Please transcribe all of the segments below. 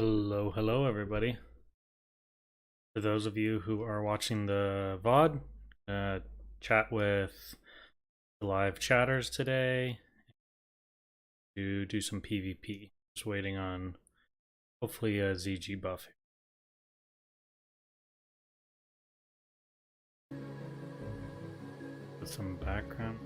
Hello, hello, everybody. For those of you who are watching the VOD, chat with the live chatters today to do some PvP. Just waiting on hopefully a ZG buff. With some background.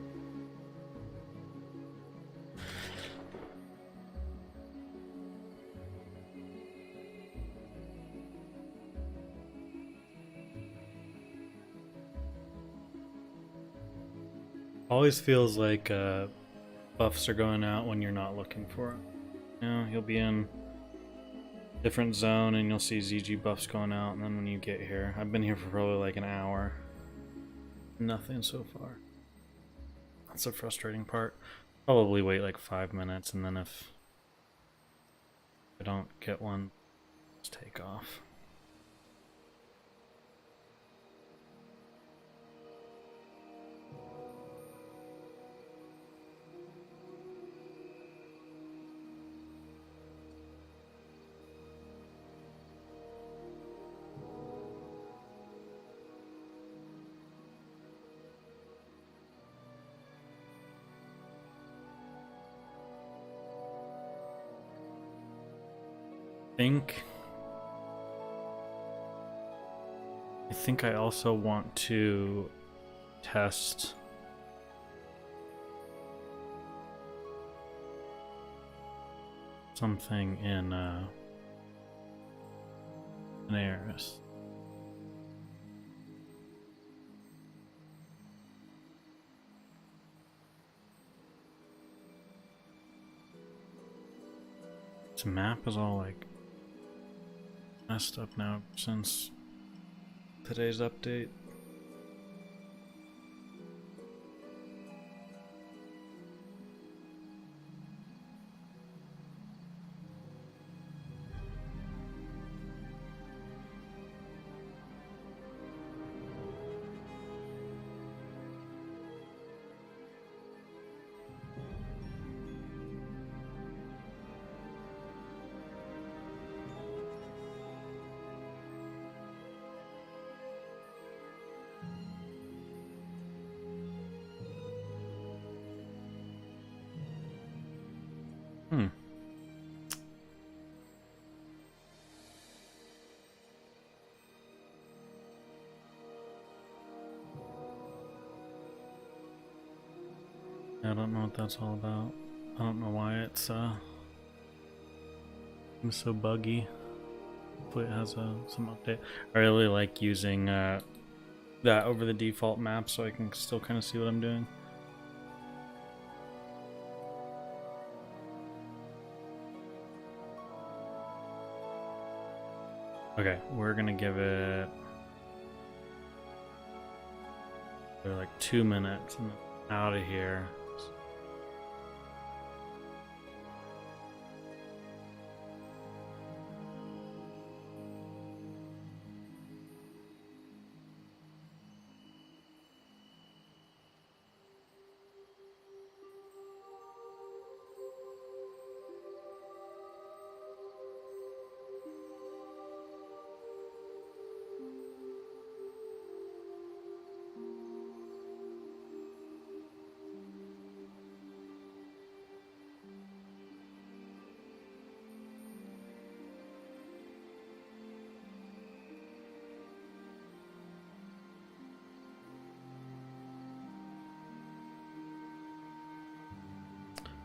Always feels like buffs are going out when you're not looking for them. You know, you'll be in a different zone and you'll see ZG buffs going out, and then when you get here, I've been here for probably like an hour. Nothing so far. That's the frustrating part. Probably wait like 5 minutes, and then if I don't get one, just take off. I think I also want to test something in Ares. This map is all like messed up now since today's update. I don't know what that's all about. I don't know why it's so buggy. Hopefully it has some update. I really like using that over the default map so I can still kind of see what I'm doing. Okay, we're gonna give it like 2 minutes and out of here.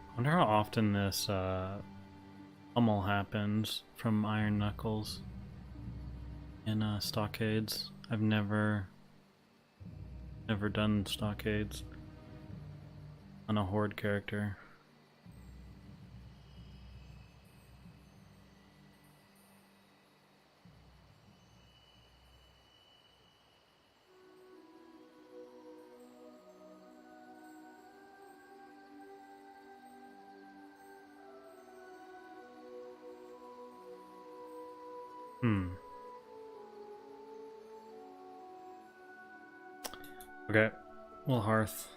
I wonder how often this pummel happens from Iron Knuckles in stockades. I've never done stockades on a horde character. Okay, well, Hearth.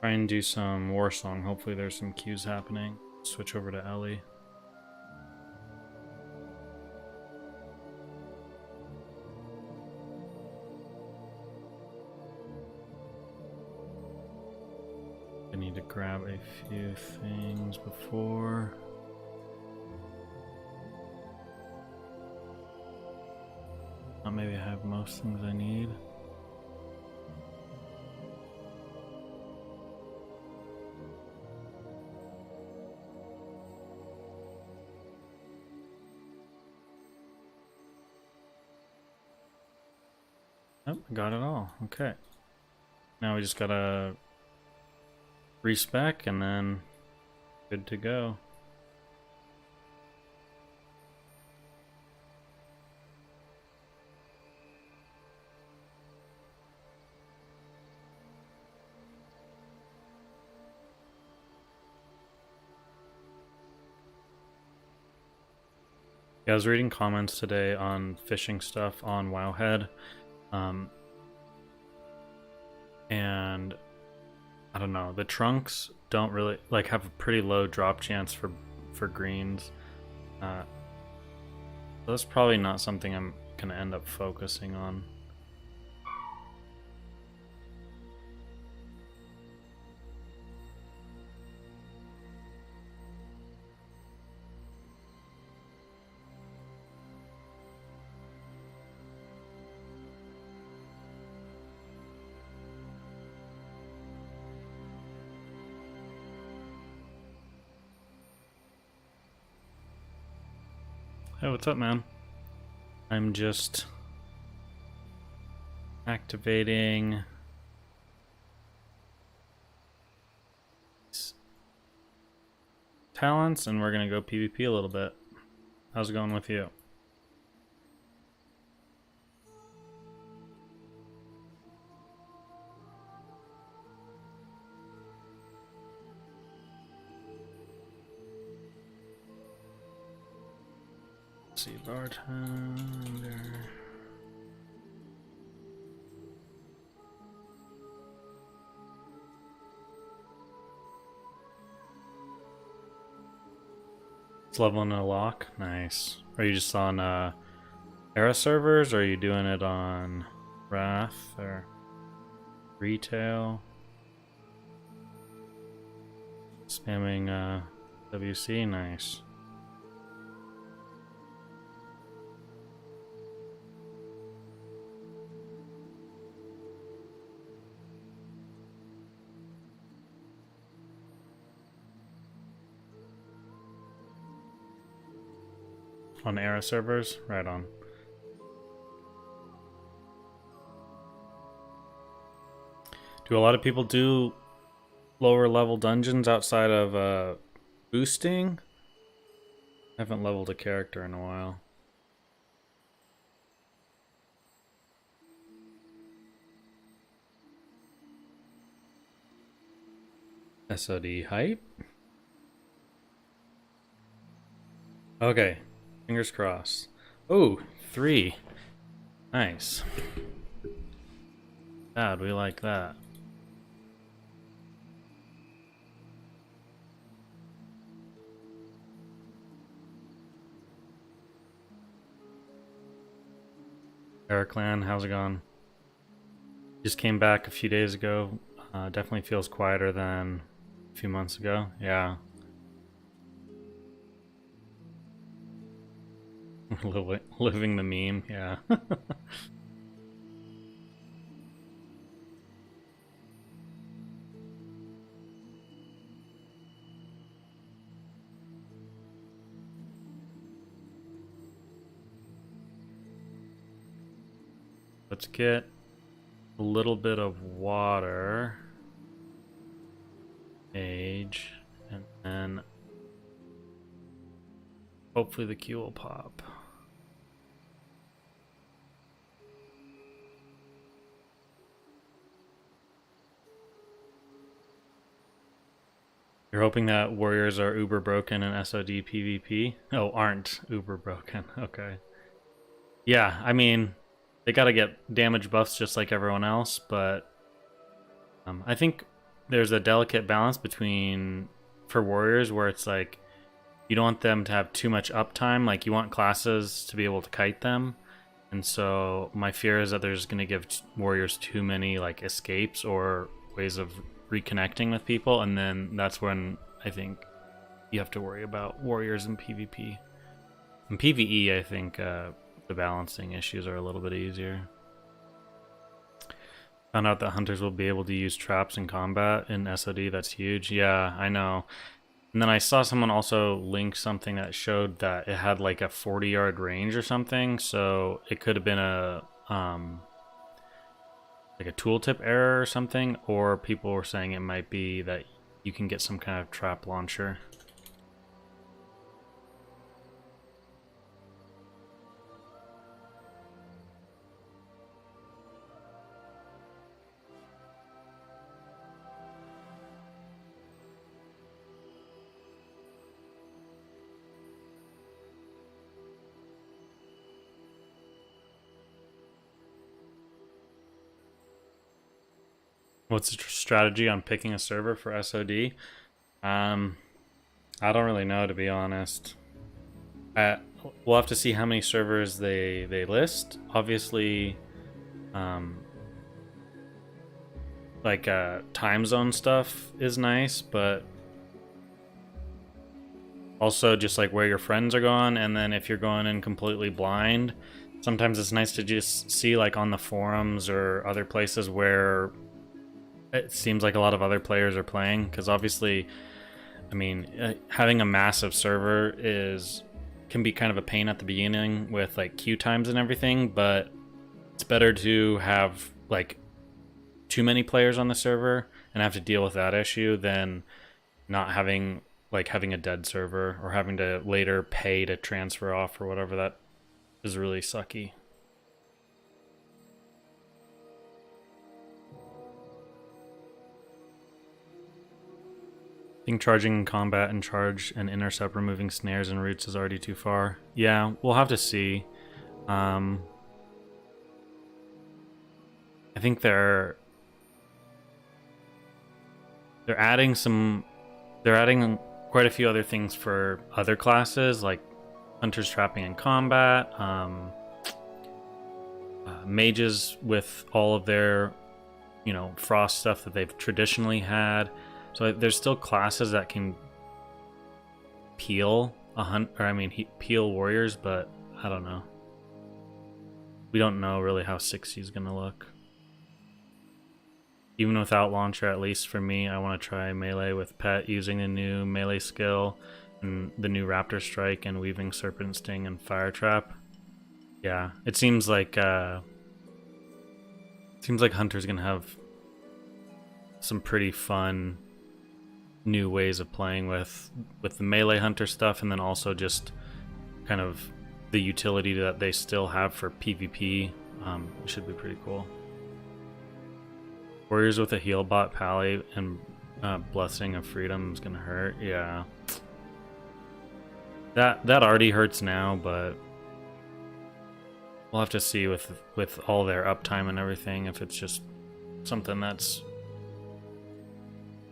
Try and do some war song. Hopefully there's some queues happening. Switch over to Ellie. I need to grab a few things before. Maybe I have most things I need. Oh, I got it all. Okay. Now we just gotta respec and then good to go. Yeah, I was reading comments today on fishing stuff on Wowhead. And I don't know, the trunks don't really like have a pretty low drop chance for greens. That's probably not something I'm gonna end up focusing on. Hey, what's up, man? I'm just activating talents and we're gonna go PvP a little bit. How's it going with you? Let's see, bartender. It's leveling a lock. Nice. Are you just on era servers, or are you doing it on Wrath or retail? Spamming WC. Nice. On era servers? Right on. Do a lot of people do lower level dungeons outside of boosting? I haven't leveled a character in a while. SOD hype? Okay. Fingers crossed. Oh, 3. Nice. God, we like that. Clan, how's it going? Just came back a few days ago. Definitely feels quieter than a few months ago. Yeah. Living the meme, yeah. Let's get a little bit of water. Mage, and then hopefully the Q will pop. You're hoping that warriors are uber broken in SOD PVP? Oh, aren't uber broken. Okay. Yeah, I mean, they gotta get damage buffs just like everyone else, but I think there's a delicate balance between for warriors where it's like you don't want them to have too much uptime. Like you want classes to be able to kite them, and so my fear is that they're just going to give warriors too many like escapes or ways of reconnecting with people, and then that's when I think you have to worry about warriors in PvP. In PvE, I think the balancing issues are a little bit easier. Found out that hunters will be able to use traps in combat in SOD. That's huge. Yeah, I know. And then I saw someone also link something that showed that it had like a 40-yard range or something. So it could have been a like a tooltip error or something, or people were saying it might be that you can get some kind of trap launcher. What's the strategy on picking a server for SOD? I don't really know, to be honest. We'll have to see how many servers they list. Obviously, like time zone stuff is nice, but also just like where your friends are going, and then if you're going in completely blind, sometimes it's nice to just see like on the forums or other places where it seems like a lot of other players are playing, because obviously, I mean, having a massive server can be kind of a pain at the beginning with like queue times and everything, but it's better to have like too many players on the server and have to deal with that issue than not having a dead server or having to later pay to transfer off or whatever. That is really sucky. I think charging in combat and charge and intercept removing snares and roots is already too far. Yeah, we'll have to see. I think they're adding quite a few other things for other classes, like hunters trapping in combat, mages with all of their, frost stuff that they've traditionally had. So there's still classes that can peel peel warriors, but I don't know. We don't know really how 60 is gonna look. Even without launcher, at least for me, I want to try melee with pet using the new melee skill and the new raptor strike and weaving serpent sting and fire trap. Yeah, it seems like hunter's gonna have some pretty fun new ways of playing with the melee hunter stuff, and then also just kind of the utility that they still have for PvP. It should be pretty cool. Warriors with a heal bot pally and blessing of freedom is gonna hurt. Yeah, that already hurts now, but we'll have to see with all their uptime and everything if it's just something that's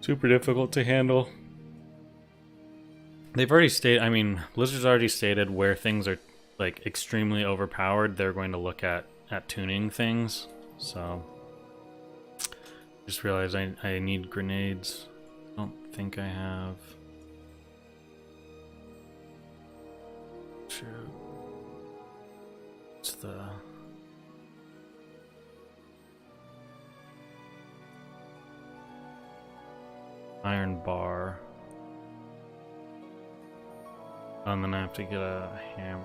super difficult to handle. They've already stated, Blizzard's already stated where things are like extremely overpowered, they're going to look at tuning things. So just realized I need grenades. I don't think I have. Shoot. It's the iron bar. And then I have to get a hammer.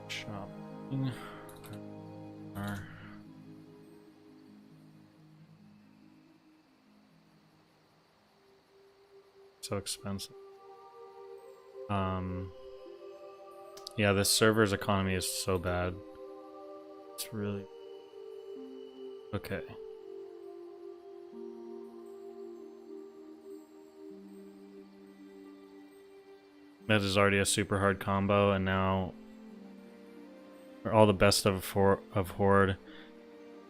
Shopping. So expensive. Yeah, this server's economy is so bad. It's really okay. That is already a super hard combo, and now all the best of Horde,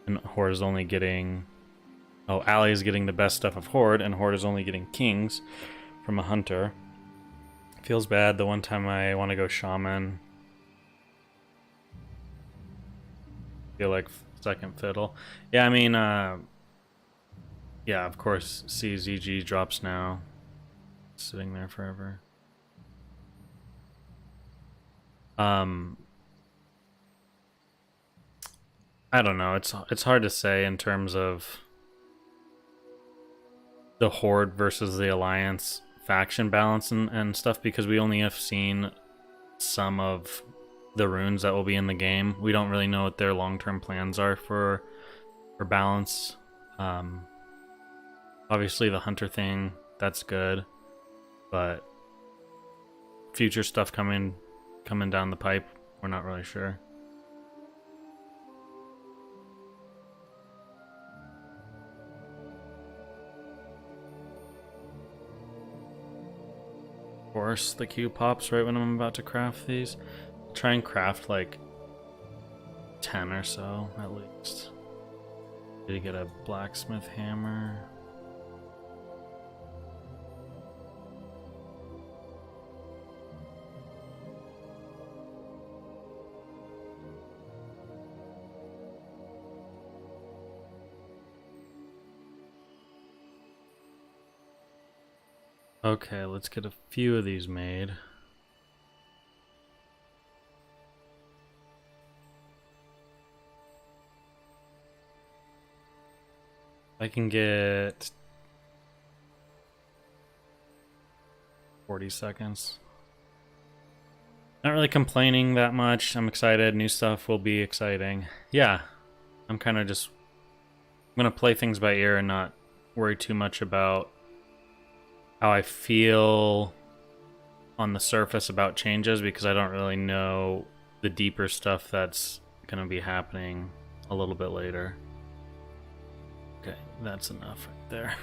and Horde is only getting... Oh, Ally is getting the best stuff of Horde, and Horde is only getting Kings from a Hunter. Feels bad the one time I want to go Shaman. Feel like second fiddle. Yeah, I mean, yeah, of course, CZG drops now. Sitting there forever. I don't know. It's hard to say in terms of the Horde versus the Alliance faction balance and stuff, because we only have seen some of the runes that will be in the game. We don't really know what their long-term plans are for balance. Obviously the Hunter thing, that's good, but future stuff coming down the pipe, we're not really sure. Of course, the queue pops right when I'm about to craft these. I'll try and craft like 10 or so at least. Need to get a blacksmith hammer. Okay, let's get a few of these made. I can get 40 seconds. Not really complaining that much. I'm excited. New stuff will be exciting. Yeah, I'm kind of just... I'm going to play things by ear and not worry too much about how I feel on the surface about changes, because I don't really know the deeper stuff that's going to be happening a little bit later. Okay, that's enough right there.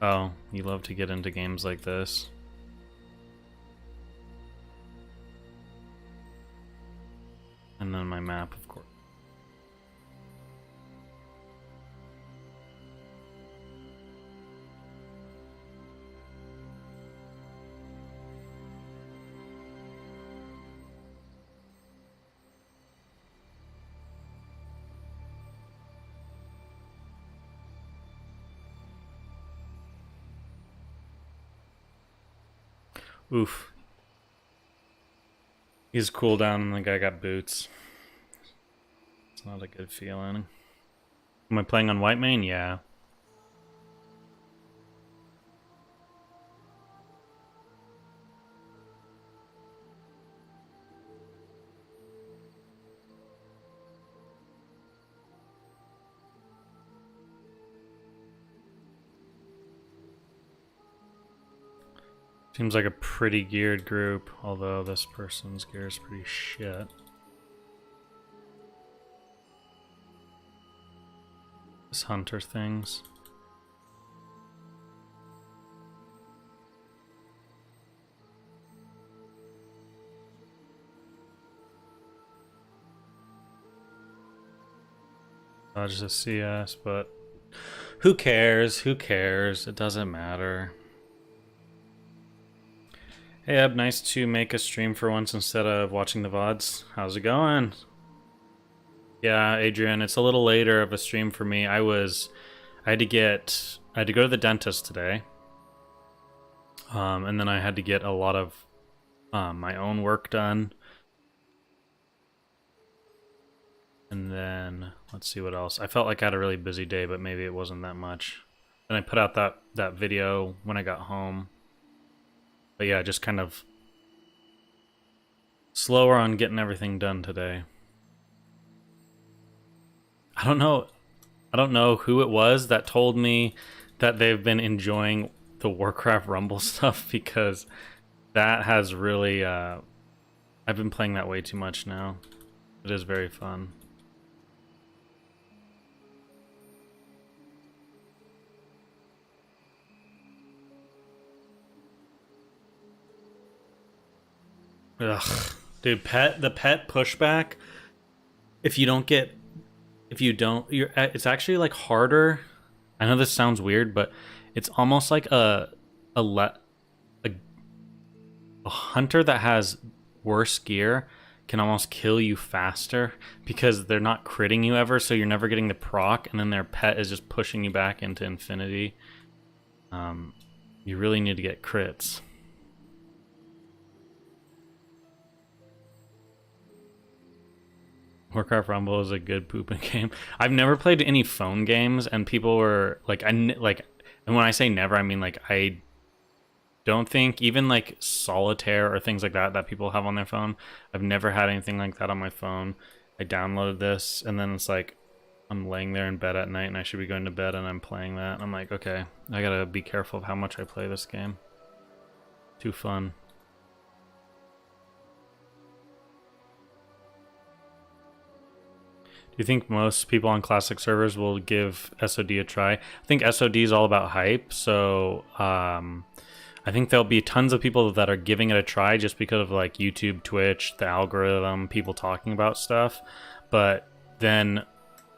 Oh, you love to get into games like this. And then my map, of course. Oof. He's cooldown and the guy got boots. It's not a good feeling. Am I playing on white main? Yeah. Seems like a pretty geared group, although this person's gear is pretty shit. This hunter things. Dodge the CS, but who cares? Who cares? It doesn't matter. Hey Eb, nice to make a stream for once instead of watching the VODs. How's it going? Yeah, Adrian, it's a little later of a stream for me. I had to go to the dentist today. And then I had to get a lot of my own work done. And then, let's see what else. I felt like I had a really busy day, but maybe it wasn't that much. Then I put out that video when I got home. But yeah, just kind of slower on getting everything done today. I don't know who it was that told me that they've been enjoying the Warcraft Rumble stuff, because that has really I've been playing that way too much now. It is very fun. Ugh. Dude, the pet pushback, if you don't get, if you don't, it's actually like harder. I know this sounds weird, but it's almost like a, a hunter that has worse gear can almost kill you faster because they're not critting you ever, so you're never getting the proc, and then their pet is just pushing you back into infinity. You really need to get crits. Warcraft Rumble is a good pooping game. I've never played any phone games, and people were like, and when I say never, I mean like I don't think even like solitaire or things like that people have on their phone. I've never had anything like that on my phone. I downloaded this, and then it's like I'm laying there in bed at night, and I should be going to bed, and I'm playing that. And I'm like, okay, I gotta be careful of how much I play this game. Too fun. Do you think most people on classic servers will give SOD a try? I think SOD is all about hype, so I think there'll be tons of people that are giving it a try just because of like YouTube, Twitch, the algorithm, people talking about stuff. But then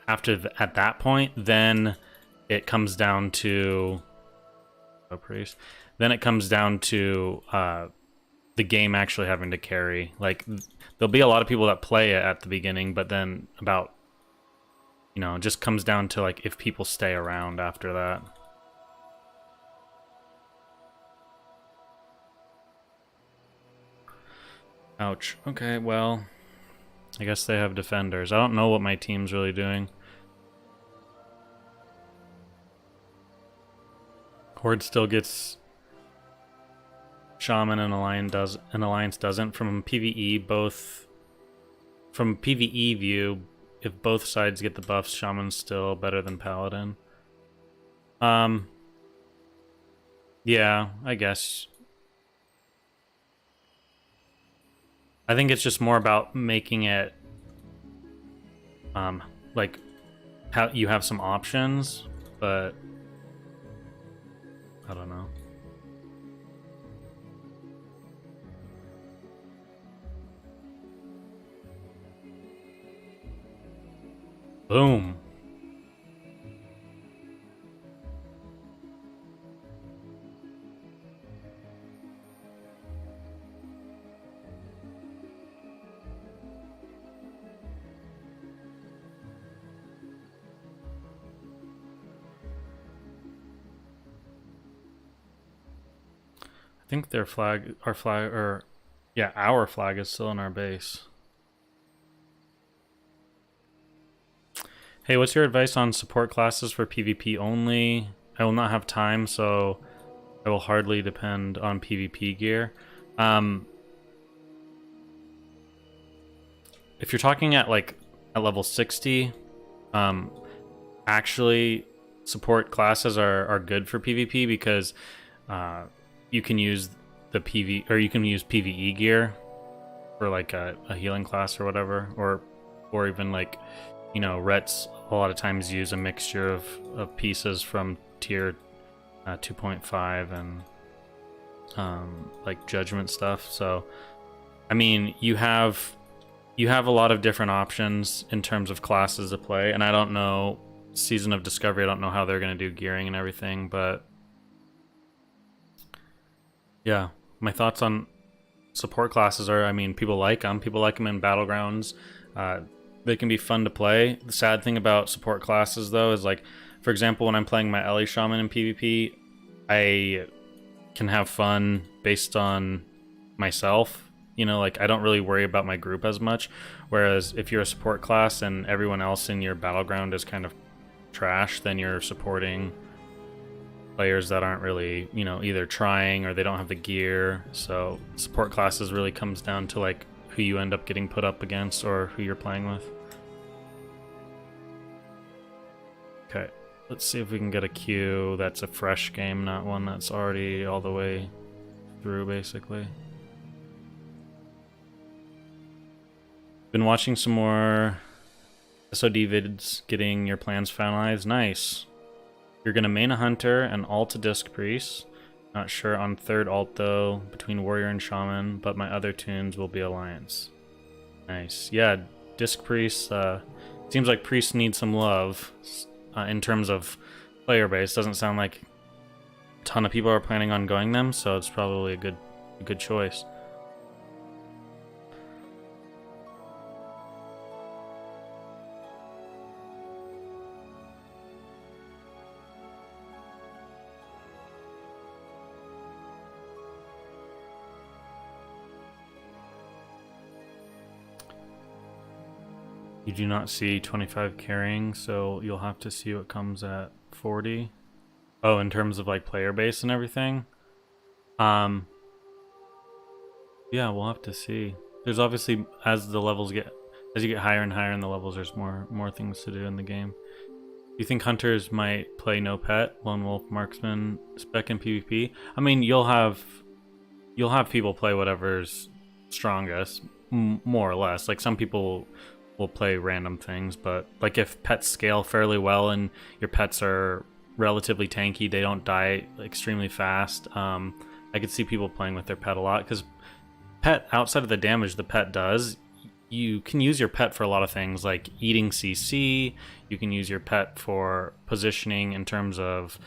at that point, then it comes down to then it comes down to the game actually having to carry. Like there'll be a lot of people that play it at the beginning, but then about, you know, it just comes down to like if people stay around after that. Ouch. Okay, well, I guess they have defenders. I don't know what my team's really doing. Horde still gets Shaman, and Alliance doesn't. From PvE, both from PvE view, if both sides get the buffs, Shaman's still better than Paladin. Yeah, I guess. I think it's just more about making it like how you have some options, but I don't know. Boom. I think their flag, our flag is still in our base. Hey, what's your advice on support classes for PvP only? I will not have time, so I will hardly depend on PvP gear. If you're talking at like at level 60, actually support classes are good for PvP because you can use the you can use PvE gear for like a healing class or whatever, or even like, you know, Rets a lot of times use a mixture of pieces from tier 2.5 and like judgment stuff. So I mean, you have a lot of different options in terms of classes to play, and I don't know Season of Discovery, I don't know how they're going to do gearing and everything, but yeah, my thoughts on support classes are, I mean, people like them in battlegrounds. They can be fun to play. The sad thing about support classes, though, is like, for example, when I'm playing my Ellie Shaman in PvP, I can have fun based on myself. You know, like, I don't really worry about my group as much. Whereas if you're a support class and everyone else in your battleground is kind of trash, then you're supporting players that aren't really, you know, either trying or they don't have the gear. So support classes really comes down to like who you end up getting put up against or who you're playing with. Okay, let's see if we can get a queue that's a fresh game, not one that's already all the way through, basically. Been watching some more SOD vids, getting your plans finalized. Nice. You're gonna main a hunter and ult a disc priest. Not sure on third alt though, between warrior and shaman, but my other tunes will be alliance. Nice. Yeah, disc priest. Seems like priests need some love in terms of player base. Doesn't sound like a ton of people are planning on going them, so it's probably a good choice. You do not see 25 carrying, so you'll have to see what comes at 40. Oh, in terms of like player base and everything? Yeah, we'll have to see. There's obviously, as you get higher and higher in the levels, there's more things to do in the game. You think hunters might play no pet, lone wolf, marksman, spec, and PvP? I mean, you'll have people play whatever's strongest, more or less. Like some people will play random things, but like if pets scale fairly well and your pets are relatively tanky, they don't die extremely fast. I could see people playing with their pet a lot because pet, outside of the damage the pet does, you can use your pet for a lot of things like eating CC. You can use your pet for positioning in terms of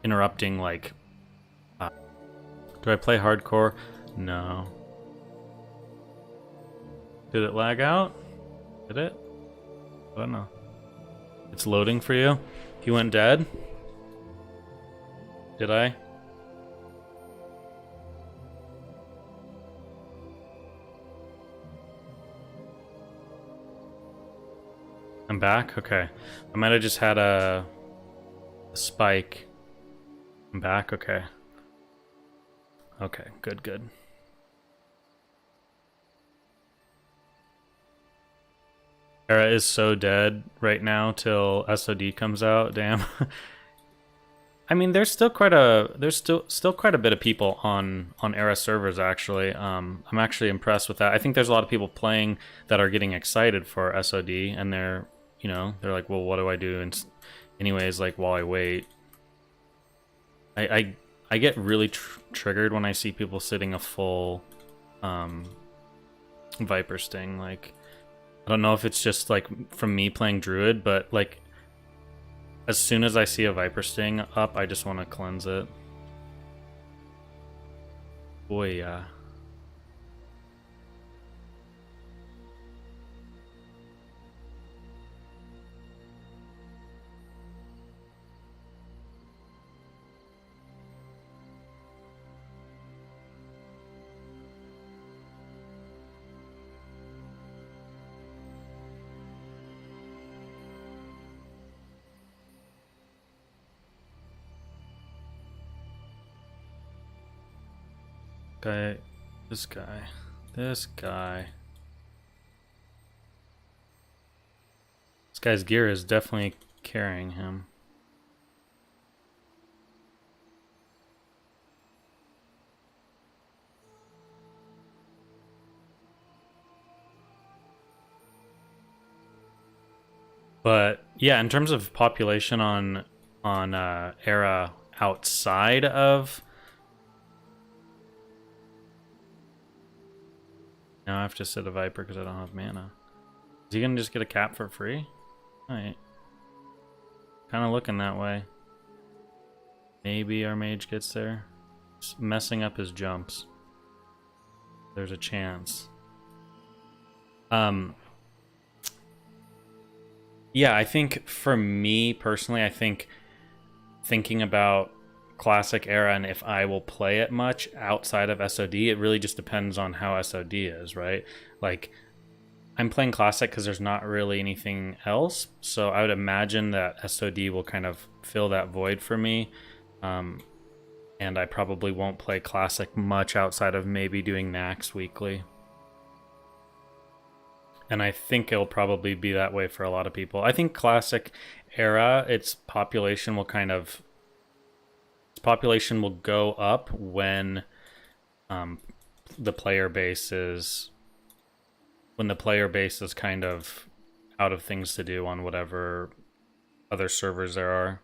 interrupting. Like, do I play hardcore? No. Did it lag out? Did it? I don't know. It's loading for you? He went dead? Did I? I'm back? Okay. I might have just had a spike. I'm back? Okay. Okay, good. Era is so dead right now till SOD comes out. Damn. I mean, there's still quite a bit of people on Era servers actually. I'm actually impressed with that. I think there's a lot of people playing that are getting excited for SOD, and they're like, well, what do I do? Anyways, like while I wait, I get really triggered when I see people sitting a full Viper Sting. Like, I don't know if it's just like from me playing Druid, but like as soon as I see a Viper Sting up, I just want to cleanse it. Boy, yeah. This guy's gear is definitely carrying him. But yeah, in terms of population on Era outside of, now I have to sit a Viper because I don't have mana. Is he gonna just get a cap for free? Alright. Kind of looking that way. Maybe our mage gets there. Just messing up his jumps. There's a chance. Yeah, I think for me personally, I think thinking about Classic Era and if I will play it much outside of SOD, it really just depends on how SOD is, right? Like, I'm playing Classic because there's not really anything else, so I would imagine that SOD will kind of fill that void for me, and I probably won't play Classic much outside of maybe doing Nax weekly. And I think it'll probably be that way for a lot of people. I think Classic Era, its population will go up when the player base is kind of out of things to do on whatever other servers there are.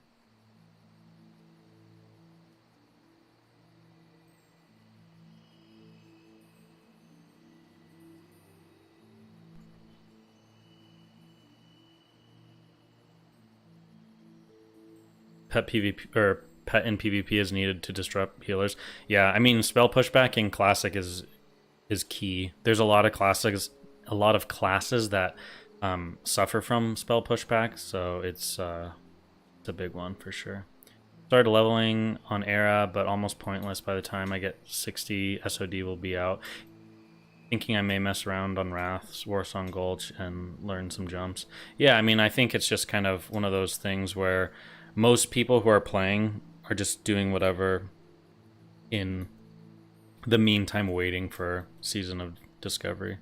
pet PvP or pet in PvP is needed to disrupt healers. Yeah, I mean spell pushback in classic is key. There's a lot of classes that suffer from spell pushback, so it's a big one for sure. Started leveling on era, but almost pointless. By the time I get 60, SOD will be out. Thinking I may mess around on Wrath's, Warsong Gulch, and learn some jumps. Yeah, I mean, I think it's just kind of one of those things where most people who are playing are just doing whatever in the meantime waiting for Season of Discovery.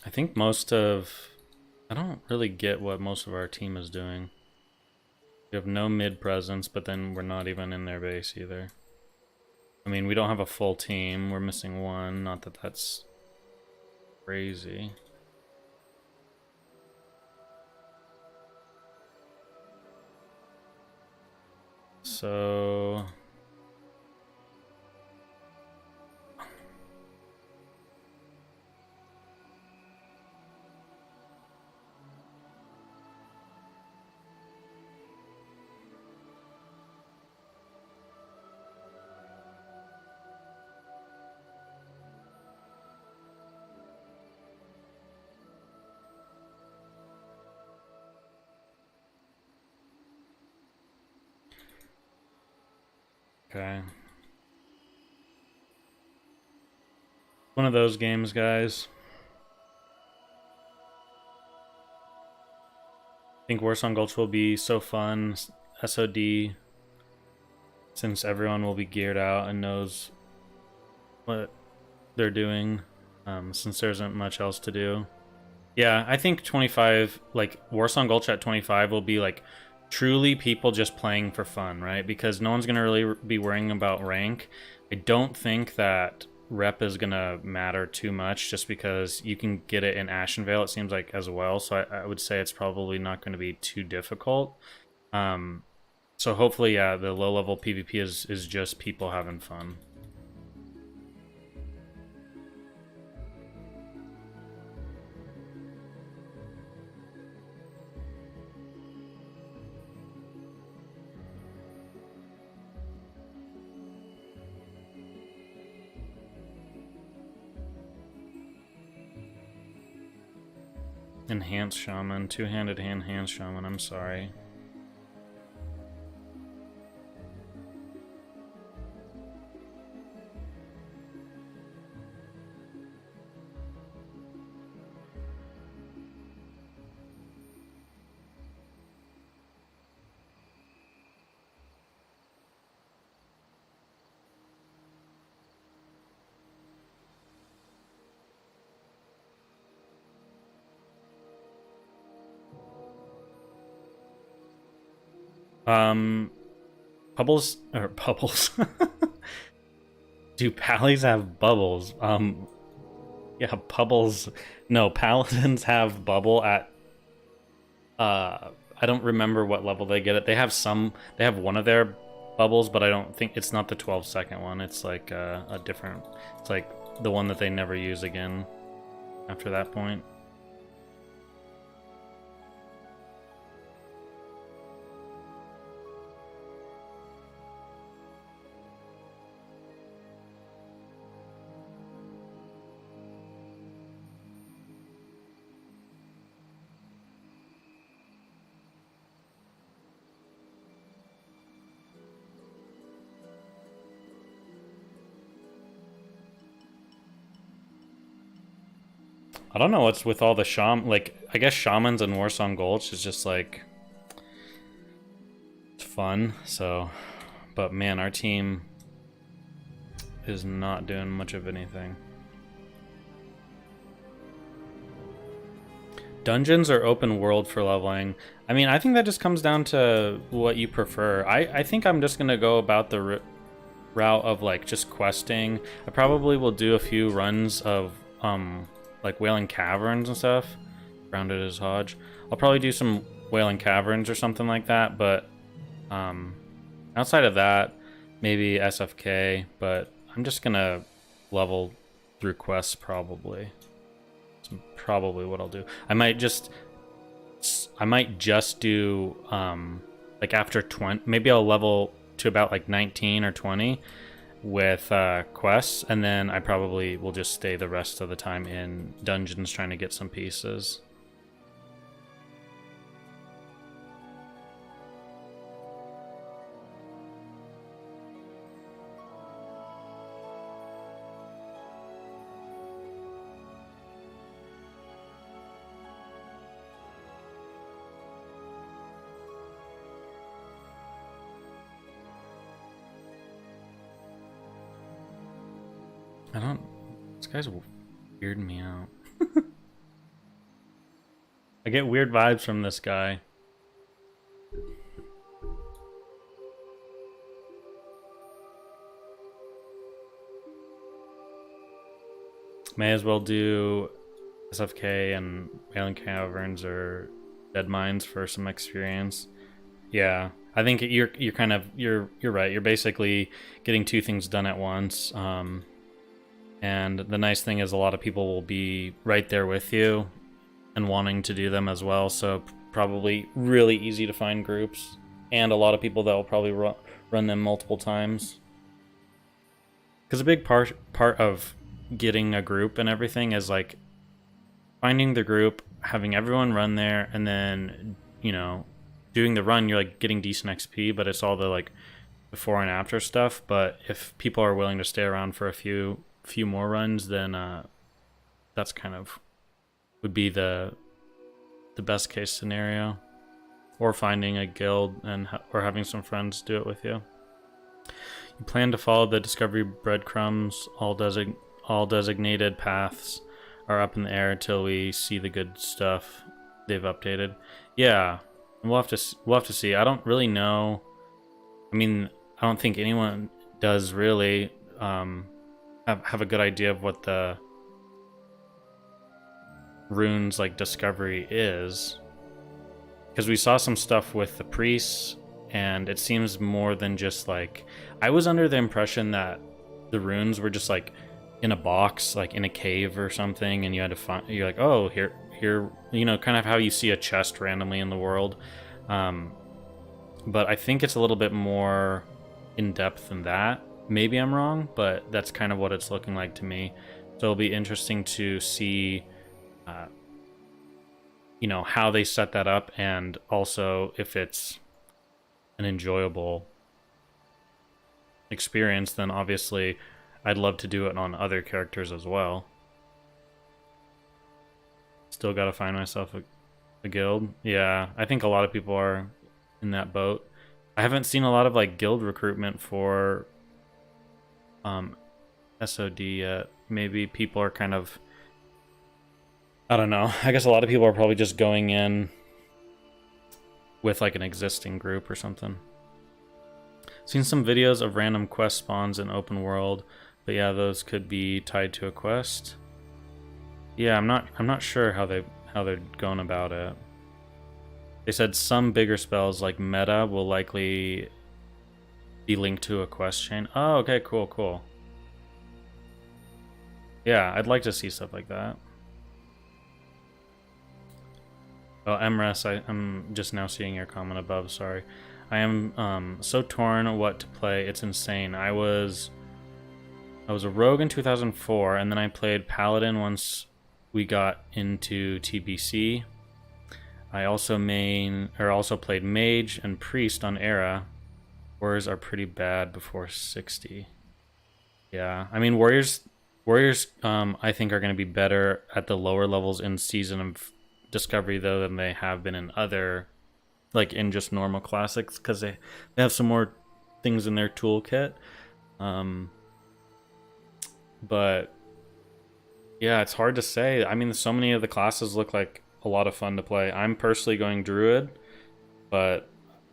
I think I don't really get what most of our team is doing. We have no mid presence, but then we're not even in their base either. I mean, we don't have a full team. We're missing one. Not that that's crazy. So... Okay. One of those games, guys. I think Warsong Gulch will be so fun. SOD, since everyone will be geared out and knows what they're doing, since there isn't much else to do. Yeah, I think 25, like Warsong Gulch at 25 will be like truly people just playing for fun, right? Because no one's going to really be worrying about rank. I don't think that rep is going to matter too much just because you can get it in Ashenvale, it seems like, as well. So I would say it's probably not going to be too difficult. So hopefully, yeah, the low-level PvP is just people having fun. Enhanced Shaman, two-handed enhanced Shaman, I'm sorry. Bubbles or bubbles. Do pallies have bubbles? Yeah, bubbles. No, paladins have bubble at I don't remember what level they get it. They have one of their bubbles, but I don't think it's not the 12-second one. It's like a different, it's like the one that they never use again after that point. I don't know what's with all the like, I guess shamans and Warsong Gulch is just like, it's fun, so, but man, our team is not doing much of anything. Dungeons or open world for leveling? I mean, I think that just comes down to what you prefer. I think I'm just gonna go about the route of like just questing. I probably will do a few runs of like Wailing Caverns and stuff. Grounded as Hodge. I'll probably do some Wailing Caverns or something like that, but outside of that, maybe SFK, but I'm just gonna level through quests probably. That's probably what I'll do. I might just do like after 20, maybe I'll level to about like 19 or 20 with quests, and then I probably will just stay the rest of the time in dungeons trying to get some pieces. This guy's weirding me out. I get weird vibes from this guy. May as well do SFK and Wailing Caverns or Dead Mines for some experience. Yeah, I think you're right. You're basically getting two things done at once. And the nice thing is a lot of people will be right there with you and wanting to do them as well. So probably really easy to find groups, and a lot of people that will probably run them multiple times. Because a big part of getting a group and everything is like finding the group, having everyone run there, and then, you know, doing the run. You're like getting decent XP, but it's all the like before and after stuff. But if people are willing to stay around for a few more runs, then that's kind of would be the best case scenario, or finding a guild or having some friends do it with you. You plan to follow the discovery breadcrumbs. All designated paths are up in the air until we see the good stuff they've updated. Yeah, we'll have to see. I don't really know. I mean, I don't think anyone does really have a good idea of what the runes like discovery is, because we saw some stuff with the priests, and it seems more than just like, I was under the impression that the runes were just like in a box, like in a cave or something, and you had to find, you're like, oh, here, you know, kind of how you see a chest randomly in the world. But I think it's a little bit more in depth than that. Maybe I'm wrong, but that's kind of what it's looking like to me. So it'll be interesting to see, you know, how they set that up, and also if it's an enjoyable experience. Then obviously I'd love to do it on other characters as well. Still gotta find myself a guild. Yeah, I think a lot of people are in that boat. I haven't seen a lot of like guild recruitment for SOD yet. Maybe people are kind of, I don't know. I guess a lot of people are probably just going in with like an existing group or something. Seen some videos of random quest spawns in open world, but yeah, those could be tied to a quest. Yeah, I'm not sure how they're going about it. They said some bigger spells like meta will likely be linked to a quest chain. Oh, okay, cool. Yeah, I'd like to see stuff like that. Oh, MRS, I'm just now seeing your comment above, sorry. I am so torn what to play, it's insane. I was a rogue in 2004, and then I played Paladin once we got into TBC. I also played Mage and Priest on Era. Warriors are pretty bad before 60. Yeah, I mean Warriors I think are going to be better at the lower levels in Season of Discovery though than they have been in other, like in just normal classics, because they have some more things in their toolkit. But yeah, it's hard to say. I mean, so many of the classes look like a lot of fun to play. I'm personally going Druid, but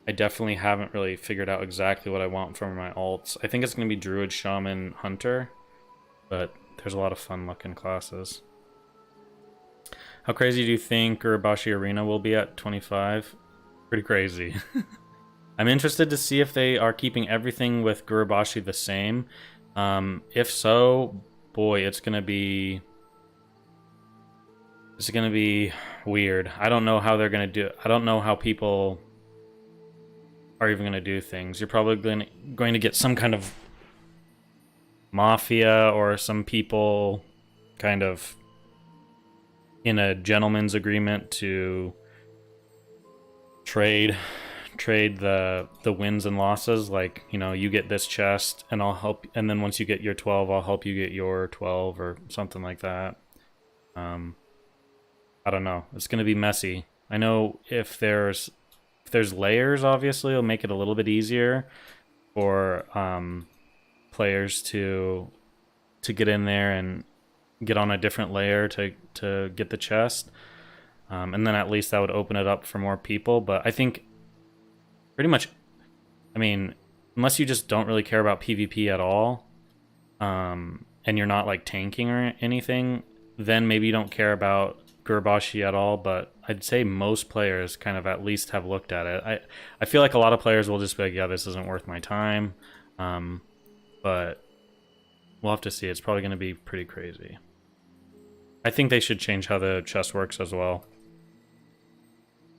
I definitely haven't really figured out exactly what I want from my alts. I think it's going to be Druid, Shaman, Hunter, but there's a lot of fun looking classes. How crazy do you think Urabashi Arena will be at 25? Pretty crazy. I'm interested to see if they are keeping everything with Gurubashi the same. If so, boy, it's gonna be weird. I don't know how they're gonna do it. I don't know how people are even gonna do things. You're probably going to get some kind of mafia or some people kind of in a gentleman's agreement to trade the wins and losses. Like, you know, you get this chest and I'll help, and then once you get your 12, I'll help you get your 12 or something like that. I don't know. It's going to be messy. I know if there's layers, obviously it'll make it a little bit easier for players to get in there and get on a different layer to get the chest. And then at least that would open it up for more people. But I think pretty much, I mean, unless you just don't really care about PvP at all, and you're not like tanking or anything, then maybe you don't care about Gurbashi at all. But I'd say most players kind of at least have looked at it. I feel like a lot of players will just be like, yeah, this isn't worth my time. But we'll have to see. It's probably going to be pretty crazy. I think they should change how the chest works as well.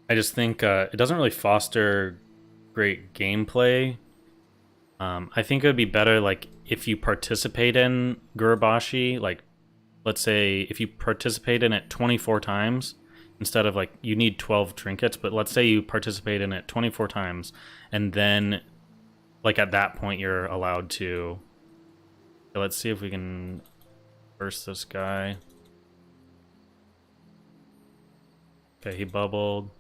I just think it doesn't really foster great gameplay. I think it would be better like if you participate in Gurbashi, like let's say if you participate in it 24 times instead of like you need 12 trinkets, but let's say you participate in it 24 times and then like at that point you're allowed to. Let's see if we can burst this guy. Okay, he bubbled.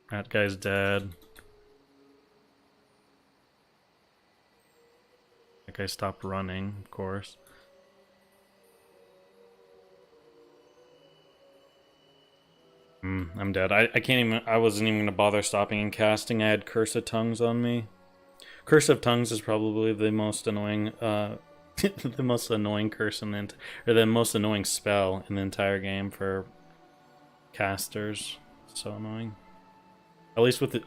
That guy's dead. That guy stopped running, of course. I'm dead. I can't even. I wasn't even gonna bother stopping and casting. I had Curse of Tongues on me. Curse of Tongues is probably the most annoying. The most annoying curse in the or the most annoying spell in the entire game for casters. So annoying. At least with it,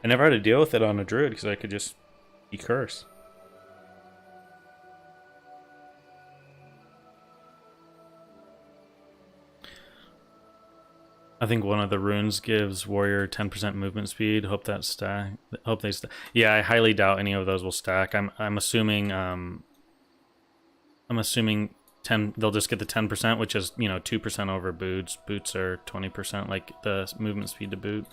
I never had to deal with it on a druid because I could just be curse. I think one of the runes gives warrior 10% movement speed. Hope that stack. Hope they stack. Yeah, I highly doubt any of those will stack. I'm assuming 10. They'll just get the 10%, which is 2% over boots. Boots are 20%, like the movement speed to boot.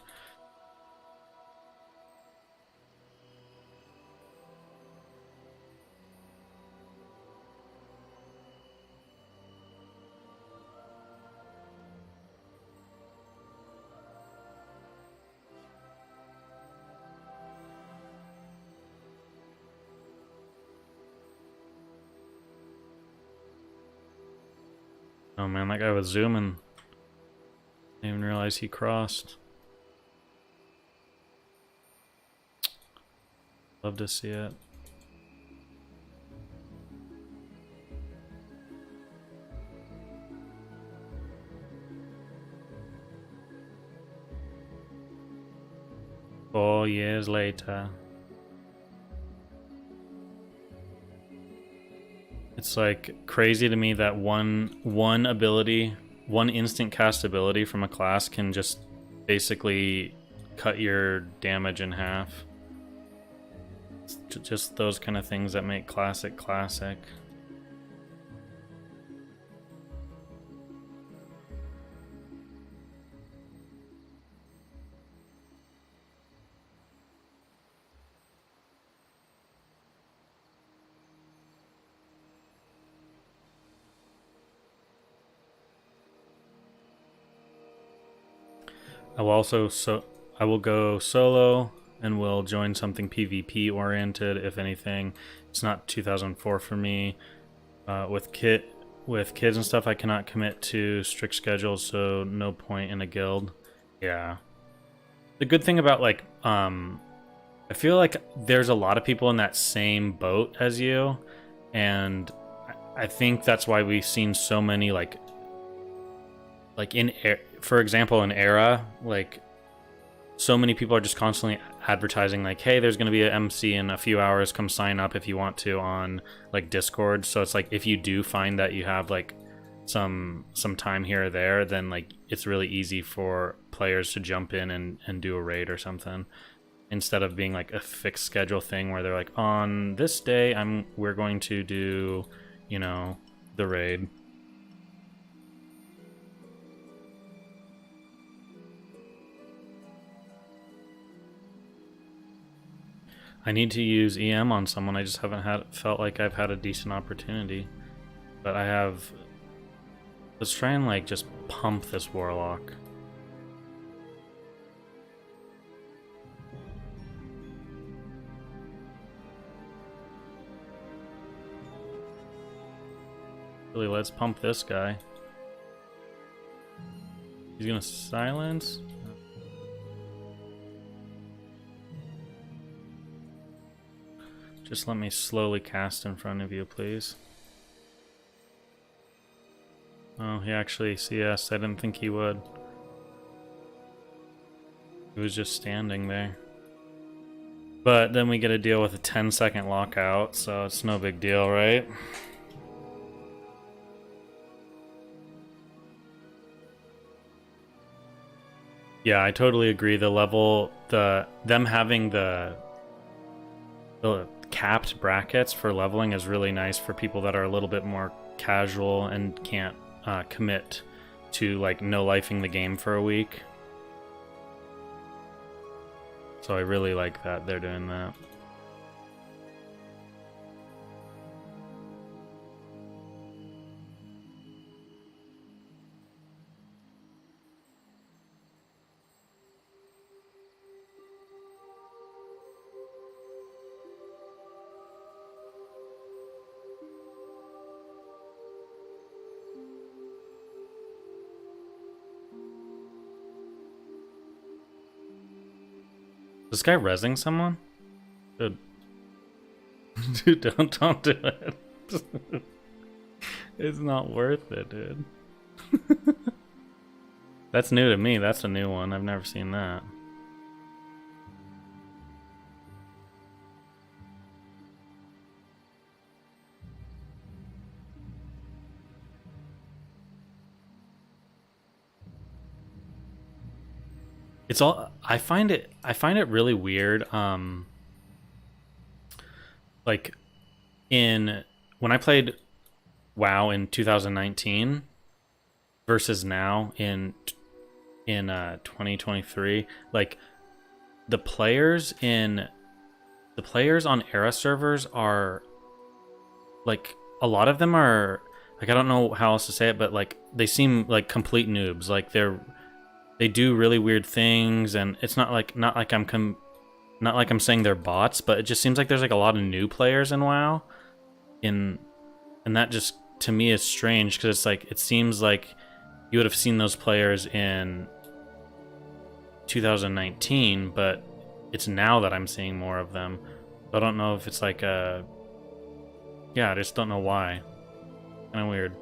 Oh man, that guy was zooming. I didn't even realize he crossed. Love to see it. Four years later. It's like crazy to me that one ability, one instant cast ability from a class can just basically cut your damage in half. It's just those kind of things that make classic classic. I will go solo and will join something PvP oriented. If anything, it's not 2004 for me. With kids and stuff, I cannot commit to strict schedules, so no point in a guild. Yeah. The good thing about like I feel like there's a lot of people in that same boat as you, and I think that's why we've seen so many like in for example in Era, like so many people are just constantly advertising like, hey, there's going to be an MC in a few hours, come sign up if you want to on like Discord. So it's like if you do find that you have like some time here or there, then like it's really easy for players to jump in and do a raid or something, instead of being like a fixed schedule thing where they're like, on this day we're going to do, you know, the raid. I need to use EM on someone. I just haven't felt like I've had a decent opportunity. But I have. Let's try and like just pump this Warlock. Really, let's pump this guy. He's gonna silence. Just let me slowly cast in front of you, please. Oh, he actually CS. I didn't think he would. He was just standing there. But then we get to deal with a 10-second lockout, so it's no big deal, right? Yeah, I totally agree. The level, them having the capped brackets for leveling is really nice for people that are a little bit more casual and can't commit to like no lifing the game for a week. So I really like that they're doing that. This guy rezzing someone? Dude. Dude, don't do it. It's not worth it, dude. That's new to me. That's a new one. I've never seen that. It's all I find it really weird. Like when I played WoW in 2019 versus now in 2023, like the players on era servers are like, a lot of them are like, I don't know how else to say it, but like they seem like complete noobs. Like they do really weird things, and it's not like I'm saying they're bots, but it just seems like there's like a lot of new players in WoW, and that just to me is strange, because it's like, it seems like you would have seen those players in 2019, but it's now that I'm seeing more of them. I don't know if it's like I just don't know why. Kind of weird.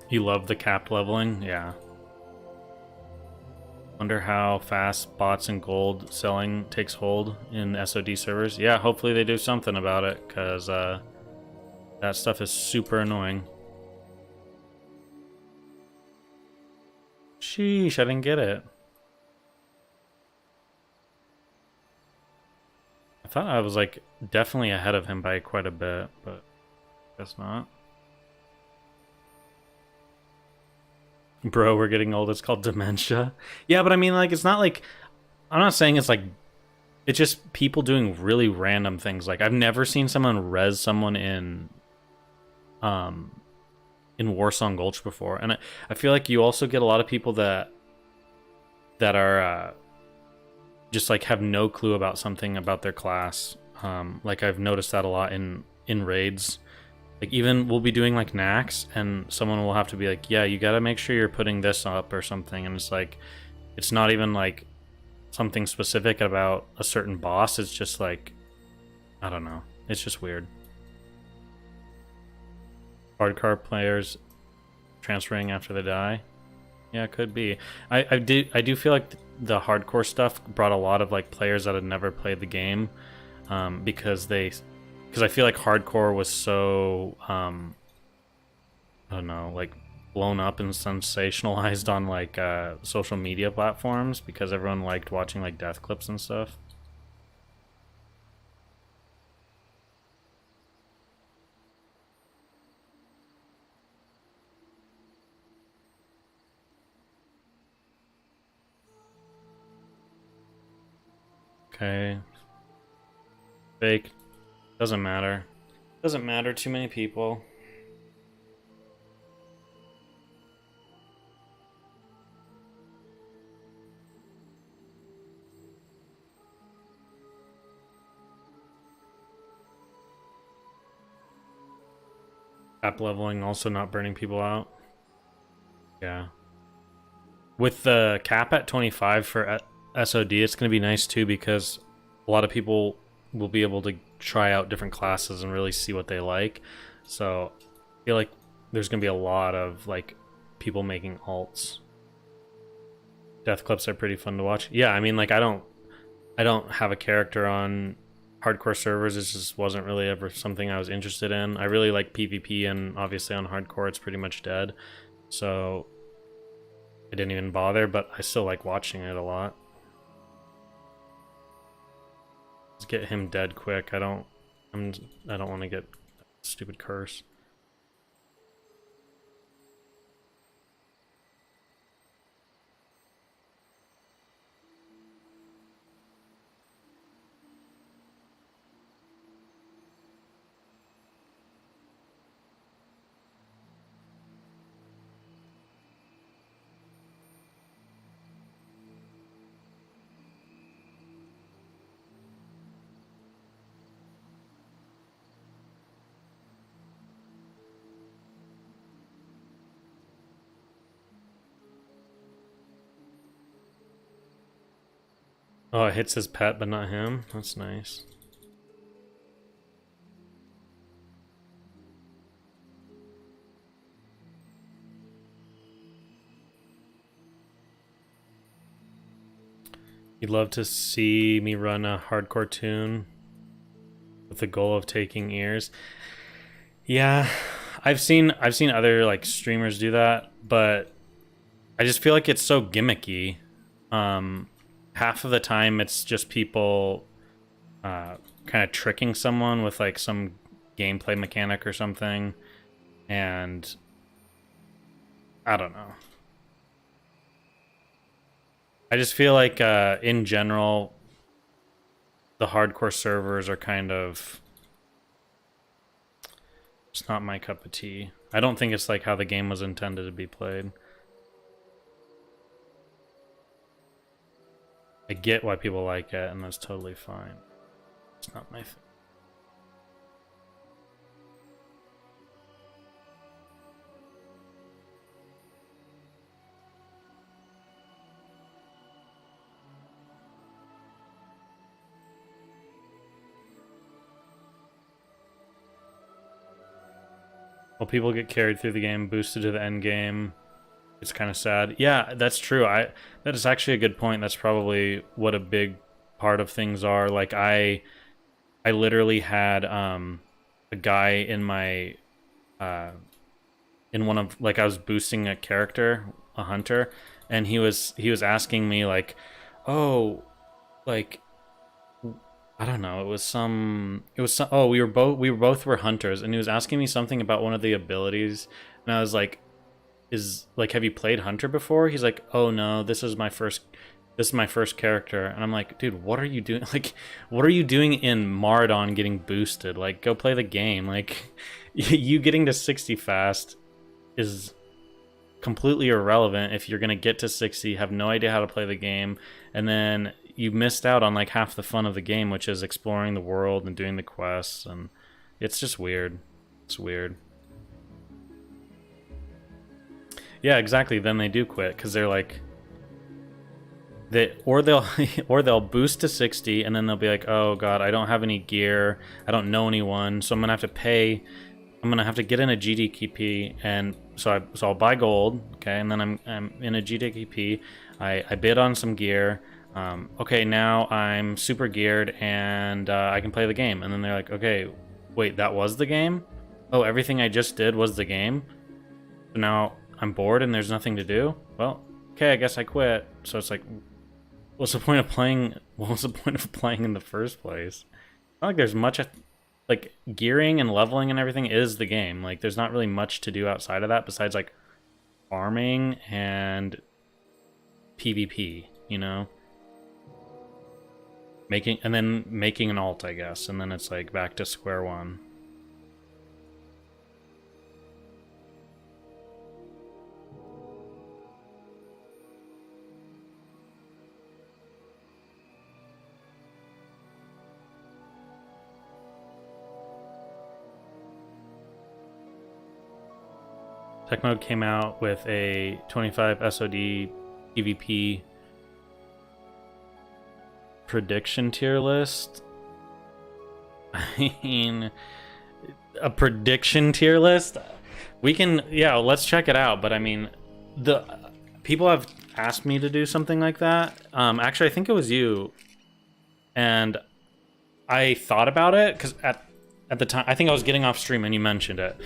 You love the capped leveling? Yeah. Wonder how fast bots and gold selling takes hold in SOD servers. Yeah, hopefully they do something about it, because that stuff is super annoying. Sheesh, I didn't get it. I thought I was like definitely ahead of him by quite a bit, but guess not. Bro, we're getting old. It's called dementia. Yeah, but I mean, like, it's not like, I'm not saying it's like, it's just people doing really random things. Like, I've never seen someone res someone in Warsong Gulch before, and I feel like you also get a lot of people that are just like have no clue about something about their class. Like, I've noticed that a lot in raids. Like, even we'll be doing like Nax, and someone will have to be like, yeah, you gotta make sure you're putting this up or something, and it's like, it's not even like something specific about a certain boss. It's just like, I don't know, it's just weird. Hardcore players transferring after they die. Yeah, it could be. I do feel like the hardcore stuff brought a lot of like players that had never played the game, because I feel like hardcore was so I don't know, like blown up and sensationalized on like social media platforms because everyone liked watching like death clips and stuff. Okay. Fake. Doesn't matter. Doesn't matter to many people. Cap leveling, also not burning people out. Yeah. With the cap at 25 for SOD, it's going to be nice too because a lot of people will be able to try out different classes and really see what they like. So I feel like there's going to be a lot of like people making alts. Death clips are pretty fun to watch. Yeah, I mean, like I don't have a character on hardcore servers. It just wasn't really ever something I was interested in. I really like PvP, and obviously on hardcore it's pretty much dead. So I didn't even bother, but I still like watching it a lot. Let's get him dead quick. I don't want to get a stupid curse. Oh, it hits his pet, but not him. That's nice. You'd love to see me run a hardcore tune with the goal of taking ears. Yeah, I've seen other like streamers do that, but I just feel like it's so gimmicky. Half of the time it's just people kind of tricking someone with like some gameplay mechanic or something, and I don't know. I just feel like in general the hardcore servers are kind of it's not my cup of tea. I don't think it's like how the game was intended to be played. I get why people like it, and that's totally fine. It's not my thing. Well, people get carried through the game, boosted to the end game. It's kind of sad. Yeah, that's true. That is actually a good point. That's probably what a big part of things are. Like I literally had a guy in my in one of like I was boosting a character, a hunter, and he was asking me like, "Oh, like I don't know, it was some oh, we were both hunters, and he was asking me something about one of the abilities, and I was like, is like, have you played hunter before? He's like, oh no, this is my first character. And I'm like, dude, what are you doing? Like, what are you doing in Mardon getting boosted? Like, go play the game. Like, you getting to 60 fast is completely irrelevant if you're gonna get to 60, have no idea how to play the game, and then you missed out on like half the fun of the game, which is exploring the world and doing the quests, and it's just weird. It's weird. Yeah, exactly. Then they do quit because they're like, or they'll boost to 60, and then they'll be like, oh god, I don't have any gear, I don't know anyone, so I'm gonna have to pay I'm gonna have to get in a GDKP, and so I'll buy gold, okay, and then I'm in a GDKP. I bid on some gear. Okay, now I'm super geared and I can play the game. And then they're like, okay, wait, that was the game? Oh, everything I just did was the game? So now I'm bored and there's nothing to do? Well, okay, I guess I quit. So it's like, what's the point of playing? What was the point of playing in the first place? Not like there's much, like, gearing and leveling and everything is the game. Like, there's not really much to do outside of that besides, like, farming and PvP, you know? Making an alt, I guess, and then it's like back to square one. Tech Mode came out with a 25 SOD PvP prediction tier list. I mean, a prediction tier list? We can, yeah, let's check it out. But I mean, the people have asked me to do something like that. Actually, I think it was you. And I thought about it because at the time, I think I was getting off stream and you mentioned it.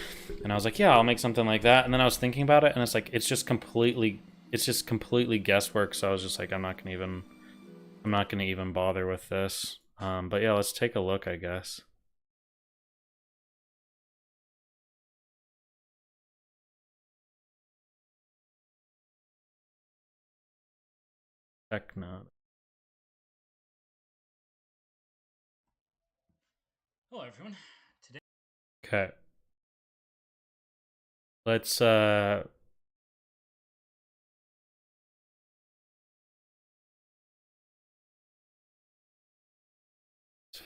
And I was like, yeah, I'll make something like that. And then I was thinking about it and it's like, it's just completely guesswork. So I was just like, I'm not gonna even bother with this. But yeah, let's take a look, I guess. Tech Node. Hello, everyone. Today. Okay. Let's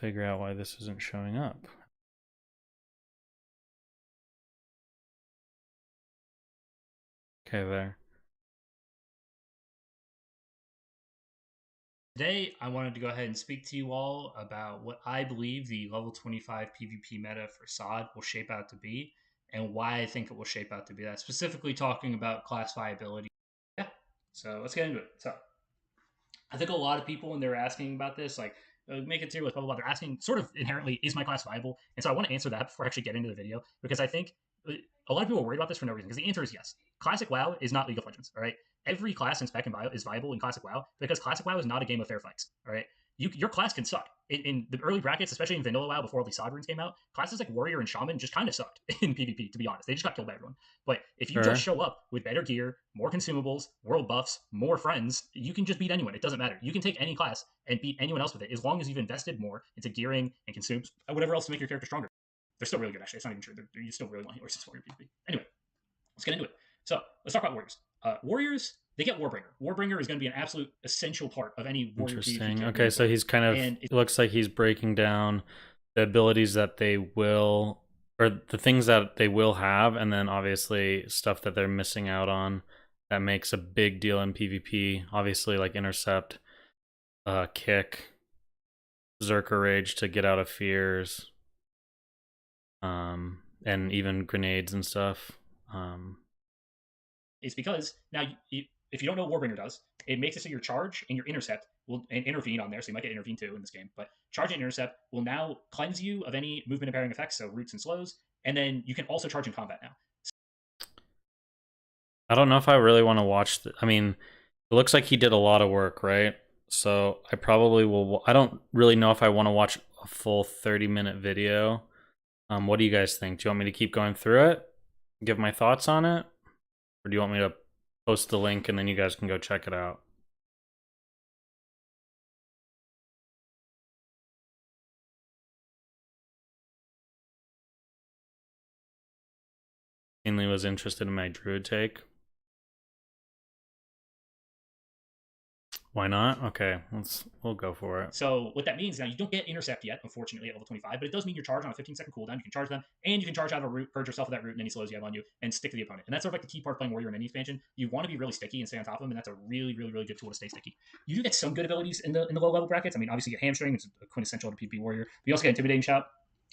figure out why this isn't showing up. Okay, there. Today, I wanted to go ahead and speak to you all about what I believe the level 25 PvP meta for SOD will shape out to be, and why I think it will shape out to be that. Specifically, talking about class viability. Yeah. So let's get into it. So I think a lot of people, when they're asking about this, like, make it serious, blah, blah, blah, they're asking sort of inherently, is my class viable? And so I want to answer that before I actually get into the video, because I think a lot of people are worried about this for no reason, because the answer is yes. Classic WoW is not League of Legends, all right? Every class in Spec and Bio is viable in Classic WoW, because Classic WoW is not a game of fair fights, all right? Your class can suck. In the early brackets, especially in Vanilla WoW before all these SOD runes came out, classes like Warrior and Shaman just kind of sucked in PvP, to be honest. They just got killed by everyone. But if you just Sure. show up with better gear, more consumables, world buffs, more friends, you can just beat anyone. It doesn't matter. You can take any class and beat anyone else with it, as long as you've invested more into gearing and consumes whatever else to make your character stronger. They're still really good, actually. It's not even true. You still really want healers in Warrior PvP. Anyway, let's get into it. So let's talk about Warriors. Warriors, they get Warbringer. Warbringer is going to be an absolute essential part of any Warrior PvP Interesting. campaign. Okay, so he's kind of, it looks like he's breaking down the abilities that they will, or the things that they will have, and then obviously stuff that they're missing out on that makes a big deal in PvP. Obviously, like intercept, kick, Berserker Rage to get out of fears, and even grenades and stuff. Is because now, if you don't know what Warbringer does, it makes it so your charge and your intercept will, and intervene on there, so you might get intervene too in this game, but charge and intercept will now cleanse you of any movement impairing effects, so roots and slows, and then you can also charge in combat now. I don't know if I really want to watch. I mean, it looks like he did a lot of work, right? So I probably will. I don't really know if I want to watch a full 30-minute video. What do you guys think? Do you want me to keep going through it, give my thoughts on it, or do you want me to post the link and then you guys can go check it out? Mainly was interested in my Druid take. Why not? Okay, we'll go for it. So what that means now, you don't get intercept yet, unfortunately, at level 25, but it does mean you're charged on a 15-second cooldown. You can charge them, and you can charge out of a root, purge yourself of that root and any slows you have on you, and stick to the opponent. And that's sort of like the key part of playing Warrior in any expansion. You want to be really sticky and stay on top of them, and that's a really, really, really good tool to stay sticky. You do get some good abilities in the low level brackets. I mean, obviously you get Hamstring, which is quintessential to PvP Warrior. But you also get Intimidating Shout,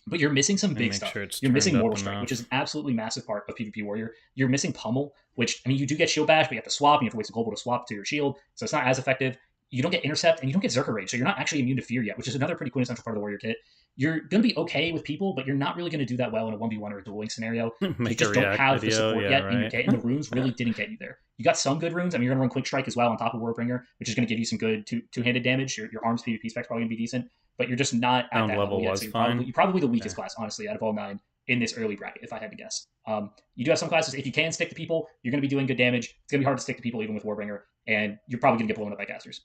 but you're missing some And big make stuff. sure it's You're missing turned up Mortal Strike, enough. which is an absolutely massive part of PvP Warrior. You're missing Pummel, which, I mean, you do get Shield Bash, but you have to swap, and you have to waste a global to swap to your shield, so it's not as effective. You don't get Intercept, and you don't get Zerker Rage, so you're not actually immune to Fear yet, which is another pretty quintessential part of the Warrior kit. You're going to be okay with people, but you're not really going to do that well in a 1v1 or a dueling scenario. You Make a just don't react have the video, support yeah, yet, right. and the runes really didn't get you there. You got some good runes. I mean, you're going to run Quick Strike as well on top of Warbringer, which is going to give you some good two-handed damage. Your arms PvP spec's probably going to be decent, but you're just not at that level yet. So you're probably the weakest class, honestly, out of all 9 in this early bracket, if I had to guess. You do have some classes, if you can stick to people, you're going to be doing good damage. It's going to be hard to stick to people even with Warbringer, and you're probably going to get blown up by casters.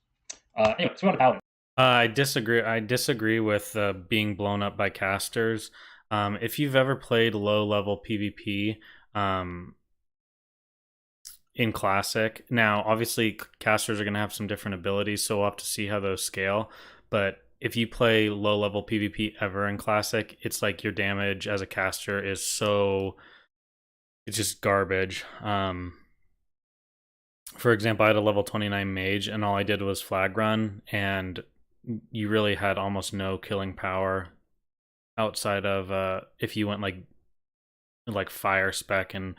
Anyway, so we're on to Paladin. I disagree with being blown up by casters. If you've ever played low-level PvP in Classic, now obviously casters are going to have some different abilities, so we'll have to see how those scale. But if you play low-level PvP ever in Classic, it's like your damage as a caster is it's just garbage. For example, I had a level 29 mage, and all I did was flag run, and you really had almost no killing power outside of if you went like fire spec and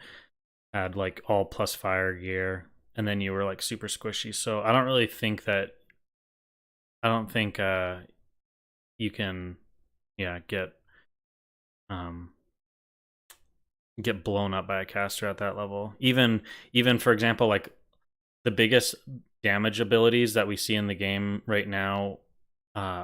had like all plus fire gear, and then you were like super squishy. So I don't think you can get blown up by a caster at that level. Even for example, like the biggest damage abilities that we see in the game right now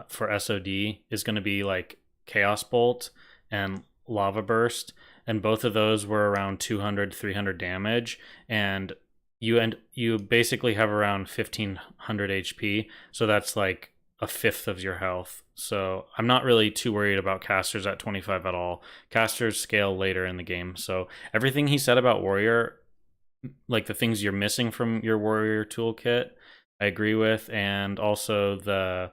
for SOD is going to be like Chaos Bolt and Lava Burst, and both of those were around 200-300 damage, and you basically have around 1500 HP, so that's like a fifth of your health. So I'm not really too worried about casters at 25 at all. Casters scale later in the game. So everything he said about Warrior, like the things you're missing from your Warrior toolkit, I agree with, and also the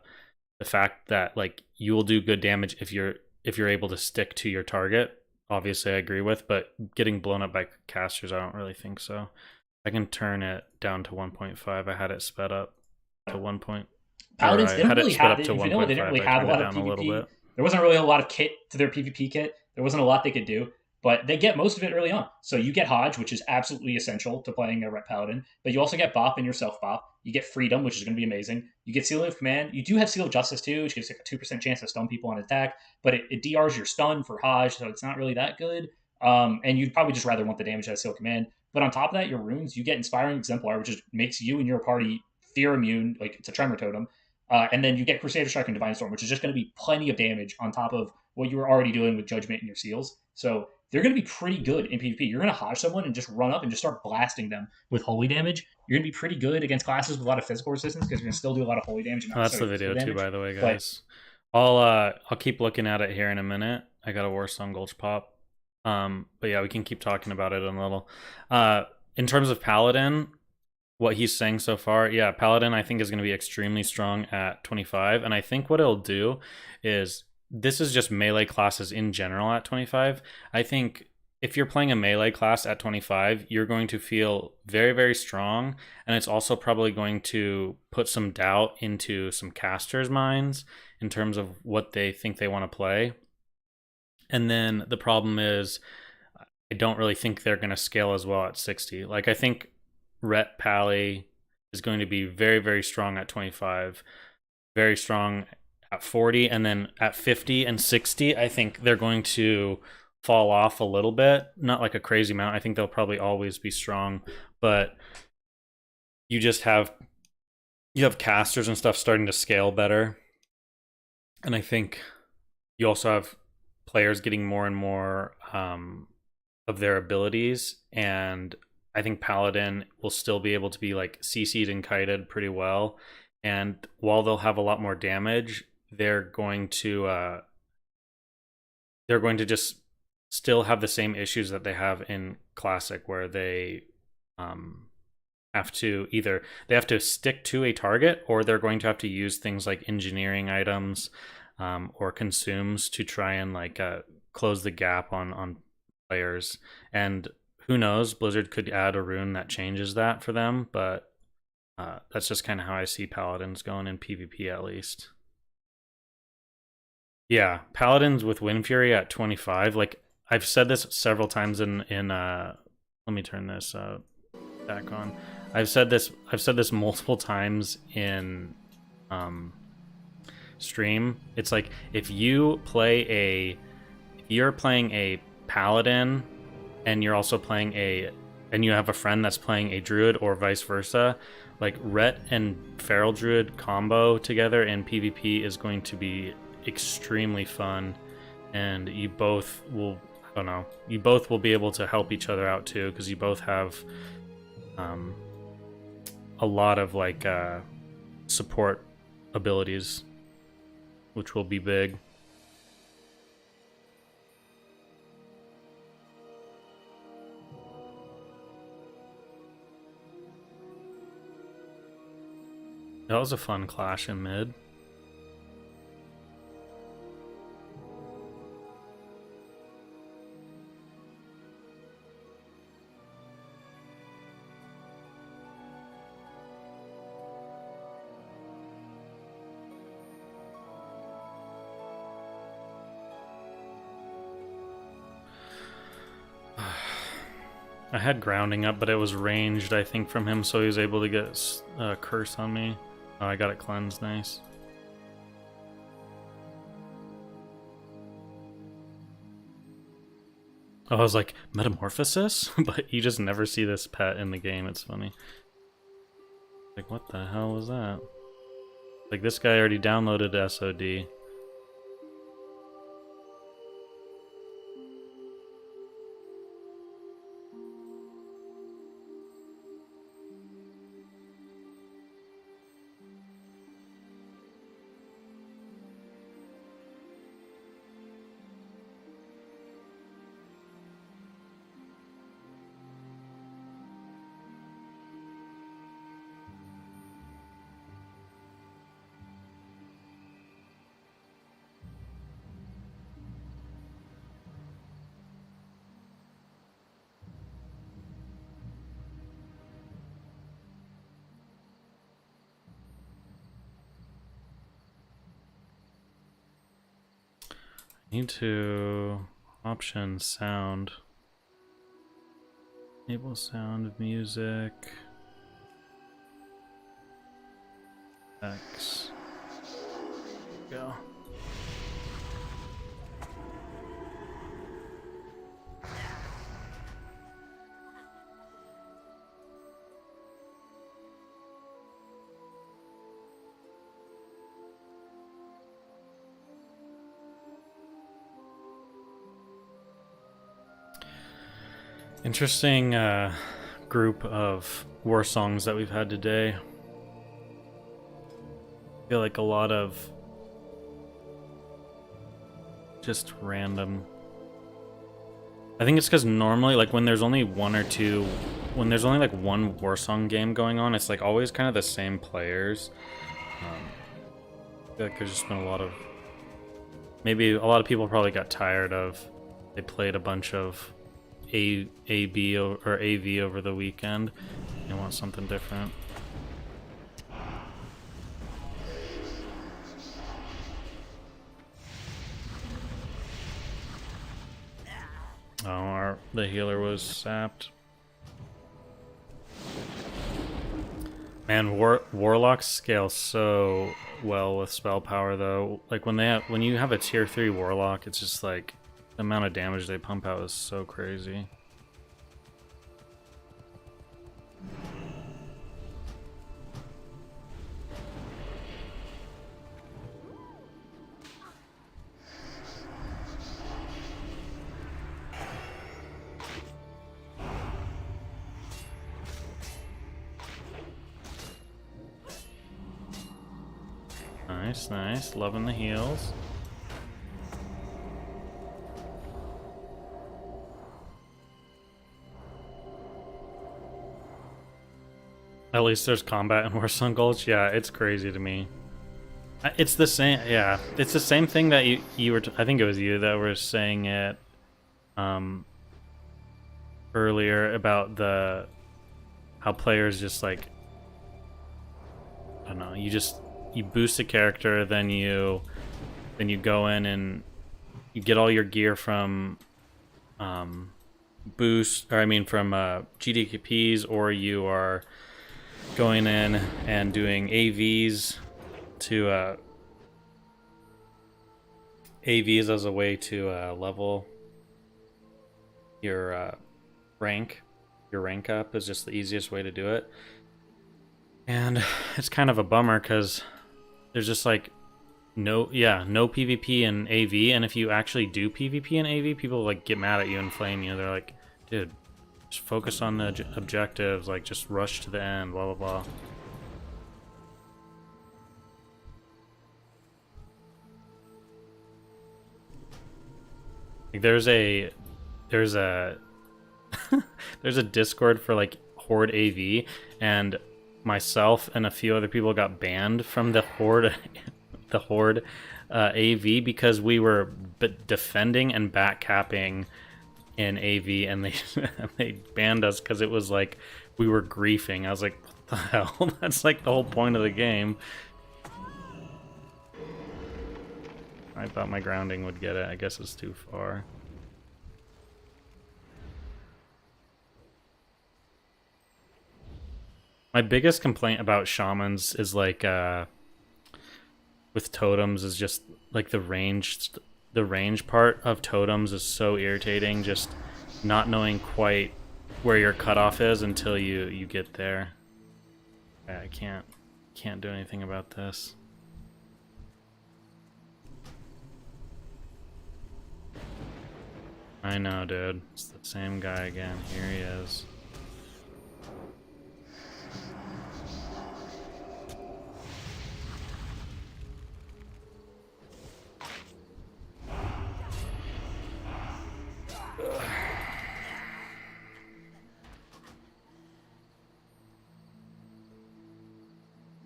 fact that like you will do good damage if you're able to stick to your target. Obviously, I agree with, but getting blown up by casters, I don't really think so. I can turn it down to 1.5. I had it sped up to 1. Paladins, they don't really have it. Vanilla, they didn't really have a lot of PvP. There wasn't really a lot of kit to their PvP kit. There wasn't a lot they could do, but they get most of it early on. So you get Hodge, which is absolutely essential to playing a Ret Paladin, but you also get Bop and your Self Bop. You get Freedom, which is going to be amazing. You get Seal of Command. You do have Seal of Justice too, which gives like a 2% chance to stun people on attack, but it DRs your stun for Hodge, so it's not really that good. And you'd probably just rather want the damage as Seal of Command. But on top of that, your runes, you get Inspiring Exemplar, which just makes you and your party fear immune, like it's a Tremor Totem. And then you get Crusader Strike and Divine Storm, which is just going to be plenty of damage on top of what you were already doing with Judgment and your seals. So they're going to be pretty good in PvP. You're going to Hodge someone and just run up and just start blasting them with holy damage. You're going to be pretty good against classes with a lot of physical resistance because you're going to still do a lot of holy damage. And that's the video too, by the way, guys. But I'll keep looking at it here in a minute. I got a Warsong Gulch pop. But yeah, we can keep talking about it in a little. In terms of Paladin, what he's saying so far, yeah, Paladin I think is going to be extremely strong at 25, and I think what it'll do is, this is just melee classes in general at 25. I think if you're playing a melee class at 25, you're going to feel very, very strong, and it's also probably going to put some doubt into some casters' minds in terms of what they think they want to play. And then the problem is, I don't really think they're going to scale as well at 60. Like, I think Ret Pally is going to be very, very strong at 25, very strong at 40, and then at 50 and 60, I think they're going to fall off a little bit. Not like a crazy amount. I think they'll probably always be strong, but you have casters and stuff starting to scale better. And I think you also have players getting more and more of their abilities, and I think Paladin will still be able to be like CC'd and kited pretty well. And while they'll have a lot more damage, they're going to just still have the same issues that they have in Classic, where they have to stick to a target, or they're going to have to use things like engineering items or consumes to try and like close the gap on players. And who knows, Blizzard could add a rune that changes that for them, but that's just kind of how I see Paladins going in PvP, at least. Yeah, Paladins with Wind Fury at 25. Like I've said this several times in let me turn this back on. I've said this multiple times in um stream. It's like if you're playing a Paladin and you're also playing and you have a friend that's playing a Druid or vice versa, like Ret and Feral Druid combo together in PvP is going to be extremely fun, and you both will, I don't know, you both will be able to help each other out too, because you both have a lot of like support abilities, which will be big. That was a fun clash in mid. I had grounding up, but it was ranged, I think, from him, so he was able to get a curse on me. Oh, I got it cleansed, nice. Oh, I was like, Metamorphosis? But you just never see this pet in the game, it's funny. Like, what the hell was that? Like, this guy already downloaded SOD. Need to option sound. Enable sound music. X. Go. Interesting group of war songs that we've had today. I feel like a lot of just random. I think it's because normally, like, when there's only one or two, when there's only like one war song game going on, it's like always kind of the same players. I feel like there's just been a lot of, maybe a lot of people probably got tired of, they played a bunch of AB or AV over the weekend. They want something different. Oh, the healer was sapped. Man, warlocks scale so well with spell power though. Like when you have a tier 3 warlock, it's just like the amount of damage they pump out is so crazy. Nice, nice. Loving the heals. At least there's combat in Warsong Gulch. Yeah, it's crazy to me. It's the same. Yeah, it's the same thing that you were. I think it was you that were saying it earlier about how players just like, I don't know. You boost a character, then you then you go in and you get all your gear from boost, or I mean from GDPs, or you are going in and doing AVs to AVs as a way to level your rank. Your rank up is just the easiest way to do it. And it's kind of a bummer because there's just like no PvP in AV, and if you actually do PvP in AV, people like get mad at you and flame you. They're like, dude, just focus on the objectives, like just rush to the end, blah blah blah. Like there's a there's a Discord for like Horde AV, and myself and a few other people got banned from the Horde AV because we were defending and backcapping in AV, and they banned us because it was like we were griefing. I was like, what the hell? That's like the whole point of the game. I thought my grounding would get it. I guess it's too far. My biggest complaint about shamans is like with totems is just like the range part of totems is so irritating, just not knowing quite where your cutoff is until you get there. I can't do anything about this. I know, dude. It's the same guy again. Here he is.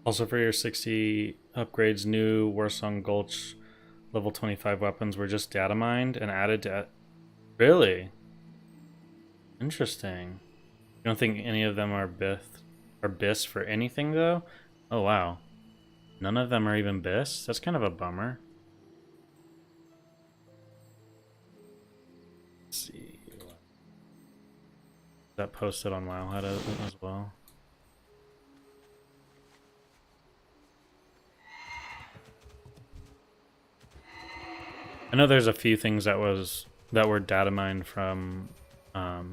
Also, for your 60 upgrades, new Warsong Gulch level 25 weapons were just data mined and added to... Really? Interesting. You don't think any of them are BIS for anything, though? Oh, wow. None of them are even BIS? That's kind of a bummer. Let's see. That posted on Wowhead as well. I know there's a few things that were data mined from or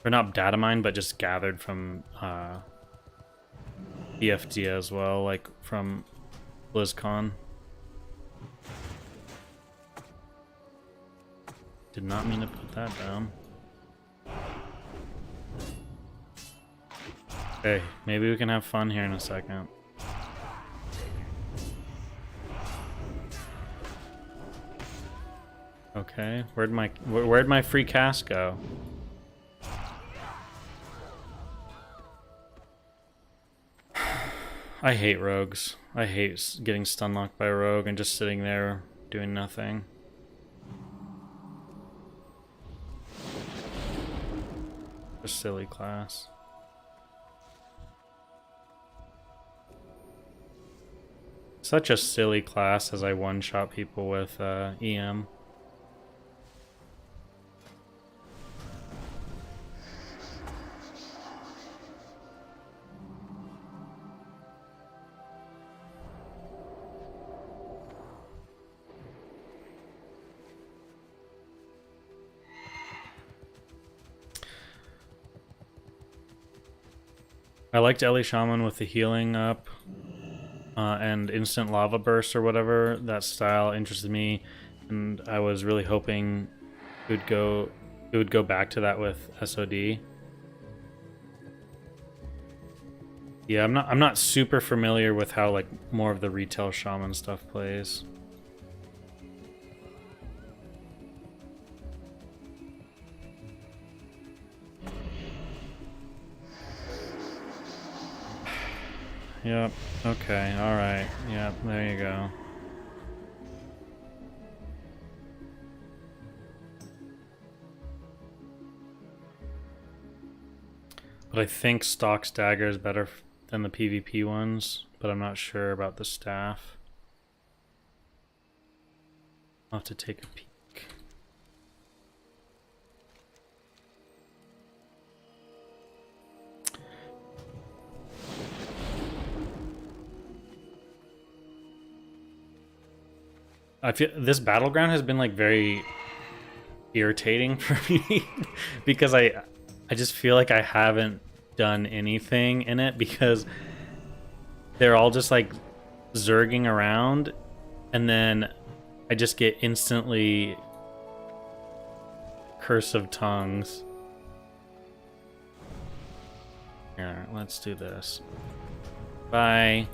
not data mined, but just gathered from BFD as well, like from BlizzCon. Did not mean to put that down. Okay, maybe we can have fun here in a second. Okay, where'd my free cast go? I hate rogues. I hate getting stun locked by a rogue and just sitting there doing nothing. A silly class. Such a silly class as I one-shot people with EM. I liked Ellie Shaman with the healing up and instant lava burst or whatever. That style interested me, and I was really hoping it would go back to that with SOD. Yeah, I'm not super familiar with how like more of the retail shaman stuff plays. Yep. Okay. All right. Yep. There you go. But I think stock stagger is better than the PvP ones, but I'm not sure about the staff. I'll have to take a peek. I feel this battleground has been like very irritating for me because I just feel like I haven't done anything in it because they're all just like zerging around and then I just get instantly Curse of Tongues. Here, let's do this. Bye.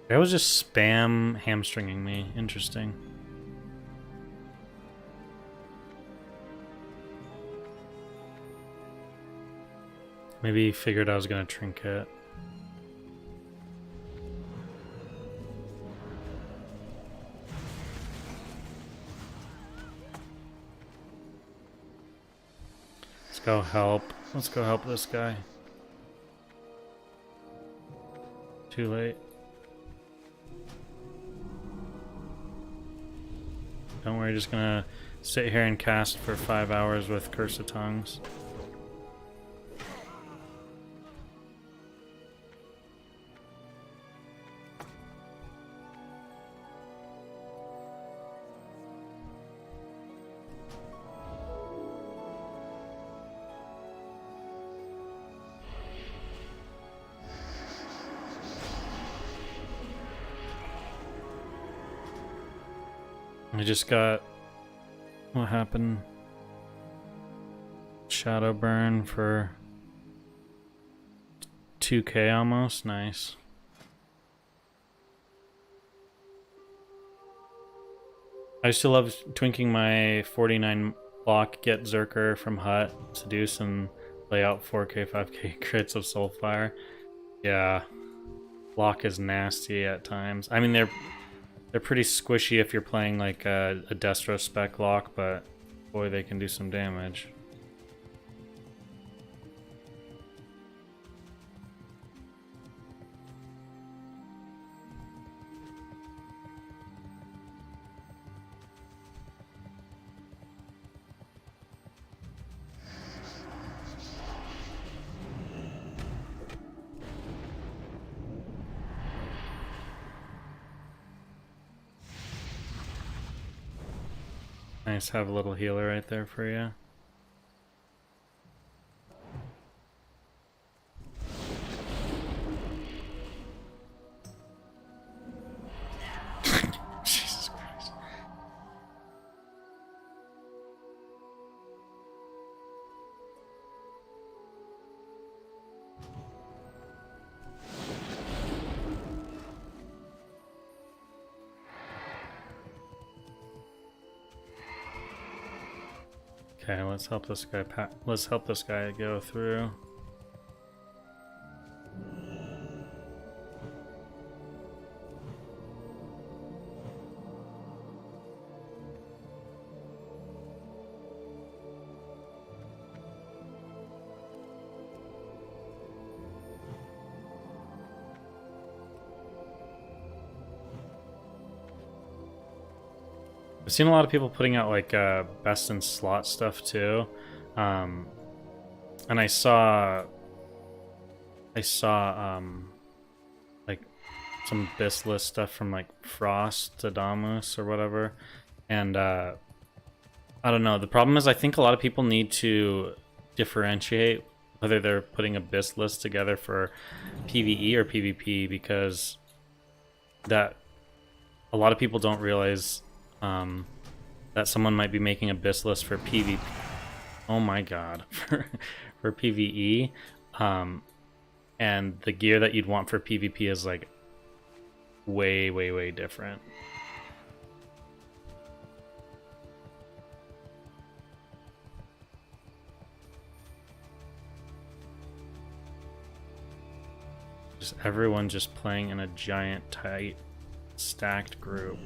That was just spam hamstringing me. Interesting. Maybe he figured I was gonna trinket. Let's go help. Let's go help this guy. Too late. Don't worry, just gonna sit here and cast for 5 hours with Curse of Tongues. I just got, what happened? Shadow burn for 2k almost, nice. I used to love twinking my 49 block, get Zerker from Hut, seduce, and lay out 4k, 5k crits of Soulfire. Yeah, block is nasty at times. I mean, they're pretty squishy if you're playing like a Destro spec lock, but boy, they can do some damage. Nice, have a little healer right there for you. Jesus Christ. Okay, let's help this guy. Let's help this guy go through. I've seen a lot of people putting out like best in slot stuff too, and I saw like some Bistless stuff from like Frost to Damus or whatever, and I don't know. The problem is I think a lot of people need to differentiate whether they're putting a Bistless together for PvE or PvP, because that a lot of people don't realize that someone might be making a BIS list for PvP. Oh my god, for PvE, and the gear that you'd want for PvP is like way different. Just everyone just playing in a giant, tight, stacked group.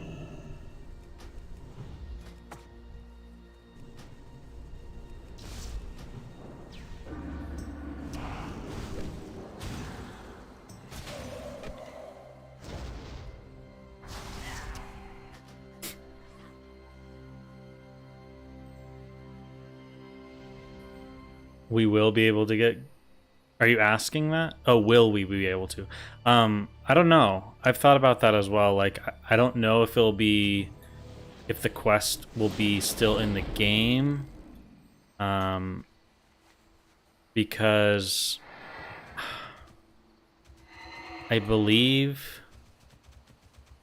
We will be able to get... Are you asking that? Oh, will we be able to? I don't know. I've thought about that as well. Like, I don't know if it'll be... If the quest will be still in the game. Because... I believe...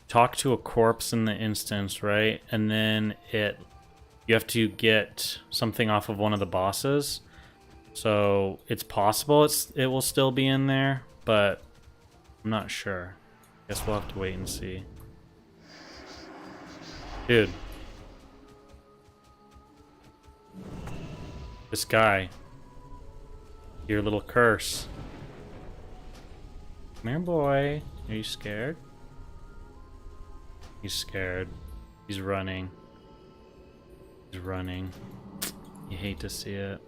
Talk to a corpse in the instance, right? And then you have to get something off of one of the bosses. So it's possible it will still be in there, but I'm not sure. Guess we'll have to wait and see. Dude. This guy. Your little curse. Come here, boy. Are you scared? He's scared. He's running. He's running. You hate to see it.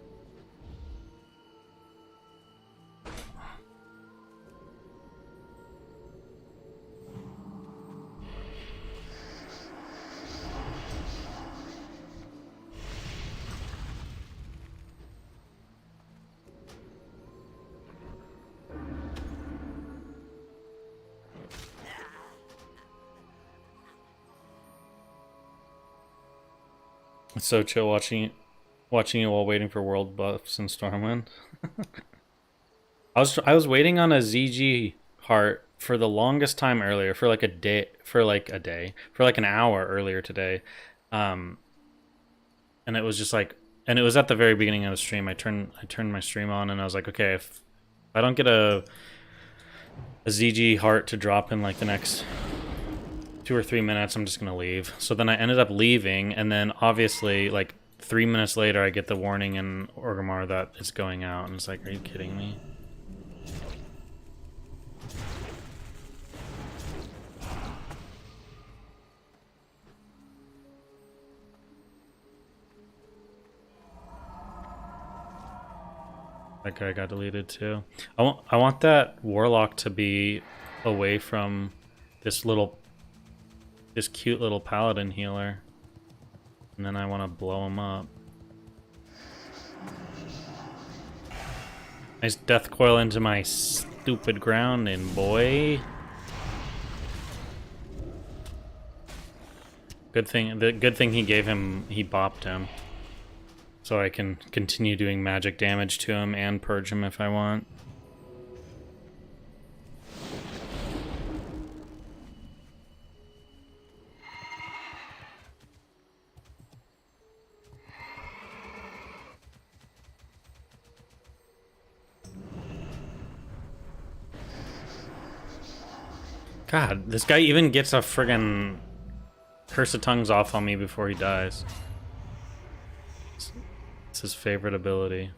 It's so chill watching it while waiting for world buffs in Stormwind. I was waiting on a ZG heart for the longest time earlier, for like an hour earlier today. And it was just like, and it was at the very beginning of the stream. I turned my stream on and I was like, okay, if I don't get a ZG heart to drop in like the next 2 or 3 minutes, I'm just gonna leave. So then I ended up leaving, and then obviously like 3 minutes later I get the warning in Orgrimmar that it's going out, and it's like, are you kidding me? That guy got deleted too. I want that warlock to be away from this cute little paladin healer. And then I want to blow him up. Nice death coil into my stupid grounding, boy. Good thing he bopped him. So I can continue doing magic damage to him and purge him if I want. God, this guy even gets a friggin' Curse of Tongues off on me before he dies. It's his favorite ability.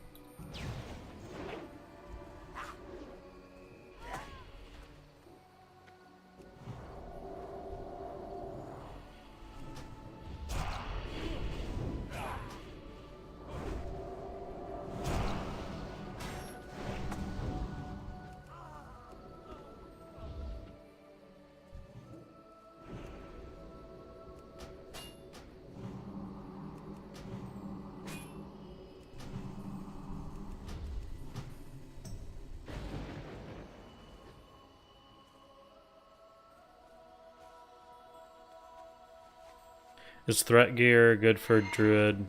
Is threat gear good for Druid?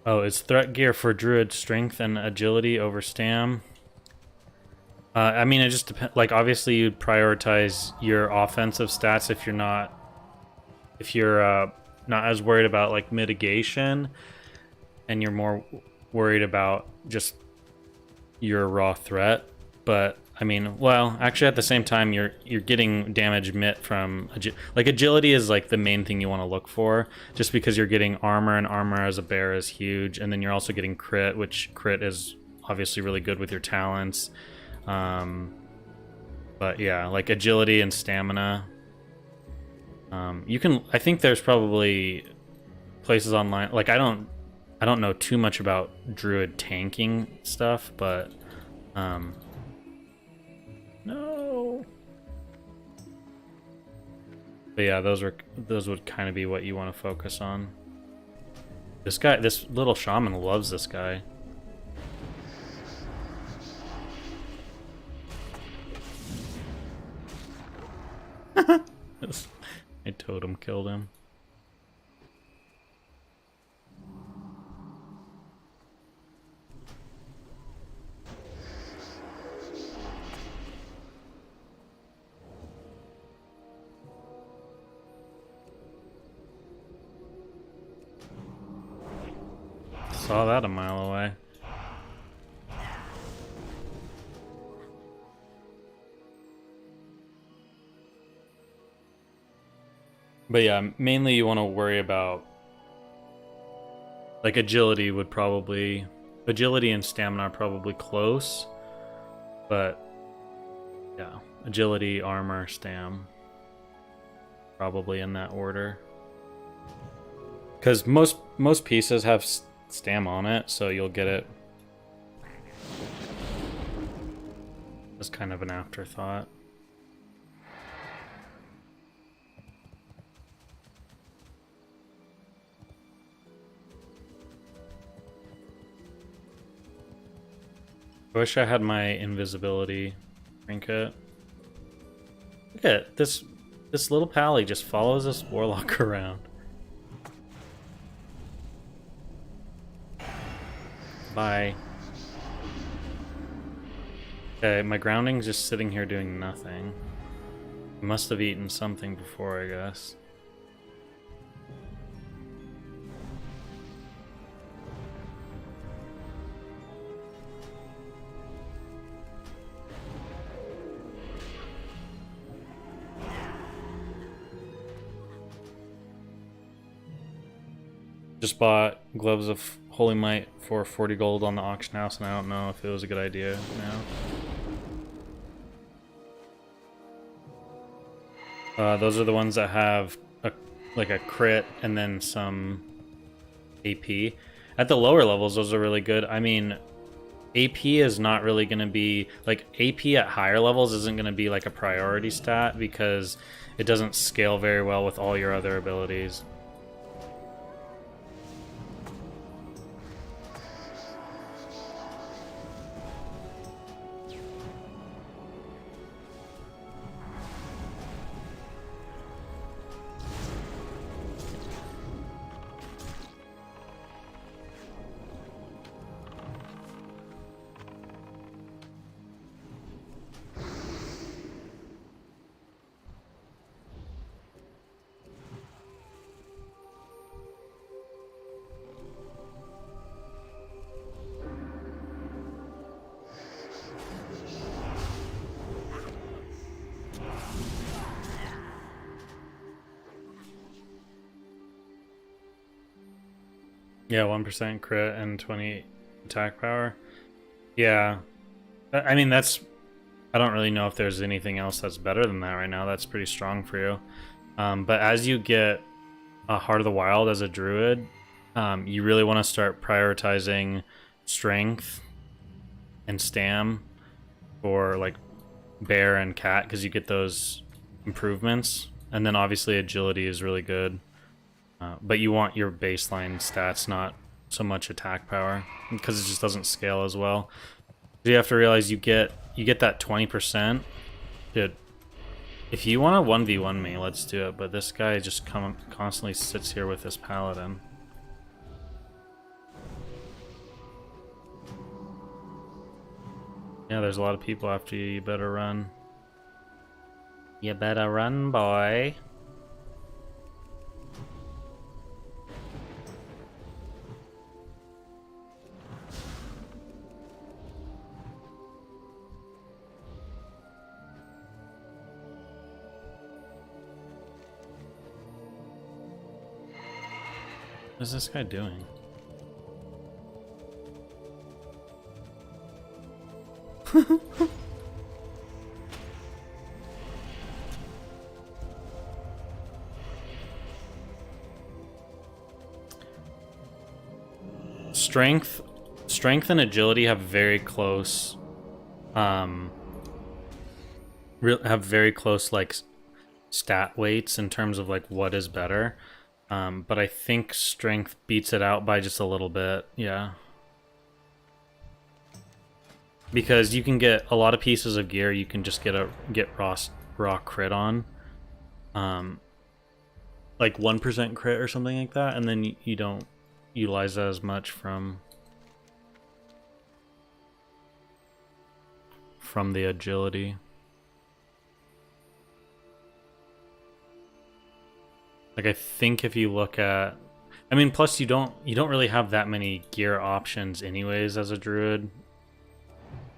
Oh, is threat gear for Druid strength and agility over stam? I mean, it just depends. Like, obviously, you'd prioritize your offensive stats if you're not as worried about like mitigation, and you're more worried about just your raw threat. But I mean, well, actually, at the same time, you're getting damage mit from like agility is like the main thing you want to look for, just because you're getting armor, and armor as a bear is huge, and then you're also getting crit, which crit is obviously really good with your talents. But yeah, like agility and stamina. I think there's probably places online. Like I don't know too much about Druid tanking stuff, but no. But yeah, those would kind of be what you want to focus on. This little shaman loves this guy. My totem killed him. Saw that a mile away. But yeah, mainly you want to worry about like agility and stamina are probably close, but yeah, agility, armor, stam, probably in that order. Because most pieces have stam on it, so you'll get it as kind of an afterthought. I wish I had my invisibility trinket. Look at this little pally just follows this warlock around. Bye. Okay, my grounding's just sitting here doing nothing. I must have eaten something before, I guess. Just bought Gloves of Holy Might for 40 gold on the auction house, and I don't know if it was a good idea now. Those are the ones that have like a crit and then some AP. At the lower levels, those are really good. I mean, AP is not really going to be... Like, AP at higher levels isn't going to be like a priority stat because it doesn't scale very well with all your other abilities. Yeah, 1% crit and 20 attack power. Yeah. I mean, that's... I don't really know if there's anything else that's better than that right now. That's pretty strong for you. But as you get Heart of the Wild as a druid, you really want to start prioritizing strength and stam for like bear and cat, because you get those improvements. And then obviously agility is really good. But you want your baseline stats, not so much attack power, because it just doesn't scale as well. You have to realize you get that 20%. Dude, if you want to 1v1 me, let's do it. But this guy just constantly sits here with this paladin. Yeah, there's a lot of people after you. You better run. You better run, boy. What is this guy doing? Strength and agility have very close like stat weights in terms of like what is better. But I think strength beats it out by just a little bit. Yeah. Because you can get a lot of pieces of gear you can just get raw crit on. Like 1% crit or something like that, and then you don't utilize that as much from the agility. Like I think if you look at, I mean, plus you don't really have that many gear options anyways as a druid.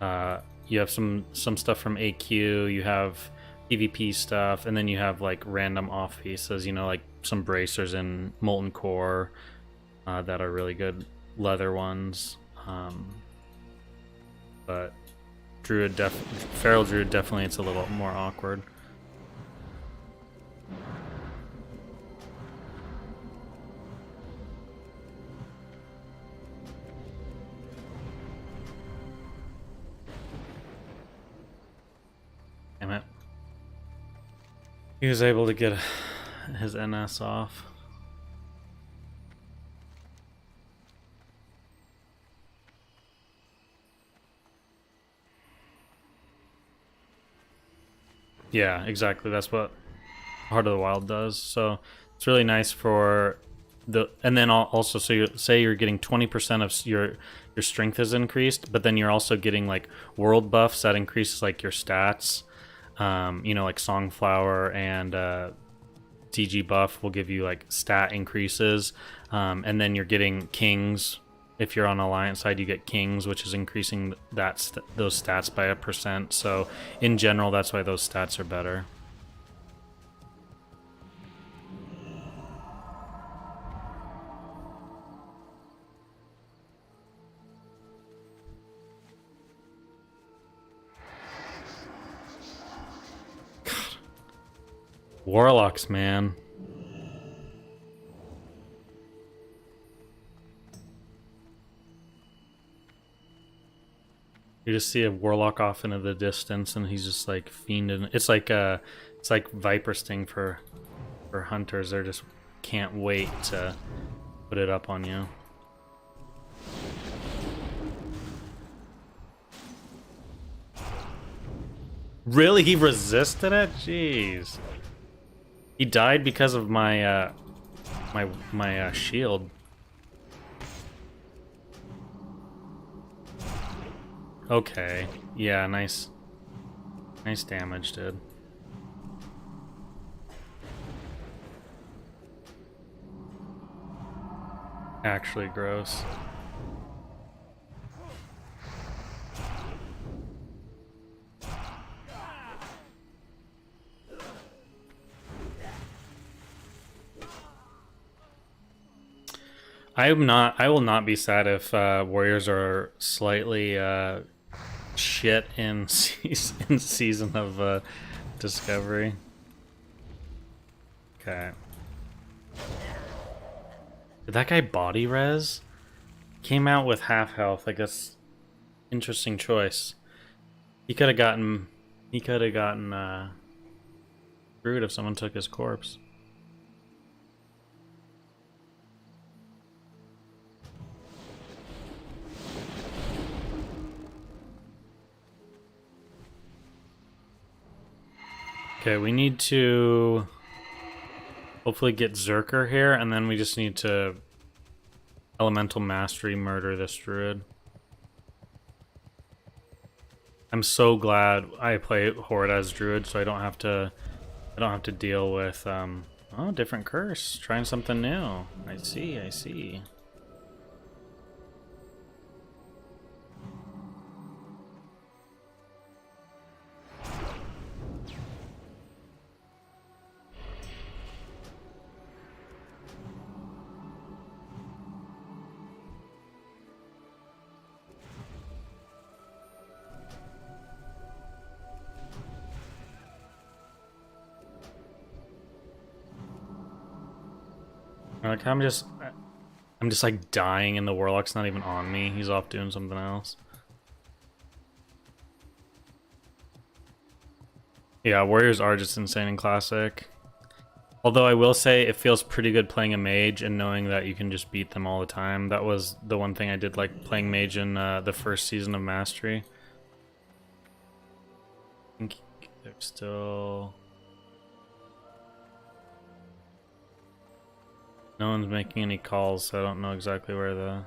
You have some stuff from AQ, you have PvP stuff, and then you have like random off pieces, you know, like some bracers and molten core that are really good leather ones. But feral druid definitely, it's a little more awkward. Damn it. He was able to get his NS off. Yeah, exactly. That's what Heart of the Wild does. So it's really nice for the, and then also, so you say you're getting 20% of your strength is increased, but then you're also getting like world buffs that increases like your stats. You know, like Songflower and DG buff will give you like stat increases, and then you're getting kings. If you're on Alliance side, you get kings, which is increasing those stats by 1%. So in general, that's why those stats are better. God. Warlocks, man. You just see a warlock off into the distance, and he's just like fiending. It's like Viper Sting for hunters. They just can't wait to put it up on you. Really, he resisted it? Jeez. He died because of my my shield. Okay. Yeah, nice damage, dude. Actually gross. I will not be sad if warriors are slightly shit in season of discovery. Okay. Did that guy body res? Came out with half health. I guess interesting choice. He could have gotten Druid if someone took his corpse. Okay, we need to hopefully get Zerker here, and then we just need to Elemental Mastery murder this Druid. I'm so glad I play Horde as Druid, so I don't have to deal with oh, different curse. Trying something new. I see, I see. Like I'm just like dying and the Warlock's not even on me. He's off doing something else. Yeah, warriors are just insane in Classic. Although I will say it feels pretty good playing a mage and knowing that you can just beat them all the time. That was the one thing I did like playing mage in the first season of Mastery. I think they're still... No one's making any calls, so I don't know exactly where the...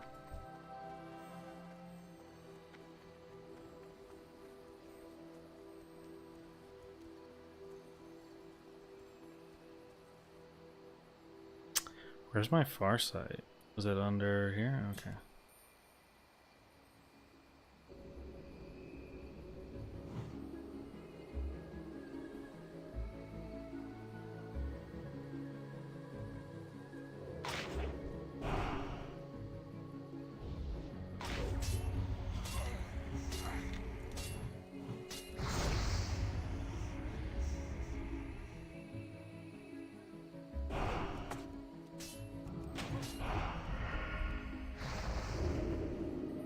Where's my far sight? Is it under here? Okay.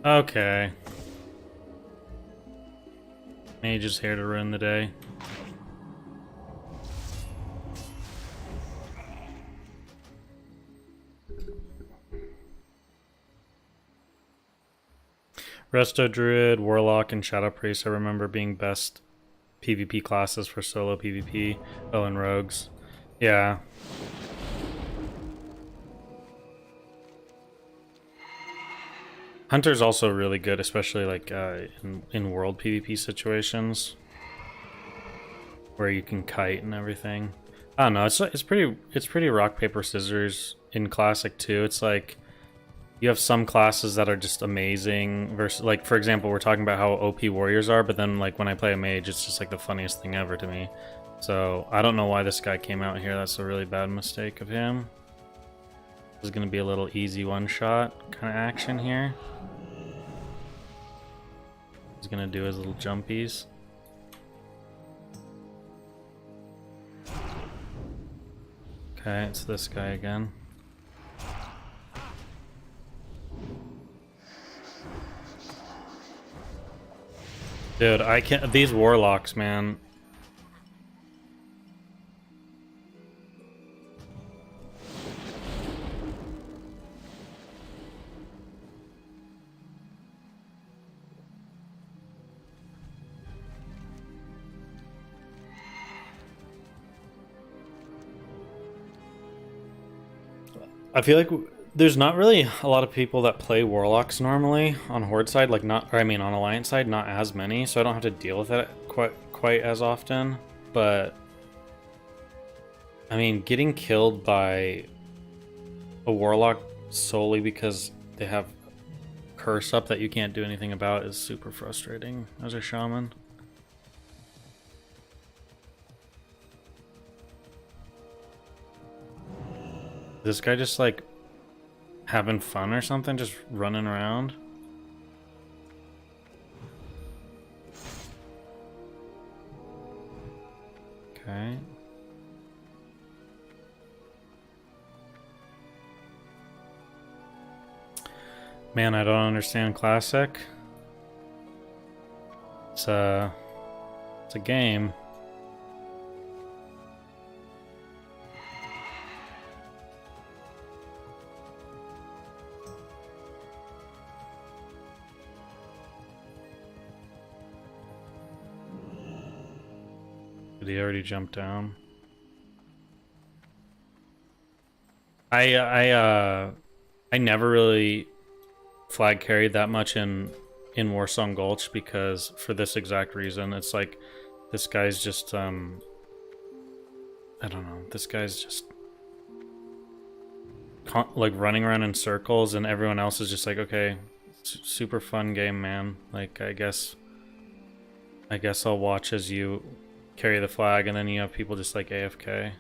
Okay. Mage is here to ruin the day. Resto Druid, Warlock, and Shadow Priest I remember being best PvP classes for solo PvP. Oh, and Rogues. Yeah. Hunter's also really good, especially like in world PvP situations where you can kite and everything. I don't know. It's pretty rock paper scissors in Classic too. It's like you have some classes that are just amazing versus, like, for example, we're talking about how OP warriors are, but then like when I play a mage, it's just like the funniest thing ever to me. So I don't know why this guy came out here. That's a really bad mistake of him. This is gonna be a little easy one-shot kind of action here. He's gonna do his little jumpies. Okay, it's this guy again. Dude, I can't. These warlocks, man. I feel like there's not really a lot of people that play warlocks normally on Horde side, like not, or I mean on Alliance side, not as many, so I don't have to deal with it quite as often. But I mean, getting killed by a warlock solely because they have curse up that you can't do anything about is super frustrating as a shaman. This guy just like having fun or something, just running around. Okay. Man, I don't understand Classic. It's a game. Did he already jump down? I never really flag carried that much in in Warsong Gulch, because for this exact reason. It's like this guy's just I don't know, this guy's just like running around in circles, and everyone else is just like, okay, super fun game, man. Like, I guess I'll watch as you carry the flag, and then you have people just like AFK.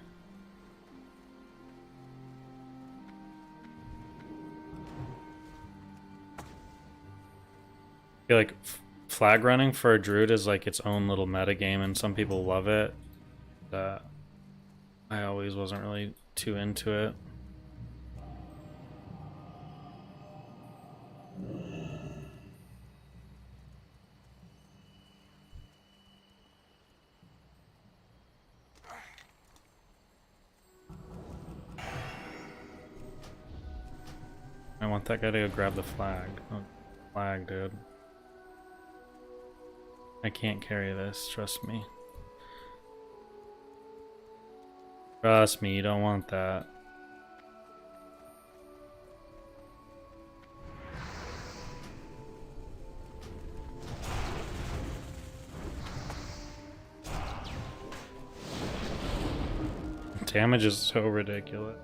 I feel like flag running for a druid is like its own little meta game, and some people love it. I always wasn't really too into it. I want that guy to go grab the flag. Oh, flag, dude. I can't carry this, trust me. Trust me, you don't want that. Damage is so ridiculous.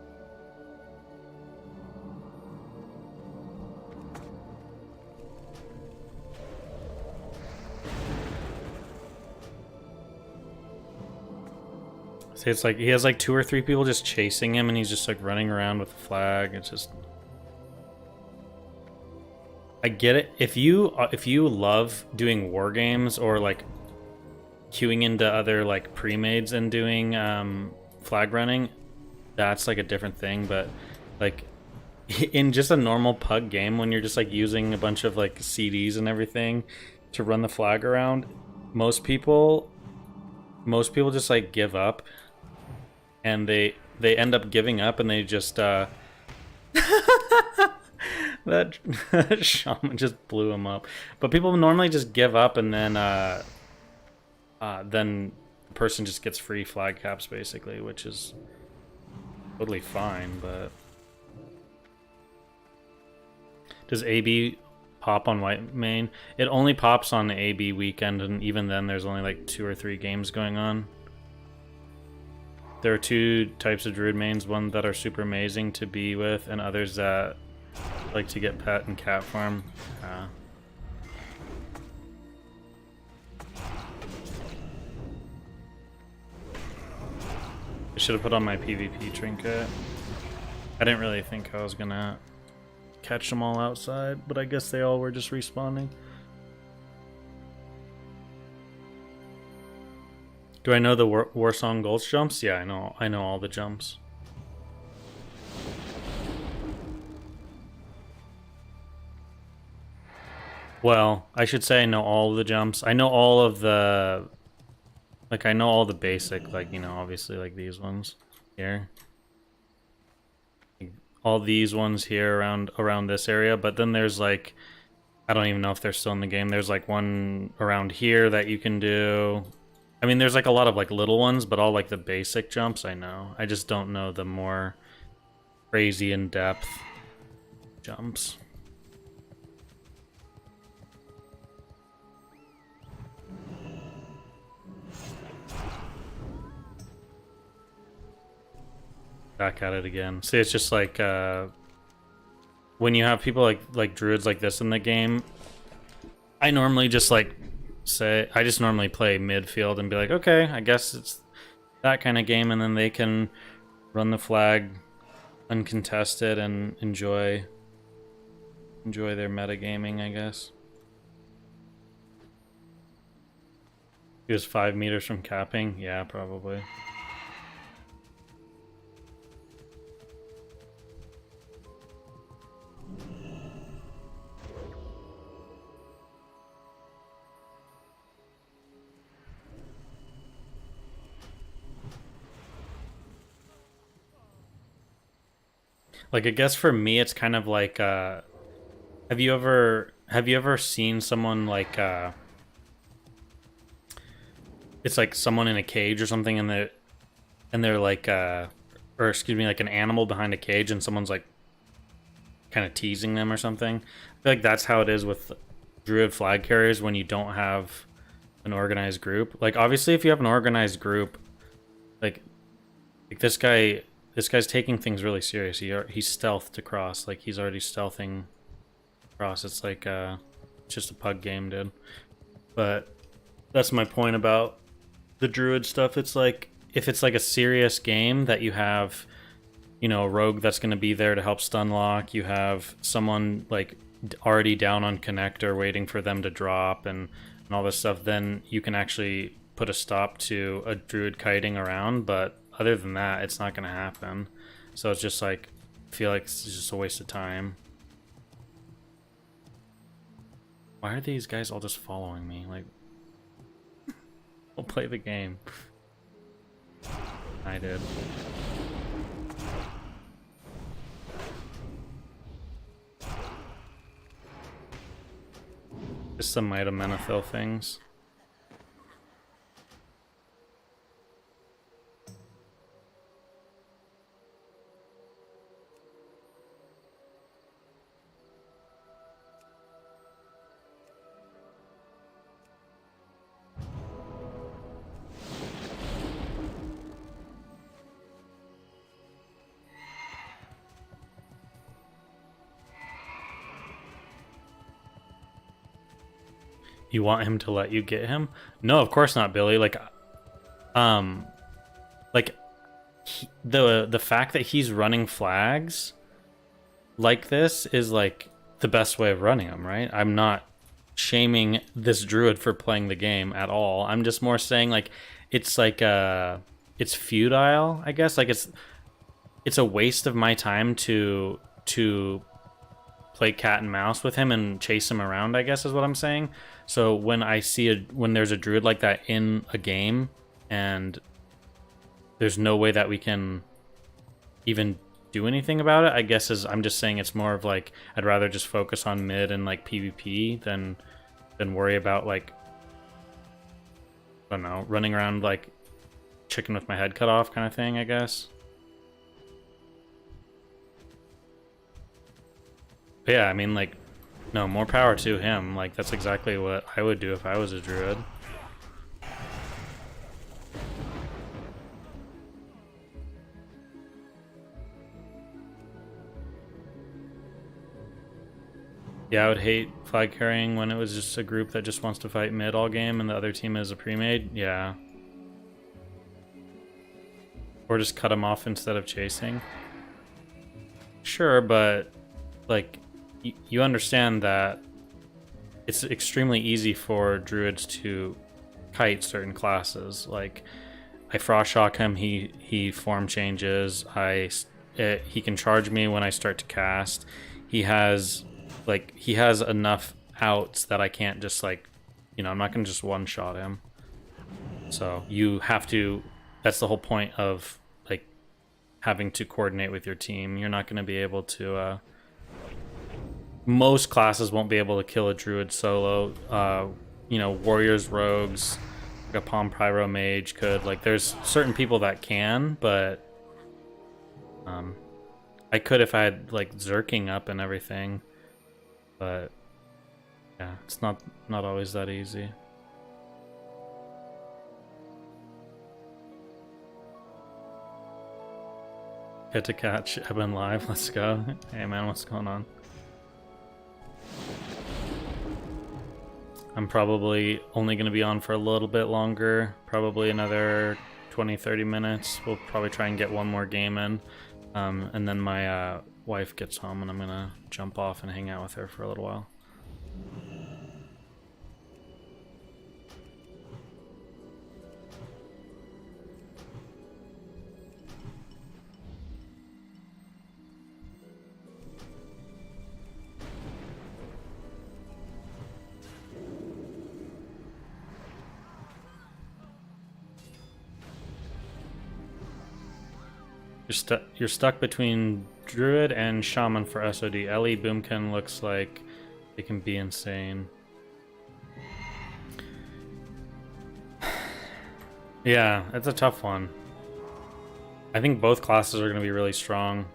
See, it's like he has like 2 or 3 people just chasing him, and he's just like running around with the flag. It's just, I get it. If you love doing war games or like queuing into other like pre-mades and doing flag running, that's like a different thing. But like in just a normal pug game, when you're just like using a bunch of like CDs and everything to run the flag around, most people just like give up, and they end up giving up, and they just that shaman just blew him up. But people normally just give up, and then the person just gets free flag caps basically, which is totally fine. But does AB pop on white main? It only pops on the AB weekend, and even then there's only like 2 or 3 games going on. There are 2 types of druid mains, one that are super amazing to be with, and others that like to get pet and cat farm. I should have put on my PvP trinket. I didn't really think I was gonna catch them all outside, but I guess they all were just respawning. Do I know the Warsong Gulch jumps? Yeah, I know all the jumps. Well, I should say I know all of the jumps. I know all of the, like, I know all the basic, like, you know, obviously like these ones here. All these ones here around this area, but then there's like, I don't even know if they're still in the game. There's like one around here that you can do. I mean, there's like a lot of like little ones, but all like the basic jumps I know. I just don't know the more crazy in-depth jumps. Back at it again. See, it's just like when you have people like druids like this in the game, I normally just like I just normally play midfield and be like, okay, I guess it's that kind of game, and then they can run the flag uncontested and enjoy their metagaming, I guess. He was 5 meters from capping? Yeah, probably. Like, I guess for me, it's kind of like, have you ever seen someone like, it's like someone in a cage or something, and they're like, or excuse me, like an animal behind a cage, and someone's like kind of teasing them or something. I feel like that's how it is with Druid flag carriers when you don't have an organized group. Like, obviously, if you have an organized group, like this guy's taking things really serious. He's stealthed across. Like, he's already stealthing across. It's like it's just a pug game, dude. But that's my point about the Druid stuff. It's like, if it's like a serious game that you have, you know, a rogue that's going to be there to help stun lock, you have someone like already down on connector waiting for them to drop and all this stuff, then you can actually put a stop to a Druid kiting around. But other than that, it's not going to happen. So it's just like, I feel like it's just a waste of time. Why are these guys all just following me? Like, we'll play the game. I did. Just some Metamanithil things. You want him to let you get him? No, of course not, Billy. Like, the fact that he's running flags like this is like the best way of running them, right? I'm not shaming this Druid for playing the game at all. I'm just more saying, like, it's like it's futile, I guess. Like, it's a waste of my time to play cat and mouse with him and chase him around, I guess is what I'm saying. So when I see when there's a Druid like that in a game and there's no way that we can even do anything about it, I guess I'm just saying it's more of like, I'd rather just focus on mid and like PvP than worry about, like, I don't know, running around like chicken with my head cut off kind of thing, I guess. But yeah, I mean, like, no, more power to him. Like, that's exactly what I would do if I was a Druid. Yeah, I would hate flag carrying when it was just a group that just wants to fight mid all game and the other team is a pre-made. Yeah. Or just cut them off instead of chasing. Sure, but, like, you understand that it's extremely easy for Druids to kite certain classes. Like, I frost shock him, he form changes. He can charge me when I start to cast. He has enough outs that I can't just, like, you know, I'm not gonna just one shot him. So you have to. That's the whole point of, like, having to coordinate with your team. You're not gonna be able to. Most classes won't be able to kill a Druid solo. You know, warriors, rogues, like a Palm Pyro mage could. Like, there's certain people that can, but I could if I had, like, Zerking up and everything. But yeah, it's not always that easy. Get to catch Eben live. Let's go. Hey man, what's going on? I'm probably only going to be on for a little bit longer, probably another 20-30 minutes. We'll probably try and get one more game in, and then my wife gets home and I'm going to jump off and hang out with her for a little while. You're stuck between Druid and Shaman for SOD. Ellie Boomkin looks like they can be insane. Yeah, it's a tough one. I think both classes are going to be really strong.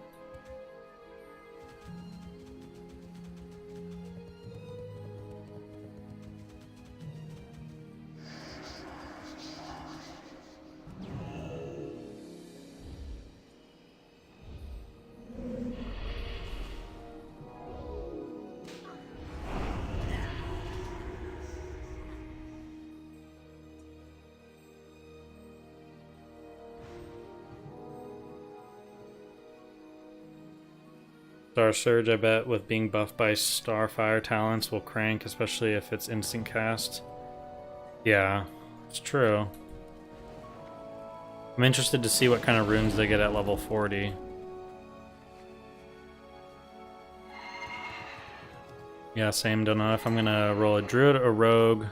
Star Surge, I bet, with being buffed by Starfire talents will crank, especially if it's instant cast. Yeah, it's true. I'm interested to see what kind of runes they get at level 40. Yeah, same. Don't know if I'm gonna roll a Druid or Rogue.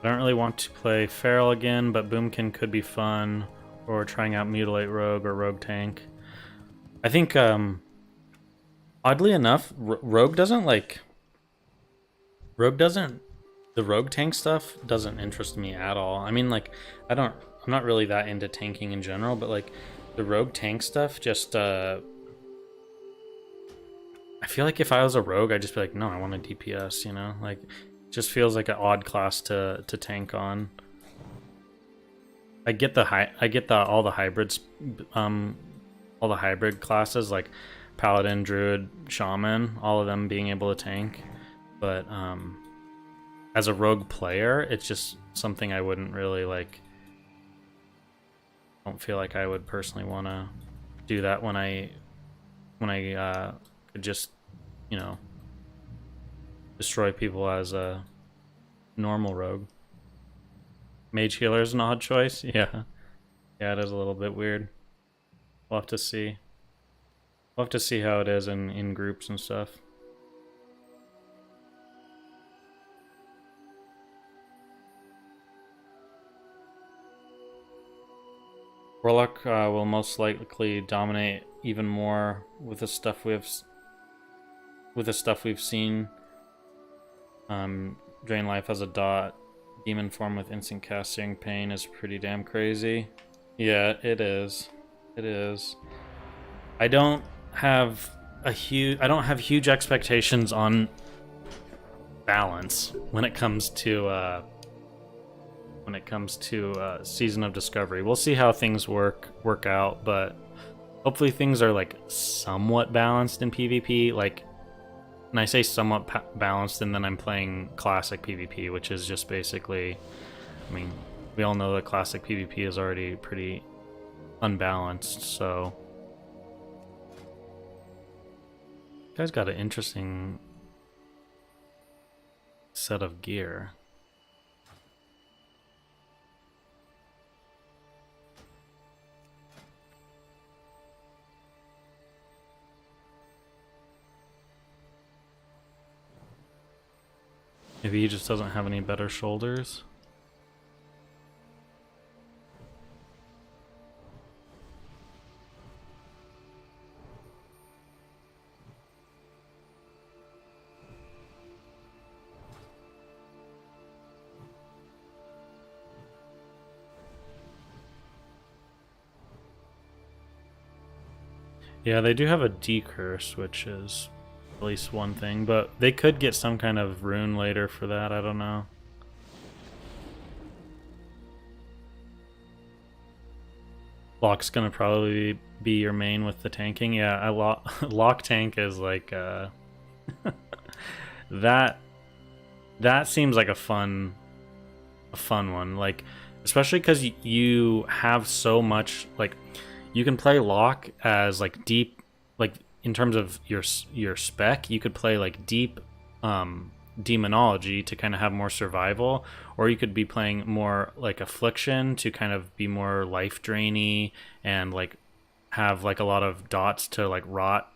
I don't really want to play Feral again, but Boomkin could be fun. Or trying out Mutilate Rogue or Rogue Tank. I think, oddly enough, Rogue doesn't like... Rogue doesn't... The Rogue Tank stuff doesn't interest me at all. I mean, like, I'm not really that into tanking in general, but, like, the Rogue Tank stuff just, I feel like if I was a Rogue, I'd just be like, no, I want a DPS, you know? Like, it just feels like an odd class to tank on. I get all the hybrids, all the hybrid classes like Paladin, Druid, Shaman, all of them being able to tank. But as a rogue player, it's just something I wouldn't really like. I don't feel like I would personally want to do that when I could just, you know, destroy people as a normal rogue. Mage healer is an odd choice. Yeah, it is a little bit weird. We'll have to see. We'll have to see how it is in groups and stuff. Warlock will most likely dominate even more with the stuff we've seen. Drain life as a dot. Demon form with instant casting pain is pretty damn crazy. Yeah, it is. It is. I don't have huge expectations on balance when it comes to Season of Discovery. We'll see how things work out, but hopefully things are like somewhat balanced in PvP. Like, and I say somewhat balanced, and then I'm playing classic PvP, which is just basically, I mean, we all know that classic PvP is already pretty unbalanced, so. You guys got an interesting set of gear. Maybe he just doesn't have any better shoulders. Yeah, they do have a decurse, which is at least one thing, but they could get some kind of rune later for that, I don't know. Lock's gonna probably be your main with the tanking. Yeah, Lock tank is like that seems like a fun one. Like, especially because you have so much, like, you can play Lock as like deep, like in terms of your spec, you could play like deep demonology to kind of have more survival, or you could be playing more like affliction to kind of be more life drainy and like have like a lot of dots to like rot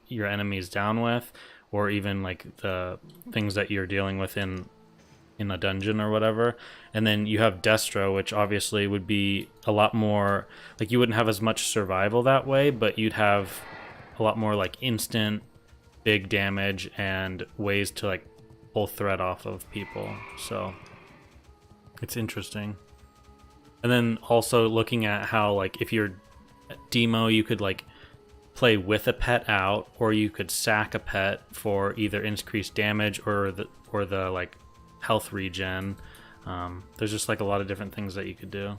your enemies down with, or even like the things that you're dealing with in a dungeon or whatever. And then you have Destro, which obviously would be a lot more like, you wouldn't have as much survival that way, but you'd have a lot more like instant big damage and ways to like pull threat off of people. So it's interesting. And then also looking at how, like, if you're demo, you could like play with a pet out, or you could sack a pet for either increased damage or the like health regen. There's just like a lot of different things that you could do.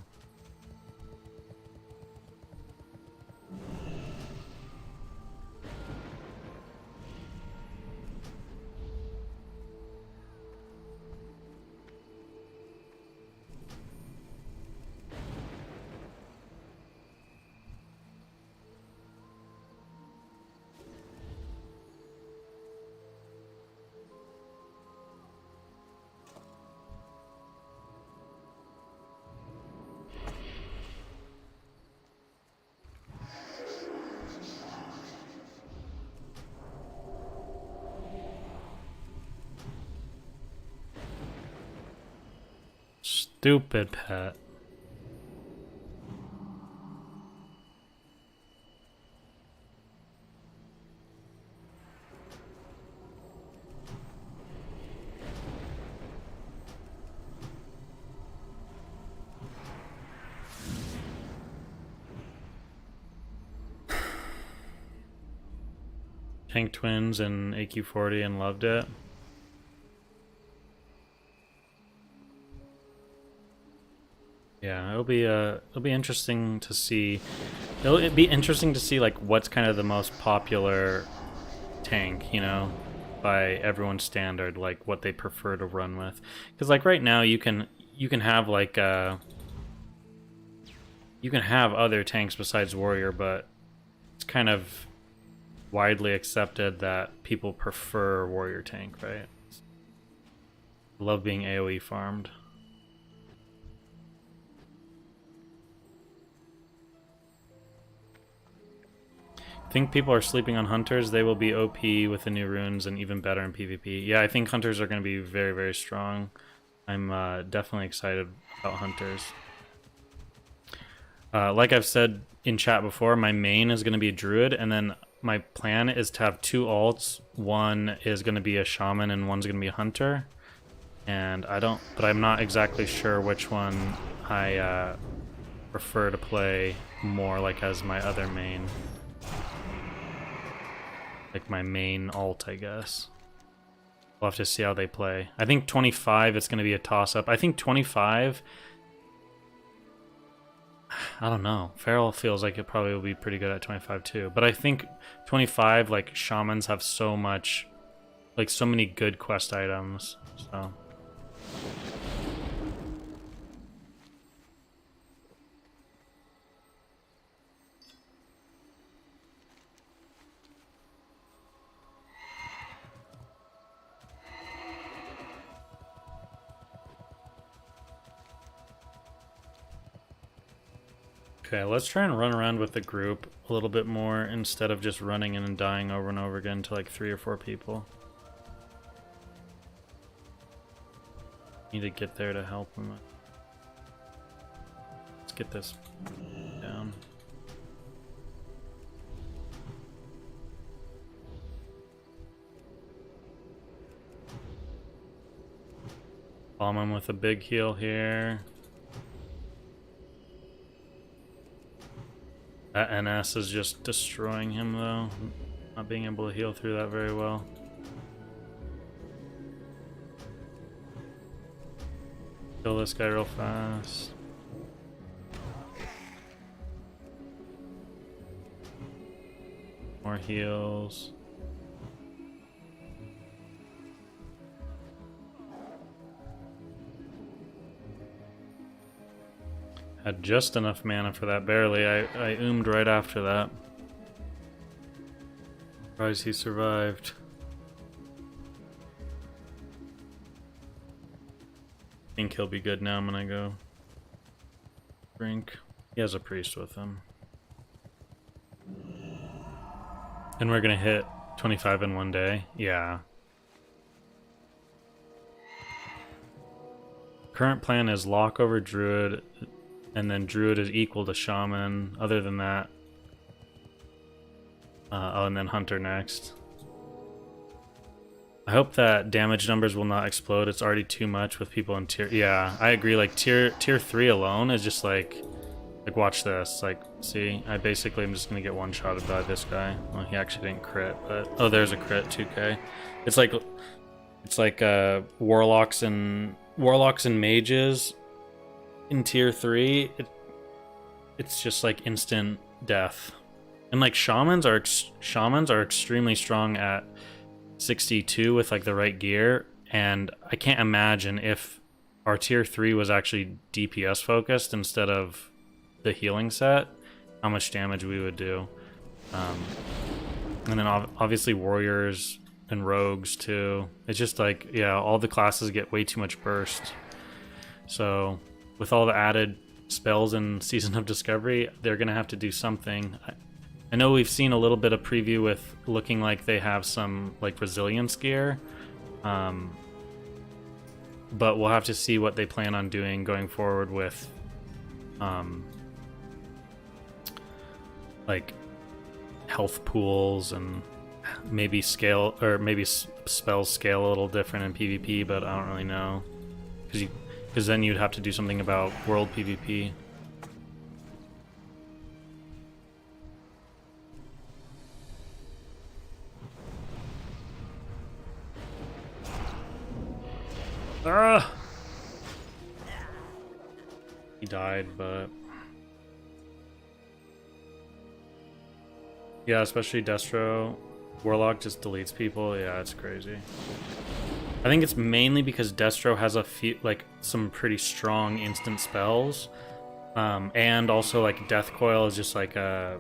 Stupid pet. Tank Twins and AQ40 and loved it. Yeah, it'll be interesting to see. It'll be interesting to see like what's kind of the most popular tank, you know, by everyone's standard, like what they prefer to run with. Because like right now you can have like you can have other tanks besides warrior, but it's kind of widely accepted that people prefer warrior tank, right? I love being AoE farmed. I think people are sleeping on hunters. They will be OP with the new runes and even better in PvP. Yeah, I think hunters are going to be very, very strong. I'm definitely excited about hunters. Like I've said in chat before, my main is going to be a druid, and then my plan is to have 2 alts. One is going to be a shaman and one's going to be a hunter. And I'm not exactly sure which one I prefer to play more like as my other main. Like my main alt, I guess. We'll have to see how they play. I think 25, it's going to be a toss-up. I think 25... I don't know. Feral feels like it probably will be pretty good at 25 too. But I think 25, like, shamans have so much... like, so many good quest items, so... Okay, let's try and run around with the group a little bit more instead of just running in and dying over and over again to like 3 or 4 people. Need to get there to help them. Let's get this down. Bomb him with a big heal here. That NS is just destroying him though. Not being able to heal through that very well. Kill this guy real fast. More heals. Had just enough mana for that, barely. I oomed right after that. Surprised he survived. I think he'll be good now when I go drink. He has a priest with him. And we're gonna hit 25 in one day? Yeah. Current plan is lock over Druid, and then Druid is equal to Shaman. Other than that... oh, and then Hunter next. I hope that damage numbers will not explode. It's already too much with people in tier... Yeah, I agree. Like, tier 3 alone is just like... Like, watch this. Like, see? I basically am just gonna get one-shotted by this guy. Well, he actually didn't crit, but... Oh, there's a crit, 2k. It's like... It's like, Warlocks and Mages... in tier 3, it's just like instant death. And like shamans are extremely strong at 62 with like the right gear, and I can't imagine if our tier 3 was actually DPS focused instead of the healing set, how much damage we would do. And then obviously warriors and rogues too. It's just like, yeah, all the classes get way too much burst. So with all the added spells in Season of Discovery, they're going to have to do something. I know we've seen a little bit of preview with looking like they have some like resilience gear. but we'll have to see what they plan on doing going forward with like health pools, and maybe scale, or maybe spells scale a little different in PvP, but I don't really know, because then you'd have to do something about world PvP. Ah! He died, but yeah, especially Destro. Warlock just deletes people. Yeah, it's crazy. I think it's mainly because Destro has a few, like, some pretty strong instant spells, and also like Death Coil is just like a,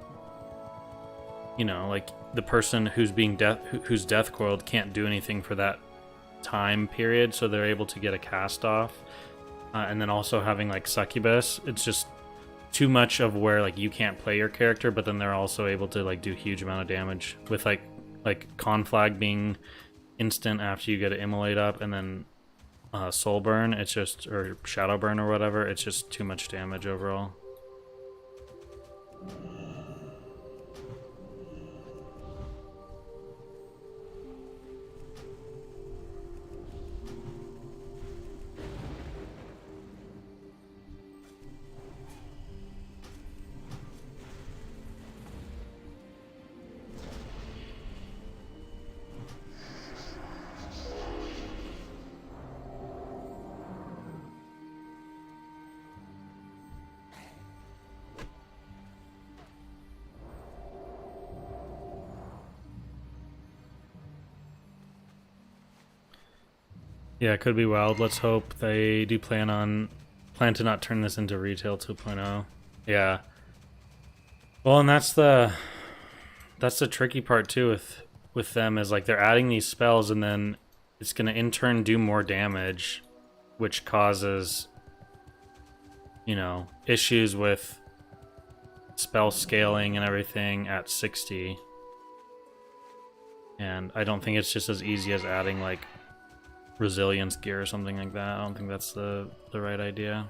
you know, like the person who's being who's Death Coiled can't do anything for that time period, so they're able to get a cast off. And then also having like Succubus, it's just too much of where like you can't play your character, but then they're also able to like do huge amount of damage with like Conflag being instant after you get an Immolate up, and then Soul Burn, it's just, or Shadow Burn or whatever, it's just too much damage overall. Yeah, it could be wild. Let's hope they do plan to not turn this into retail 2.0. Yeah. Well, and that's the tricky part too with them, is like they're adding these spells and then it's gonna in turn do more damage, which causes, you know, issues with spell scaling and everything at 60. And I don't think it's just as easy as adding like resilience gear or something like that. I don't think that's the right idea.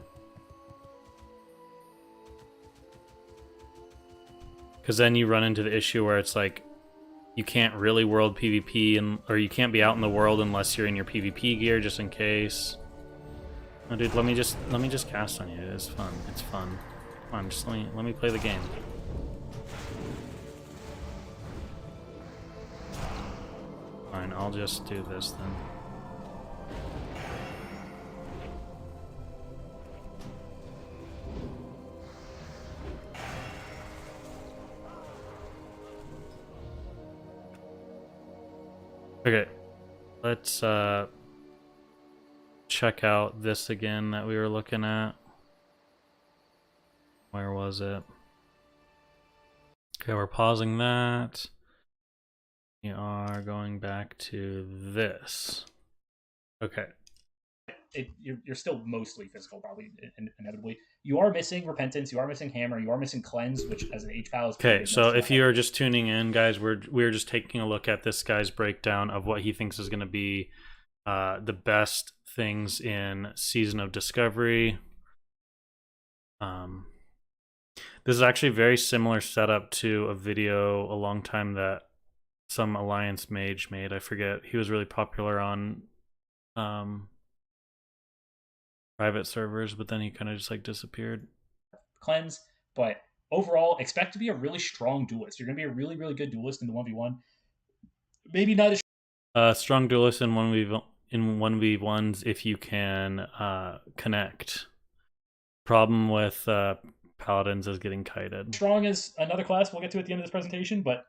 Because then you run into the issue where it's like you can't really world PvP, or you can't be out in the world unless you're in your PvP gear, just in case. Oh, dude, let me just cast on you. It's fun. It's fun. Come on, just let me play the game. Fine, I'll just do this then. Okay, let's check out this again that we were looking at. Where was it? Okay, we're pausing that. We are going back to this. Okay. You're still mostly physical, probably, inevitably. You are missing Repentance, you are missing Hammer, you are missing Cleanse, which as an HPAL is... Okay, so if you are just tuning in, guys, we're just taking a look at this guy's breakdown of what he thinks is going to be the best things in Season of Discovery. This is actually a very similar setup to a video a long time that some Alliance Mage made. I forget. He was really popular on private servers, but then he kind of just like disappeared. Cleanse, but overall, expect to be a really strong duelist. You're going to be a really, really good duelist in the 1v1. Maybe not as strong duelist in 1v1s if you can connect. Problem with Paladins is getting kited. Strong as another class we'll get to at the end of this presentation, but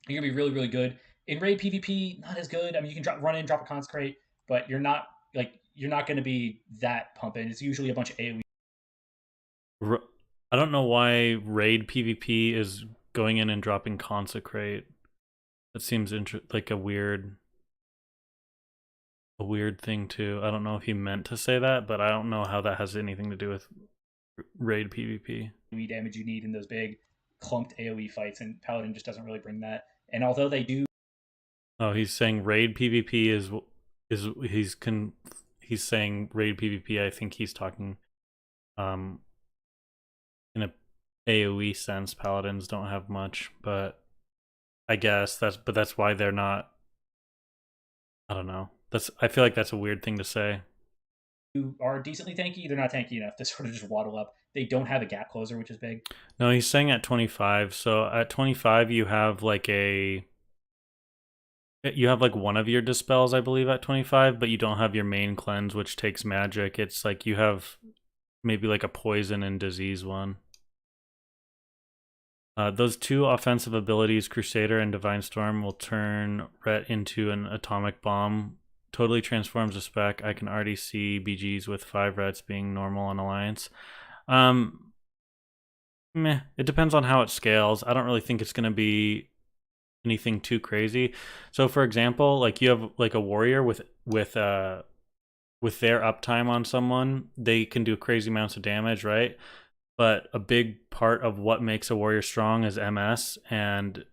you're going to be really, really good. In raid PvP, not as good. I mean, you can run in, drop a Consecrate, but you're not going to be that pumping. It's usually a bunch of AoE. I don't know why raid PvP is going in and dropping Consecrate. That seems like a weird thing too. I don't know if he meant to say that, but I don't know how that has anything to do with raid PvP. Damage you need in those big clumped AoE fights, and Paladin just doesn't really bring that. And although they do... Oh, he's saying raid PvP he's he's saying raid PvP, I think he's talking in a AoE sense. Paladins don't have much, but I guess that's why they're not. I don't know. I feel like that's a weird thing to say. Who are decently tanky, they're not tanky enough to sort of just waddle up. They don't have a gap closer, which is big. No, he's saying at 25. So at 25, you have like one of your dispels, I believe, at 25, but you don't have your main cleanse, which takes magic. It's like you have maybe like a poison and disease one. Those two offensive abilities, Crusader and Divine Storm, will turn Ret into an atomic bomb. Totally transforms a spec. I can already see BGs with 5 Rets being normal on Alliance. Meh. It depends on how it scales. I don't really think it's going to be anything too crazy. So, for example, like you have like a warrior with their uptime on someone, they can do crazy amounts of damage, right? But a big part of what makes a warrior strong is MS, and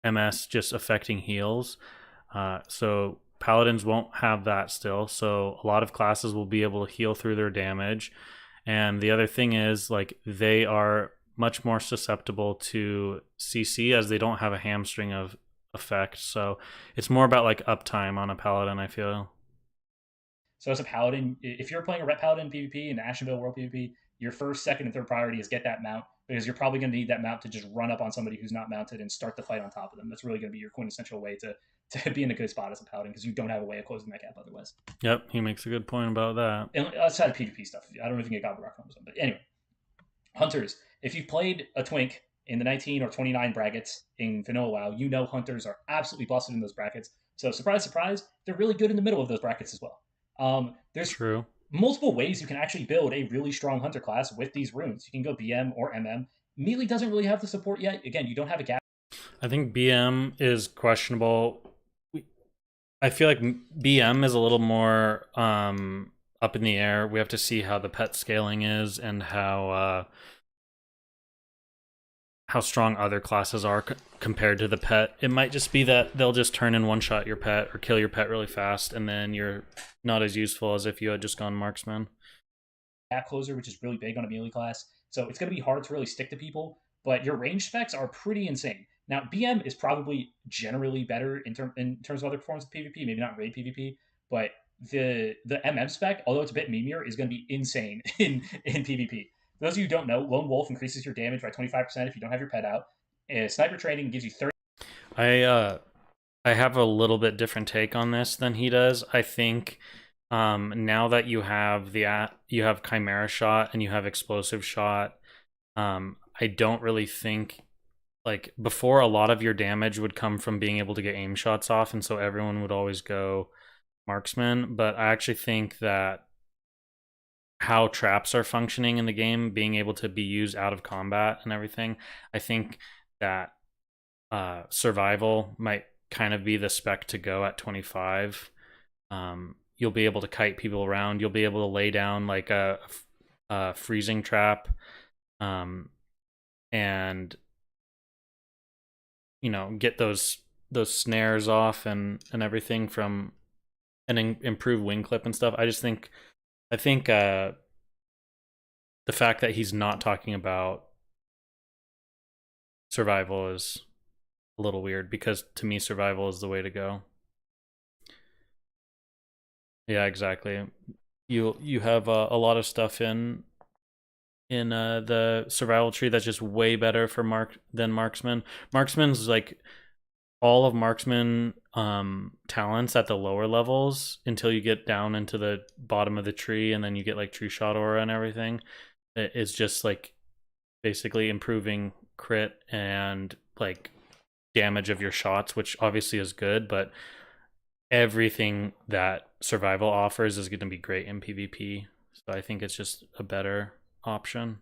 MS just affecting heals. So paladins won't have that still. So a lot of classes will be able to heal through their damage. And the other thing is, like, they are much more susceptible to CC as they don't have a hamstring of effect. So it's more about like uptime on a paladin, I feel. So as a paladin, if you're playing a Ret Paladin PvP and Ashenville World PvP, your first, second, and third priority is get that mount, because you're probably going to need that mount to just run up on somebody who's not mounted and start the fight on top of them. That's really going to be your quintessential way to be in a good spot as a paladin, because you don't have a way of closing that gap otherwise. Yep, he makes a good point about that. And outside of PvP stuff, I don't know if you can get Goblin Rock Rumble, but anyway, hunters. If you've played a Twink in the 19 or 29 brackets in Vanilla WoW, you know hunters are absolutely busted in those brackets. So surprise, surprise, they're really good in the middle of those brackets as well. There's True. multiple ways you can actually build a really strong hunter class with these runes. You can go BM or MM. Melee doesn't really have the support yet. Again, you don't have a gap. I think BM is questionable. I feel like BM is a little more up in the air. We have to see how the pet scaling is and how strong other classes are compared to the pet. It might just be that they'll just turn and one-shot your pet or kill your pet really fast, and then you're not as useful as if you had just gone marksman. Gap closer, which is really big on a melee class. So it's going to be hard to really stick to people, but your range specs are pretty insane. Now, BM is probably generally better in terms of other performance of PvP, maybe not raid PvP, but the MM spec, although it's a bit memeier, is going to be insane in PvP. For those of you who don't know, Lone Wolf increases your damage by 25% if you don't have your pet out. Sniper Training gives you 30. I have a little bit different take on this than he does. I think now that you have Chimera Shot and you have Explosive Shot, I don't really think, like, before, a lot of your damage would come from being able to get aim shots off, and so everyone would always go marksman. But I actually think that how traps are functioning in the game, being able to be used out of combat and everything, I think that survival might kind of be the spec to go at 25. You'll be able to kite people around. You'll be able to lay down like a freezing trap, and get those snares off and everything from, and improve wing clip and stuff. I think the fact that he's not talking about survival is a little weird, because to me survival is the way to go. Yeah, exactly. You have a lot of stuff in the survival tree that's just way better for than marksman. Marksman's like all of marksman talents at the lower levels until you get down into the bottom of the tree, and then you get like tree shot aura and everything. It's just like basically improving crit and like damage of your shots, which obviously is good, but everything that survival offers is going to be great in PvP. So I think it's just a better option.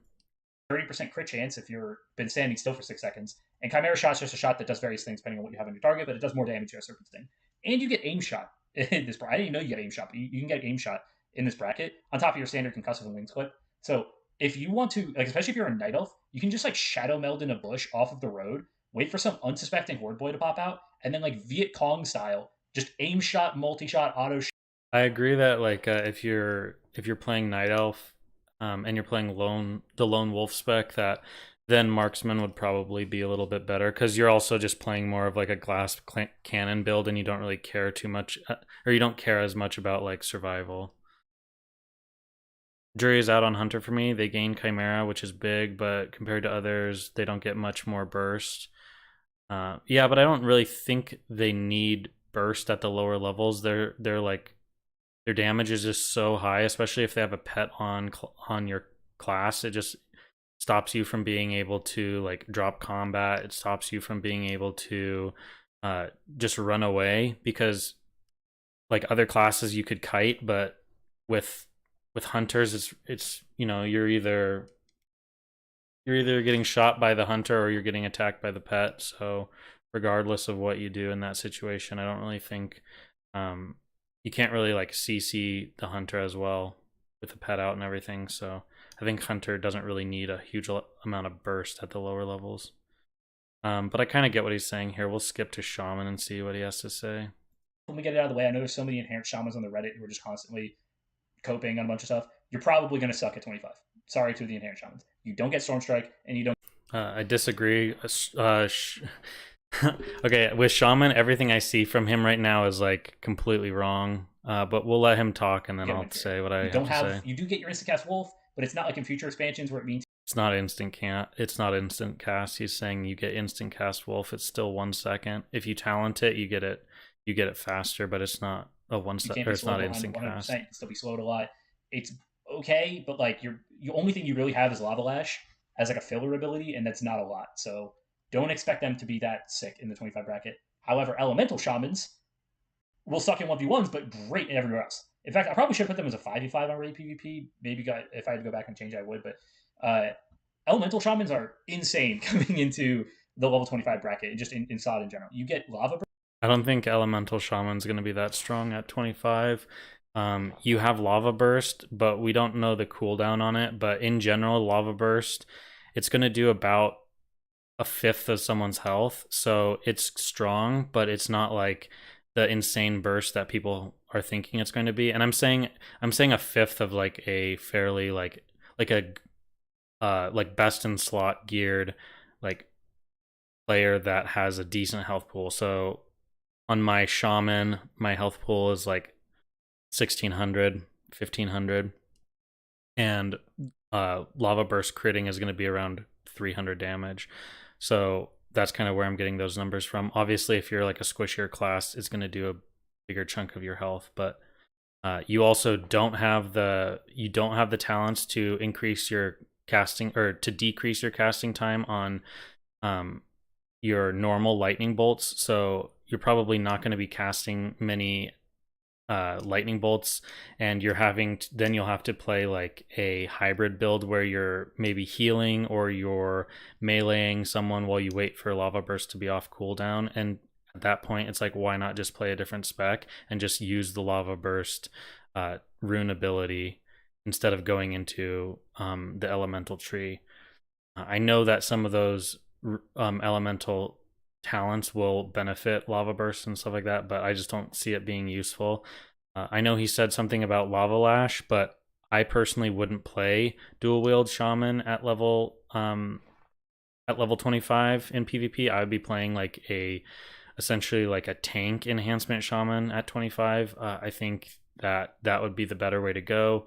30% crit chance if you've been standing still for 6 seconds. And Chimera Shot's just a shot that does various things depending on what you have on your target, but it does more damage to a certain thing. And you get aim shot in this bracket. I didn't know you get aim shot, but you can get aim shot in this bracket on top of your standard concussive and wings clip. So if you want to, like, especially if you're a night elf, you can just like shadow meld in a bush off of the road, wait for some unsuspecting horde boy to pop out, and then like Viet Cong style, just aim shot, multi-shot, auto shot I agree that like if you're playing Night Elf, and you're playing the Lone Wolf spec, that then Marksman would probably be a little bit better because you're also just playing more of like a glass cannon build, and you don't really care too much, or you don't care as much about like survival. Jury is out on Hunter for me. They gain Chimera, which is big, but compared to others, they don't get much more burst. Yeah, but I don't really think they need burst at the lower levels. They're like their damage is just so high, especially if they have a pet on your class. It just stops you from being able to like drop combat. It stops you from being able to just run away, because like other classes you could kite, but with hunters it's you know, you're either getting shot by the hunter or you're getting attacked by the pet. So regardless of what you do in that situation, I don't really think you can't really like CC the hunter as well with the pet out and everything. So I think hunter doesn't really need a huge amount of burst at the lower levels. But I kind of get what he's saying here. We'll skip to shaman and see what he has to say. When we get it out of the way, I know there's so many inherent shamans on the Reddit who are just constantly coping on a bunch of stuff. You're probably going to suck at 25. Sorry to the inherent shamans. You don't get Stormstrike, and you don't. I disagree. Okay, with Shaman, everything I see from him right now is like completely wrong. But we'll let him talk, and then I'll say what I have to say. You do get your instant cast Wolf, but it's not like in future expansions where it means it's not instant can't. It's not instant cast. He's saying you get instant cast Wolf. It's still 1 second. If you talent it, you get it. You get it faster, but it's not a 1 second. It's not instant cast. You can still be slowed a lot. It's okay, but like the only thing you really have is Lava Lash as like a filler ability, and that's not a lot. So don't expect them to be that sick in the 25 bracket. However, elemental shamans will suck in 1v1s, but great everywhere else. In fact, I probably should put them as a 5v5 on raid PvP. Maybe if I had to go back and change, I would. But elemental shamans are insane coming into the level 25 bracket, just in SOD in general. You get lava. I don't think elemental shaman's going to be that strong at 25. You have lava burst, but we don't know the cooldown on it. But in general, lava burst, it's going to do about a fifth of someone's health. So it's strong, but it's not like the insane burst that people are thinking it's going to be. And I'm saying a fifth of like a fairly like a like best in slot geared like player that has a decent health pool. So on my shaman, my health pool is like 1600, 1500, and lava burst critting is going to be around 300 damage. So that's kind of where I'm getting those numbers from. Obviously, if you're like a squishier class, it's going to do a bigger chunk of your health, but you also don't have the talents to increase your casting or to decrease your casting time on your normal lightning bolts. So you're probably not going to be casting many lightning bolts, and you'll have to play like a hybrid build where you're maybe healing or you're meleeing someone while you wait for lava burst to be off cooldown. And at that point, it's like, why not just play a different spec and just use the lava burst rune ability instead of going into the elemental tree? I know that some of those elemental talents will benefit lava burst and stuff like that, but I just don't see it being useful. I know he said something about lava lash, but I personally wouldn't play dual wield shaman at level 25 in PvP. I would be playing like essentially like a tank enhancement shaman at 25. I think that would be the better way to go,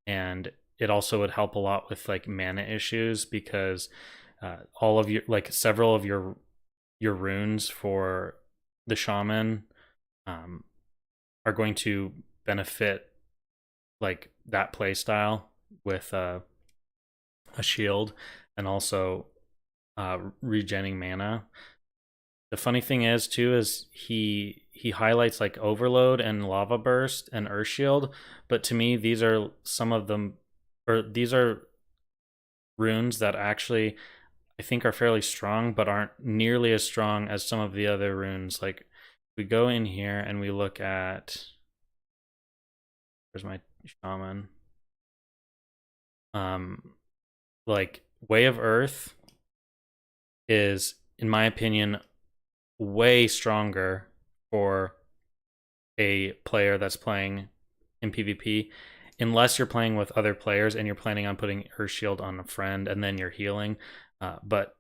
and it also would help a lot with like mana issues, because all of your like several of your runes for the shaman are going to benefit like that play style with a shield, and also regenning mana. The funny thing is too is he highlights like overload and lava burst and earth shield, but to me these are some of them, or these are runes that actually I think are fairly strong, but aren't nearly as strong as some of the other runes. Like we go in here and we look at, where's my shaman? Like Way of Earth is, in my opinion, way stronger for a player that's playing in PvP, unless you're playing with other players and you're planning on putting Earth Shield on a friend and then you're healing. But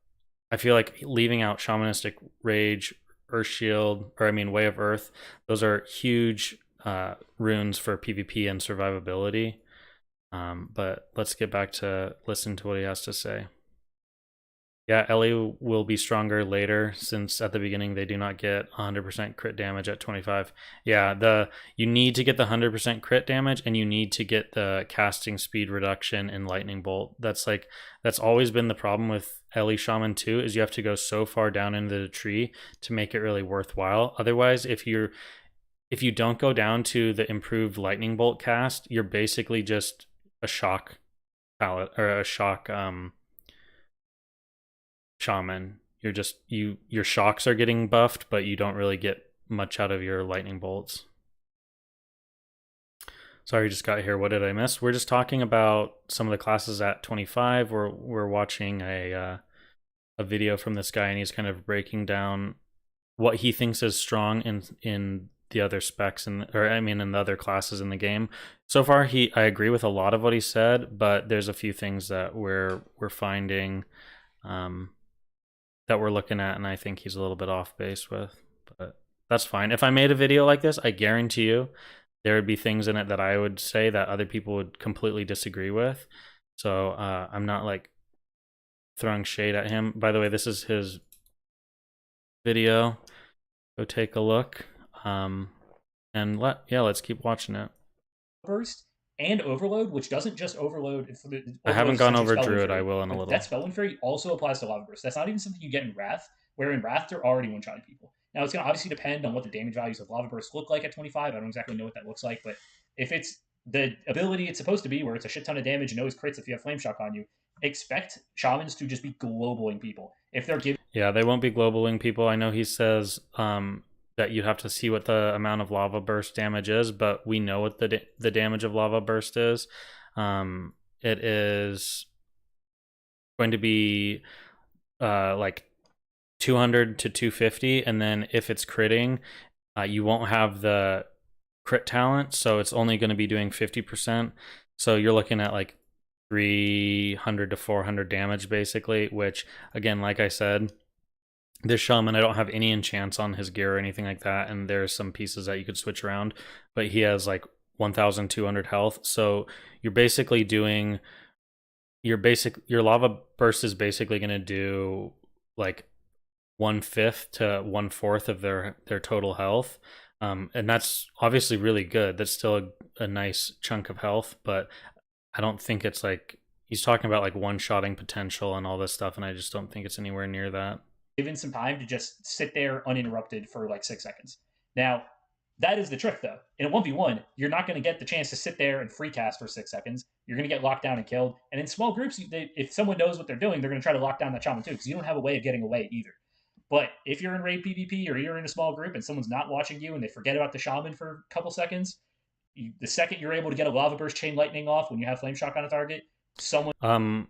I feel like leaving out Shamanistic Rage, Earth Shield, or I mean Way of Earth, those are huge runes for PvP and survivability. But let's get back to listen to what he has to say. Yeah, Ellie will be stronger later, since at the beginning they do not get 100% crit damage at 25. Yeah, you need to get the 100% crit damage, and you need to get the casting speed reduction in Lightning Bolt. That's always been the problem with Ellie Shaman 2, is you have to go so far down into the tree to make it really worthwhile. Otherwise, if you don't go down to the improved Lightning Bolt cast, you're basically just a shock palette, or a shock shaman. Your shocks are getting buffed, but you don't really get much out of your lightning bolts. Sorry, just got here. What did I miss? We're just talking about some of the classes at 25. We're watching a video from this guy, and he's kind of breaking down what he thinks is strong in the other specs, in the other classes in the game. So far, I agree with a lot of what he said, but there's a few things that we're finding that we're looking at, and I think he's a little bit off base with, but that's fine. If I made a video like this, I guarantee you there would be things in it that I would say that other people would completely disagree with. So I'm not like throwing shade at him. By the way, this is his video. Go take a look. And let's keep watching it. Burst and Overload, which doesn't just overload. I haven't gone over Druid. I will in a little. That Spell and Fury also applies to Lava Burst. That's not even something you get in Wrath, where in Wrath they're already one-shotting people. Now, it's going to obviously depend on what the damage values of Lava Burst look like at 25. I don't exactly know what that looks like, but if it's the ability it's supposed to be, where it's a shit ton of damage and always crits if you have Flame Shock on you, expect Shamans to just be globaling people. If they're giving... Yeah, they won't be globaling people. I know he says that you have to see what the amount of Lava Burst damage is, but we know what the damage of Lava Burst is. It is going to be like 200 to 250, and then if it's critting, you won't have the crit talent, so it's only going to be doing 50%. So you're looking at like 300 to 400 damage basically, which again, like I said, this shaman, I don't have any enchants on his gear or anything like that, and there's some pieces that you could switch around, but he has like 1,200 health, so you're basically doing your Lava Burst is basically going to do like 1/5 to 1/4 of their total health, and that's obviously really good. That's still a nice chunk of health, but I don't think it's like, he's talking about like one-shotting potential and all this stuff, and I just don't think it's anywhere near that. Given some time to just sit there uninterrupted for like 6 seconds. Now, that is the trick, though. In a 1v1, you're not going to get the chance to sit there and free cast for 6 seconds. You're going to get locked down and killed. And in small groups, if someone knows what they're doing, they're going to try to lock down that shaman too, because you don't have a way of getting away either. But if you're in raid PvP or you're in a small group and someone's not watching you and they forget about the shaman for a couple seconds, the second you're able to get a Lava Burst Chain Lightning off when you have Flame Shock on a target, someone...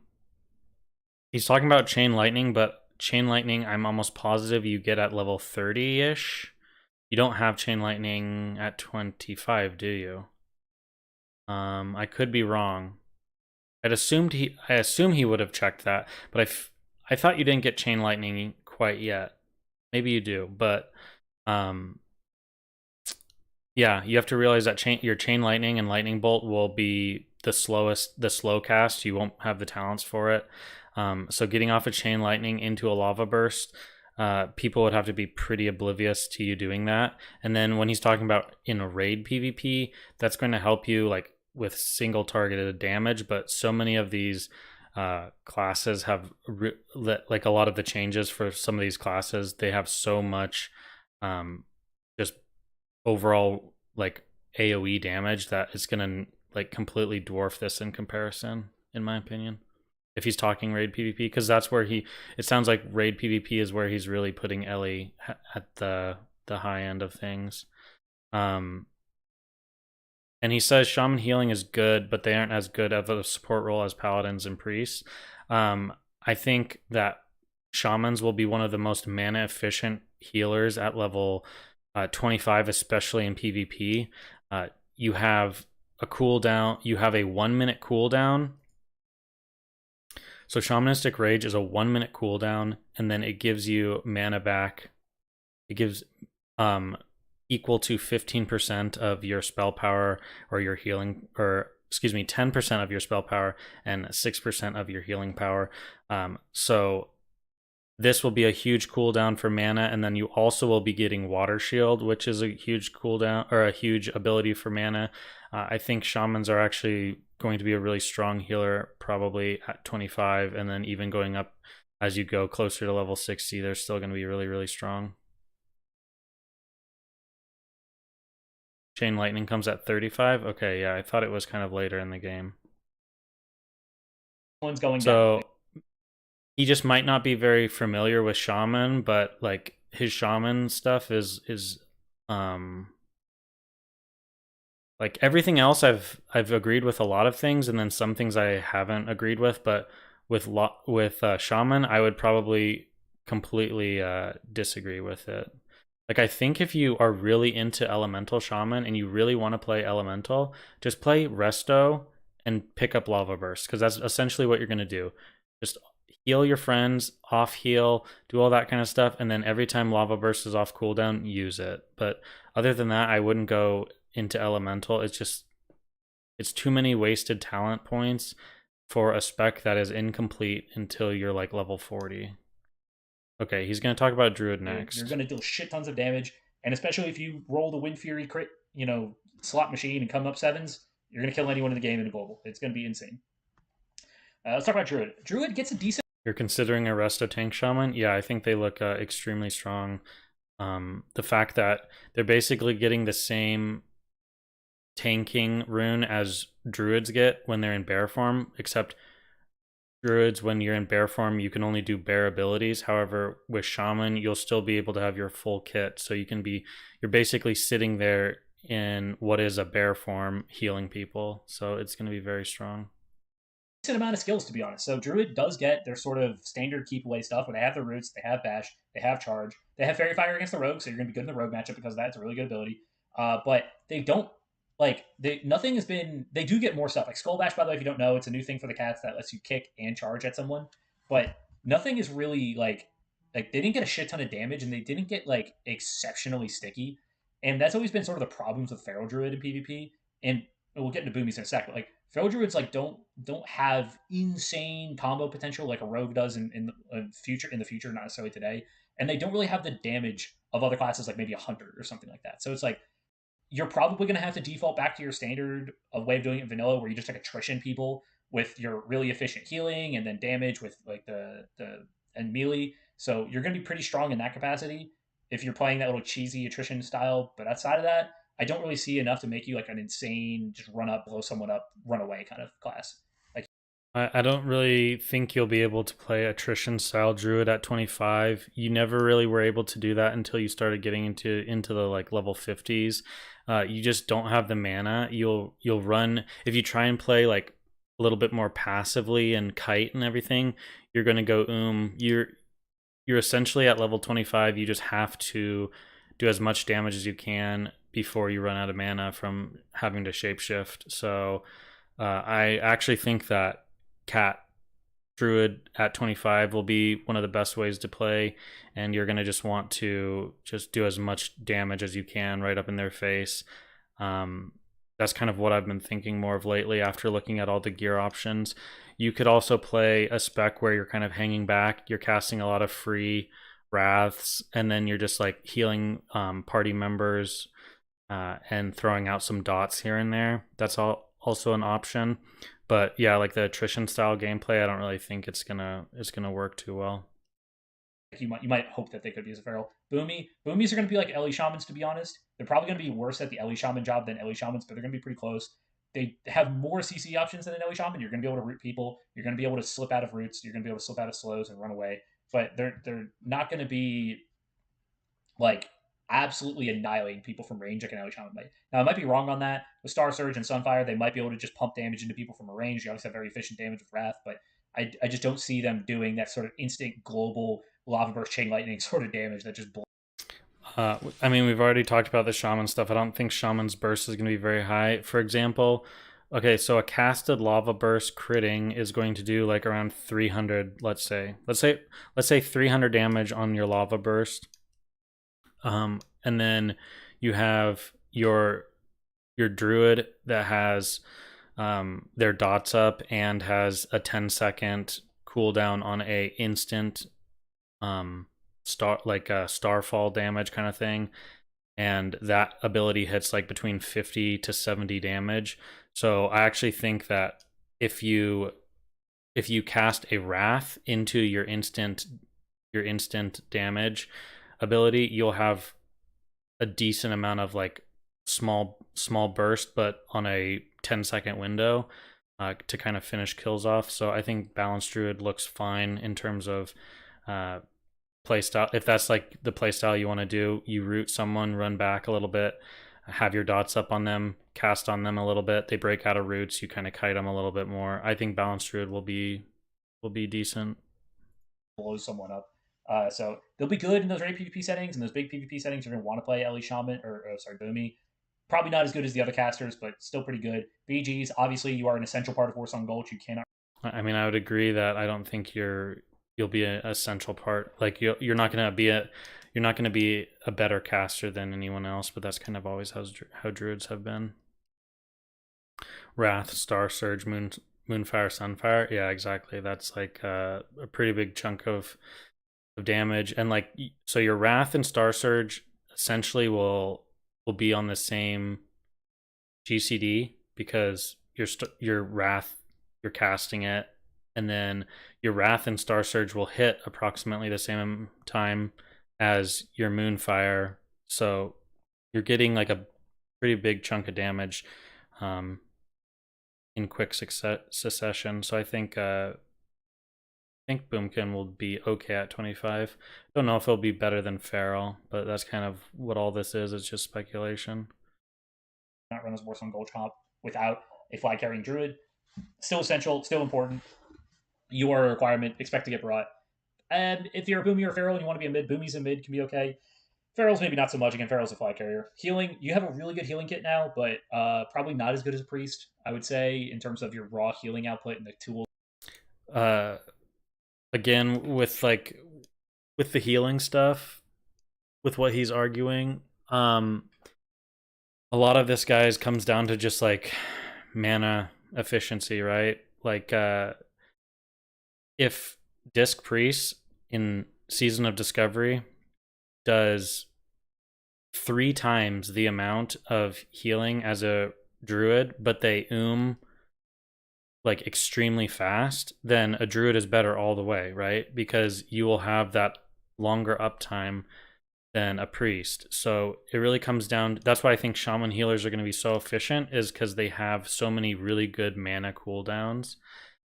He's talking about Chain Lightning, but Chain Lightning, I'm almost positive you get at level 30-ish. You don't have Chain Lightning at 25, do you? I could be wrong. I assume he would have checked that, but I thought you didn't get Chain Lightning quite yet. Maybe you do, but yeah, you have to realize that your Chain Lightning and Lightning Bolt will be the slow cast. You won't have the talents for it. So getting off a Chain Lightning into a Lava Burst, people would have to be pretty oblivious to you doing that. And then when he's talking about in a raid PvP, that's going to help you like with single targeted damage. But so many of these classes have like a lot of the changes for some of these classes, they have so much just overall like AoE damage that it's gonna like completely dwarf this in comparison, in my opinion, if he's talking raid PvP, because that's where it sounds like raid PvP is where he's really putting Ellie at the high end of things. And he says shaman healing is good, but they aren't as good of a support role as paladins and priests. I think that shamans will be one of the most mana efficient healers at level 25, especially in PvP. You have a cooldown. You have a 1 minute cooldown. So Shamanistic Rage is a 1 minute cooldown, and then it gives you mana back. It gives equal to 15% of your spell power or your healing, or excuse me, 10% of your spell power and 6% of your healing power. So this will be a huge cooldown for mana, and then you also will be getting Water Shield, which is a huge cooldown or a huge ability for mana. I think Shamans are actually going to be a really strong healer, probably at 25, and then even going up as you go closer to level 60, they're still going to be really, really strong. Chain Lightning comes at 35? Okay, yeah, I thought it was kind of later in the game. One's going so down. He just might not be very familiar with Shaman, but like his Shaman stuff is like everything else I've agreed with a lot of things, and then some things I haven't agreed with, but with Shaman I would probably completely disagree with it. Like, I think if you are really into Elemental Shaman and you really want to play Elemental, just play Resto and pick up Lava Burst, because that's essentially what you're going to do. Just heal your friends, off heal, do all that kind of stuff, and then every time Lava Burst is off cooldown, use it. But other than that, I wouldn't go into Elemental. It's too many wasted talent points for a spec that is incomplete until you're like level 40. Okay, he's going to talk about Druid next. You're going to deal shit tons of damage, and especially if you roll the Wind Fury crit, slot machine and come up 7s, you're going to kill anyone in the game in a global. It's going to be insane. Let's talk about Druid. Druid gets a decent... You're considering a Resto Tank Shaman? Yeah, I think they look extremely strong. The fact that they're basically getting the same tanking rune as Druids get when they're in bear form, except Druids, when you're in bear form, you can only do bear abilities. However, with Shaman, you'll still be able to have your full kit. So you're basically sitting there in what is a bear form healing people. So it's going to be very strong. Decent amount of skills, to be honest. So Druid does get their sort of standard keep away stuff where they have the roots, they have bash, they have charge, they have fairy fire against the rogue, so you're going to be good in the rogue matchup because that's a really good ability. But they don't nothing has been. They do get more stuff like Skull Bash. By the way, if you don't know, it's a new thing for the cats that lets you kick and charge at someone. But nothing is really like they didn't get a shit ton of damage, and they didn't get like exceptionally sticky. And that's always been sort of the problems with Feral Druid in PvP. And we'll get into Boomies in a sec. But like Feral Druids don't have insane combo potential like a Rogue does in the future, not necessarily today. And they don't really have the damage of other classes like maybe a Hunter or something like that. So it's like you're probably going to have to default back to your standard way of doing it in vanilla, where you just like attrition people with your really efficient healing and then damage with like the and melee. So you're going to be pretty strong in that capacity if you're playing that little cheesy attrition style. But outside of that, I don't really see enough to make you like an insane just run up, blow someone up, run away kind of class. Like, I don't really think you'll be able to play attrition style Druid at 25. You never really were able to do that until you started getting into the like level 50s. You just don't have the mana. You'll run if you try and play like a little bit more passively and kite and everything. You're gonna go You're essentially at level 25. You just have to do as much damage as you can before you run out of mana from having to shapeshift. So I actually think that Cat Druid at 25 will be one of the best ways to play, and you're going to just want to just do as much damage as you can right up in their face. That's kind of what I've been thinking more of lately after looking at all the gear options. You could also play a spec where you're kind of hanging back, you're casting a lot of free wraths, and then you're just like healing party members and throwing out some dots here and there. That's also an option. But yeah, like the attrition style gameplay, I don't really think it's gonna work too well. you might hope that they could be as a feral. Boomies are going to be like Ellie Shamans, to be honest. They're probably going to be worse at the Ellie Shaman job than Ellie Shamans, but they're going to be pretty close. They have more CC options than an Ellie Shaman. You're going to be able to root people. You're going to be able to slip out of roots. You're going to be able to slip out of slows and run away. But they're not going to be like absolutely annihilating people from range like an Ellie Shaman might. Now, I might be wrong on that. With Star Surge and Sunfire, they might be able to just pump damage into people from a range. You obviously have very efficient damage with Wrath, but I just don't see them doing that sort of instant global Lava Burst Chain Lightning sort of damage that just blows. I mean, we've already talked about the shaman stuff. I don't think shaman's burst is going to be very high. For example, okay, so a casted lava burst critting is going to do like around 300, let's say 300 damage on your lava burst. And then you have your druid that has their dots up and has a 10-second cooldown on a instant starfall damage kind of thing, and that ability hits like between 50 to 70 damage. So I actually think that if you cast a wrath into your instant damage ability, you'll have a decent amount of like small burst, but on a 10-second window to kind of finish kills off. So I think balanced druid looks fine in terms of playstyle. If that's like the playstyle you want to do, you root someone, run back a little bit, have your dots up on them, cast on them a little bit, they break out of roots, you kind of kite them a little bit more. I think balanced druid will be decent. Blow someone up. So they'll be good in those rare PvP settings, and those big PvP settings. You're going to want to play Ellie Shaman, Boomy. Probably not as good as the other casters, but still pretty good. BGs, obviously, you are an essential part of Warsong Gulch. You cannot. I mean, I would agree that I don't think you'll be an essential part. Like you're not going to be a better caster than anyone else, but that's kind of always how druids have been. Wrath, Star Surge, Moonfire, Sunfire. Yeah, exactly. That's like a pretty big chunk of damage, and like so your Wrath and Star Surge essentially will be on the same GCD, because your Wrath, you're casting it, and then your Wrath and Star Surge will hit approximately the same time as your Moonfire, so you're getting like a pretty big chunk of damage in quick succession. So I think Boomkin will be okay at 25. Don't know if it'll be better than Feral, but that's kind of what all this is. It's just speculation. Not run as Warsong Gulch comp without a flag carrying druid. Still essential, still important. You are a requirement. Expect to get brought. And if you're a Boomy or a Feral and you want to be a mid, Boomy's a mid can be okay. Feral's maybe not so much. Again, Feral's a flag carrier. Healing, you have a really good healing kit now, but probably not as good as a priest, I would say, in terms of your raw healing output and the tools. Again, with the healing stuff, with what he's arguing, a lot of this, guys, comes down to just like mana efficiency, right? Like if Disc Priest in Season of Discovery does 3 times the amount of healing as a druid, but they like extremely fast, then a druid is better all the way, right? Because you will have that longer uptime than a priest. So it really comes down, that's why I think shaman healers are going to be so efficient, is because they have so many really good mana cooldowns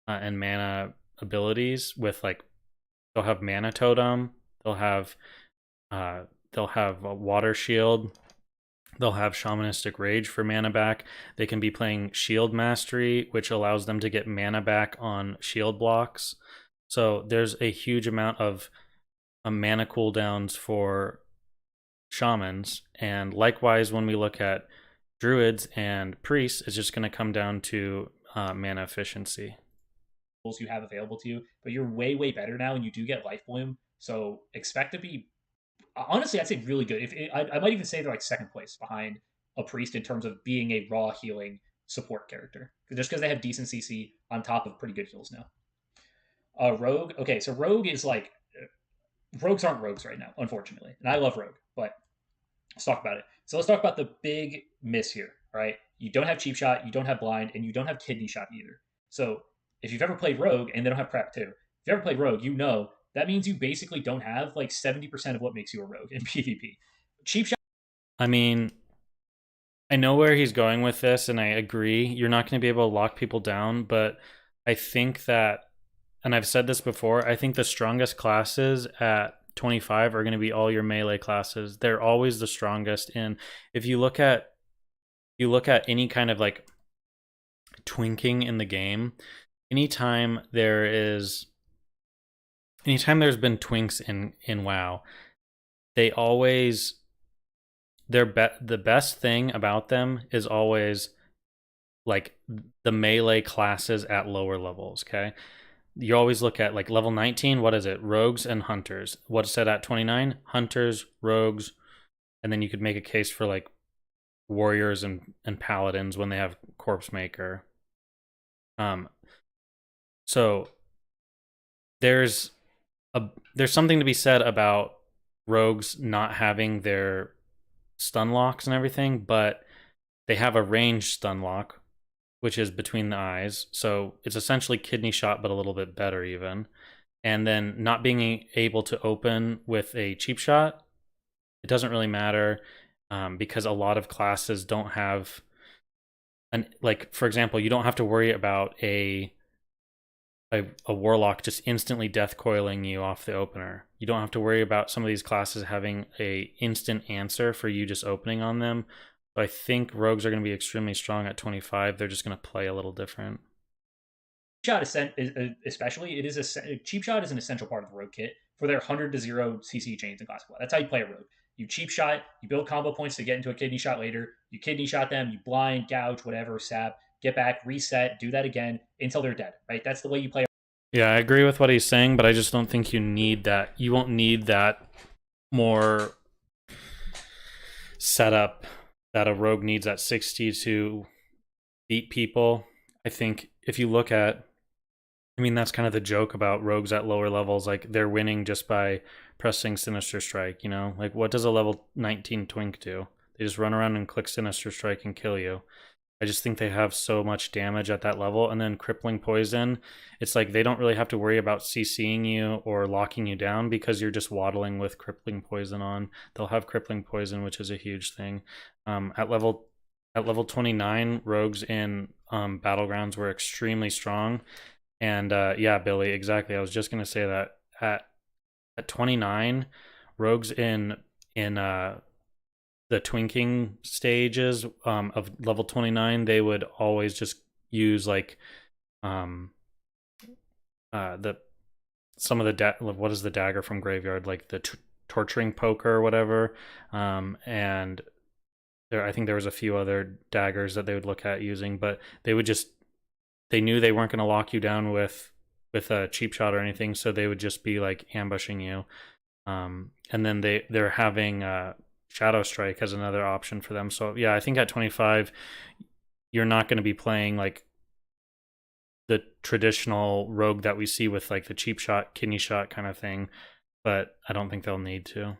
and mana abilities. With like, they'll have mana totem, they'll have a water shield, they'll have shamanistic rage for mana back. They can be playing shield mastery, which allows them to get mana back on shield blocks. So there's a huge amount of mana cooldowns for shamans, and likewise when we look at druids and priests, it's just going to come down to mana efficiency. You have available to you, but you're way better now, and you do get life bloom, so expect to be, honestly, I'd say really good. I might even say they're like second place behind a priest in terms of being a raw healing support character, just because they have decent CC on top of pretty good heals now. Rogue, okay, so Rogue is like, rogues aren't rogues right now, unfortunately, and I love Rogue, but let's talk about it. So let's talk about the big miss here. All right, you don't have cheap shot, you don't have blind, and you don't have kidney shot either. So if you've ever played Rogue, and they don't have prep too, if you ever played Rogue, you know that means you basically don't have like 70% of what makes you a rogue in PvP. Cheap shot. I mean, I know where he's going with this, and I agree. You're not going to be able to lock people down, but I think that, and I've said this before, I think the strongest classes at 25 are going to be all your melee classes. They're always the strongest. And if you look at any kind of like twinking in the game, anytime there's been twinks in WoW, they always the best thing about them is always like the melee classes at lower levels. Okay, you always look at like level 19. What is it? Rogues and hunters. What's it at 29? Hunters, rogues, and then you could make a case for like warriors and paladins when they have corpse maker. So there's something to be said about rogues not having their stun locks and everything, but they have a ranged stun lock, which is between the eyes. So it's essentially kidney shot, but a little bit better even. And then not being able to open with a cheap shot, it doesn't really matter because a lot of classes don't have like, for example, you don't have to worry about a warlock just instantly death coiling you off the opener. You don't have to worry about some of these classes having a instant answer for you just opening on them. So I think rogues are going to be extremely strong at 25. They're just going to play a little different. Shot especially, it is a cheap shot is an essential part of the rogue kit for their 100 to 0 CC chains in classic. That's how you play a rogue. You cheap shot, you build combo points to get into a kidney shot later. You kidney shot them, you blind, gouge, whatever, sap, get back, reset, do that again until they're dead. Right? That's the way you play. Yeah, I agree with what he's saying, but I just don't think you need that. You won't need that more setup that a rogue needs at 60 to beat people. I think if you look at, I mean, that's kind of the joke about rogues at lower levels. Like, they're winning just by pressing Sinister Strike, you know? Like, what does a level 19 twink do? They just run around and click Sinister Strike and kill you. I just think they have so much damage at that level. And then Crippling Poison, it's like they don't really have to worry about CCing you or locking you down because you're just waddling with Crippling Poison on. They'll have Crippling Poison, which is a huge thing. At level 29, rogues in battlegrounds were extremely strong. And yeah, Billy, exactly. I was just gonna say that at 29, rogues in the twinking stages of level 29, they would always just use like some of the what is the dagger from graveyard, like the torturing poker or whatever, and I think there was a few other daggers that they would look at using, but they knew they weren't going to lock you down with a cheap shot or anything, so they would just be like ambushing you, and then they're having Shadow Strike as another option for them. So yeah, I think at 25, you're not going to be playing like the traditional rogue that we see with like the cheap shot, kidney shot kind of thing, but I don't think they'll need to.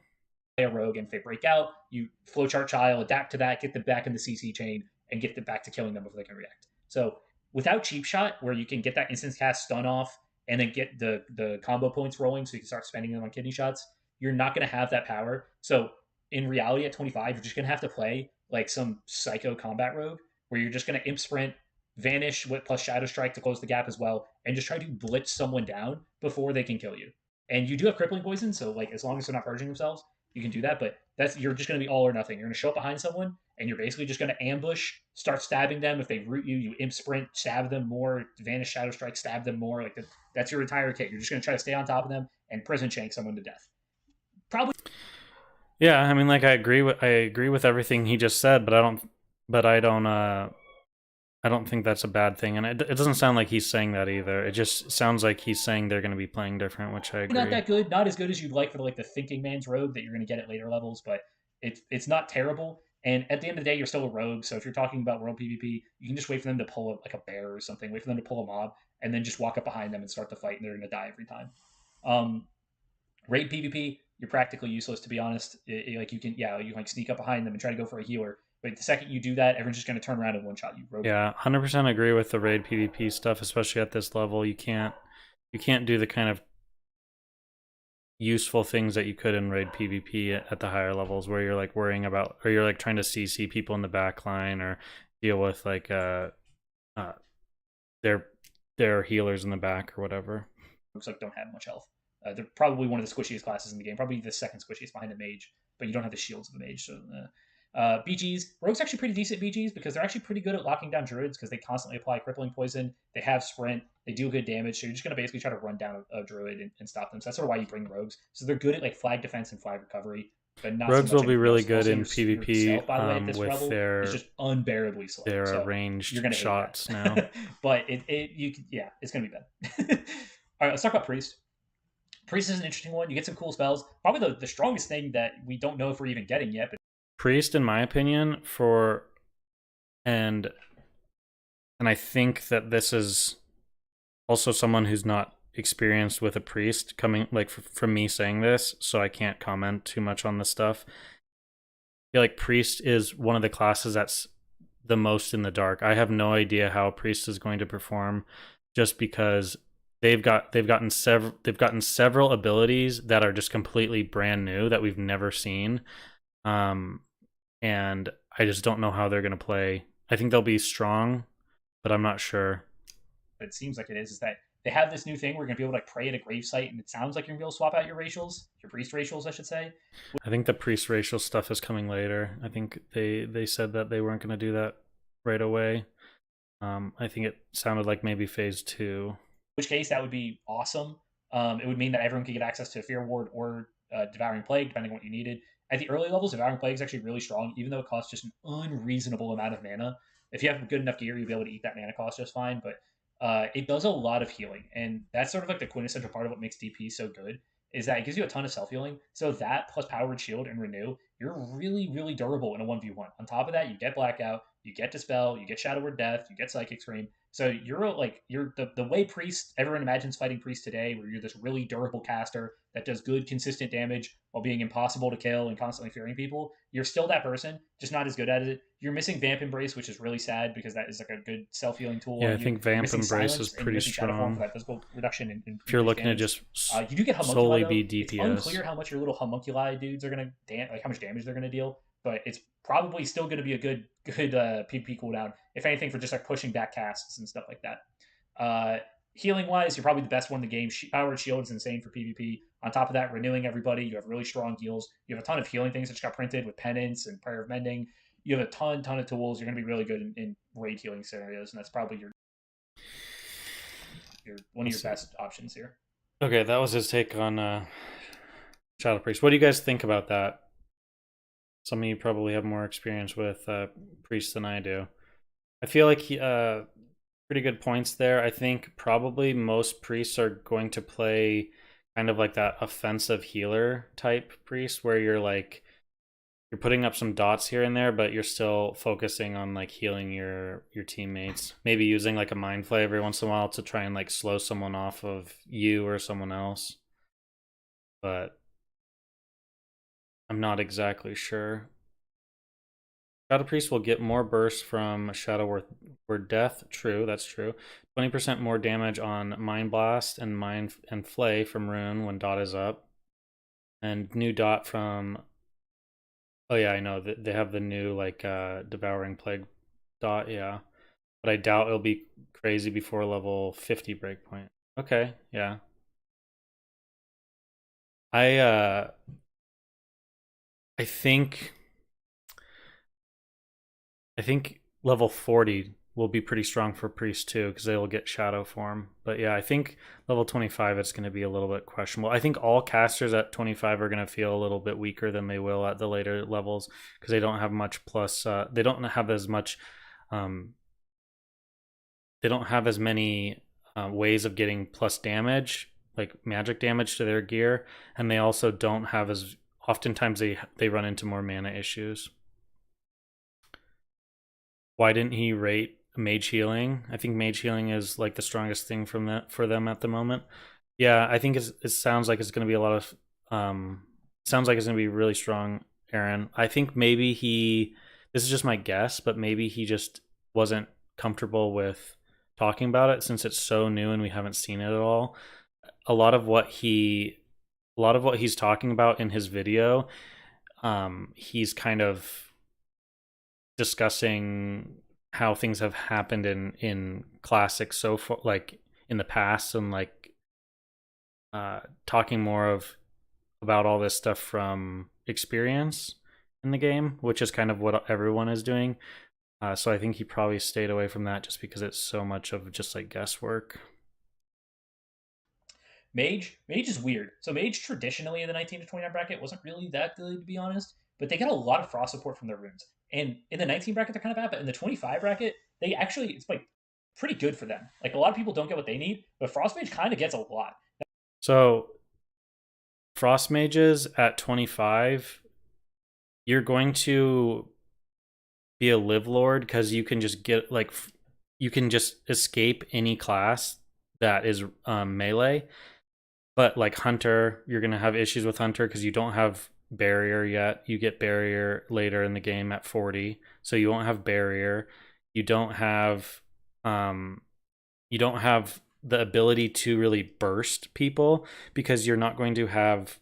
A rogue, and if they break out, you flowchart child, adapt to that, get them back in the CC chain, and get them back to killing them before they can react. So without cheap shot, where you can get that instant cast stun off and then get the combo points rolling so you can start spending them on kidney shots, you're not going to have that power. So in reality, at 25, you're just going to have to play like some psycho combat rogue where you're just going to imp sprint, vanish with plus Shadow Strike to close the gap as well, and just try to blitz someone down before they can kill you. And you do have crippling poison, so like as long as they're not purging themselves, you can do that. But you're just going to be all or nothing. You're going to show up behind someone, and you're basically just going to ambush, start stabbing them. If they root you, you imp sprint, stab them more, vanish Shadow Strike, stab them more. Like that's your entire kit. You're just going to try to stay on top of them and prison shank someone to death. Probably. Yeah, I mean, like I agree with everything he just said, but I don't think that's a bad thing, and it doesn't sound like he's saying that either. It just sounds like he's saying they're going to be playing different, which I agree. Not that good, not as good as you'd like for the thinking man's rogue that you're going to get at later levels, but it's not terrible. And at the end of the day, you're still a rogue, so if you're talking about world PvP, you can just wait for them to pull like a bear or something, wait for them to pull a mob, and then just walk up behind them and start the fight, and they're going to die every time. Raid PvP, you're practically useless, to be honest. You can sneak up behind them and try to go for a healer. But the second you do that, everyone's just going to turn around and one-shot you. Yeah, 100% agree with the raid PvP stuff, especially at this level. You can't do the kind of useful things that you could in raid PvP at the higher levels, where you're like worrying about, or you're like trying to CC people in the back line, or deal with like their healers in the back or whatever. Looks like don't have much health. They're probably one of the squishiest classes in the game, probably the second squishiest behind the mage, but you don't have the shields of the mage. So BGs, rogue's actually pretty decent BGs because they're actually pretty good at locking down druids because they constantly apply crippling poison. They have sprint, they do good damage, so you're just going to basically try to run down a druid and stop them. So that's sort of why you bring rogues. So they're good at like flag defense and flag recovery. but not so Rogues much will be anything really else. good Also, in your PvP stealth, by the way, at this with level is just unbearably slow. their So ranged you're gonna hate shots that. now. But it's gonna be bad. All right, let's talk about priest. Priest is an interesting one. You get some cool spells. Probably the strongest thing that we don't know if we're even getting yet. But Priest, in my opinion, and I think that this is also someone who's not experienced with a priest coming like from me saying this, so I can't comment too much on this stuff. I feel like priest is one of the classes that's the most in the dark. I have no idea how a priest is going to perform, just because they've gotten several abilities that are just completely brand new that we've never seen, and I just don't know how they're going to play. I think they'll be strong, but I'm not sure. it seems like it is that they have this new thing where you're gonna be able to like pray at a gravesite, and it sounds like you're gonna be able to swap out your racials, your priest racials, I should say. I think the priest racial stuff is coming later. I think they said that they weren't going to do that right away. I think it sounded like maybe phase 2. In which case, that would be awesome. It would mean that everyone could get access to Fear Ward or Devouring Plague, depending on what you needed. At the early levels, Devouring Plague is actually really strong, even though it costs just an unreasonable amount of mana. If you have good enough gear, you'll be able to eat that mana cost just fine. But it does a lot of healing, and that's sort of like the quintessential part of what makes DP so good. Is that it gives you a ton of self healing. So that plus Powered Shield and Renew, you're really, really durable in a 1v1. On top of that, you get Blackout, you get Dispel, you get Shadow Word Death, you get Psychic Scream. So you're the way Priest, everyone imagines fighting Priest today, where you're this really durable caster that does good, consistent damage while being impossible to kill and constantly fearing people. You're still that person, just not as good at it. You're missing Vamp Embrace, which is really sad because that is like a good self healing tool. Yeah, I think Vamp Embrace is pretty strong. For that physical reduction in if you're looking damage. to just you do get Homunculi, solely though. be DPS. It's unclear how much your little Homunculi dudes are gonna like how much damage they're gonna deal, but it's probably still going to be a good PvP cooldown, if anything, for just like pushing back casts and stuff like that. Healing wise, you're probably the best one in the game. Powered Shield is insane for PvP. On top of that, renewing everybody, you have really strong heals. You have a ton of healing things that just got printed with Penance and Prayer of Mending. You have a ton of tools. You're going to be really good in raid healing scenarios, and that's probably your one of your best options here. Okay, that was his take on Shadow Priest. What do you guys think about that? Some of you probably have more experience with Priest than I do. I feel like pretty good points there. I think probably most priests are going to play kind of like that offensive healer type priest, where you're putting up some dots here and there, but you're still focusing on like healing your teammates. Maybe using like a mind flay every once in a while to try and like slow someone off of you or someone else. But I'm not exactly sure. Shadow Priest will get more burst from Shadow Word Death. True, that's true. 20% more damage on Mind Blast and Mind and Flay from Rune when dot is up. And new dot from... Oh yeah, I know. They have the new like Devouring Plague dot, yeah. But I doubt it'll be crazy before level 50 breakpoint. Okay, yeah. I think level 40 will be pretty strong for Priest too, because they'll get Shadow Form. But yeah, I think level 25 it's going to be a little bit questionable. I think all casters at 25 are going to feel a little bit weaker than they will at the later levels, because they don't have much plus. They don't have as much. They don't have as many ways of getting plus damage, like magic damage to their gear, and they also don't have as. Oftentimes they run into more mana issues. Why didn't he rate Mage Healing? I think Mage Healing is like the strongest thing for them at the moment. Yeah, I think it sounds like it's going to be a lot of... sounds like it's going to be really strong, Aaron. I think maybe this is just my guess, but maybe he just wasn't comfortable with talking about it since it's so new and we haven't seen it at all. A lot of what he's talking about in his video, he's kind of discussing how things have happened in classics so far, like in the past, and like talking more about all this stuff from experience in the game, which is kind of what everyone is doing. So I think he probably stayed away from that just because it's so much of just like guesswork. Mage is weird. So Mage traditionally in the 19 to 29 bracket wasn't really that good, to be honest, but they get a lot of frost support from their runes. And in the 19 bracket, they're kind of bad, but in the 25 bracket, they actually, it's like pretty good for them. Like a lot of people don't get what they need, but Frost Mage kind of gets a lot. So Frost Mages at 25, you're going to be a live lord because you can just get like you can just escape any class that is melee. But like Hunter, you're gonna have issues with Hunter because you don't have barrier yet. You get barrier later in the game at 40, so you won't have barrier. You don't have the ability to really burst people because you're not going to have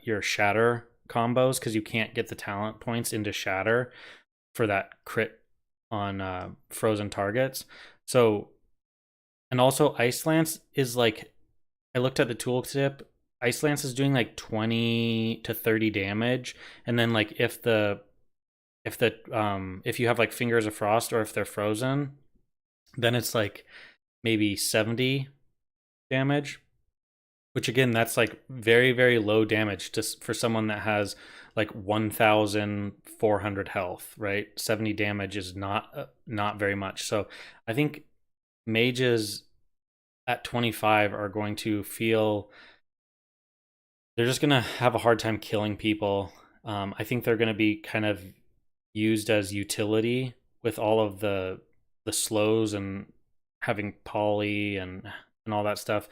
your shatter combos because you can't get the talent points into shatter for that crit on frozen targets. So, and also Ice Lance is like, I looked at the tooltip. Ice Lance is doing like 20 to 30 damage, and then like if you have like Fingers of Frost or if they're frozen, then it's like maybe 70 damage, which again, that's like very, very low damage just for someone that has like 1,400 health, right? 70 damage is not very much. So I think mages at 25 are going to feel, they're just going to have a hard time killing people. I think they're going to be kind of used as utility with all of the slows and having poly and all that stuff.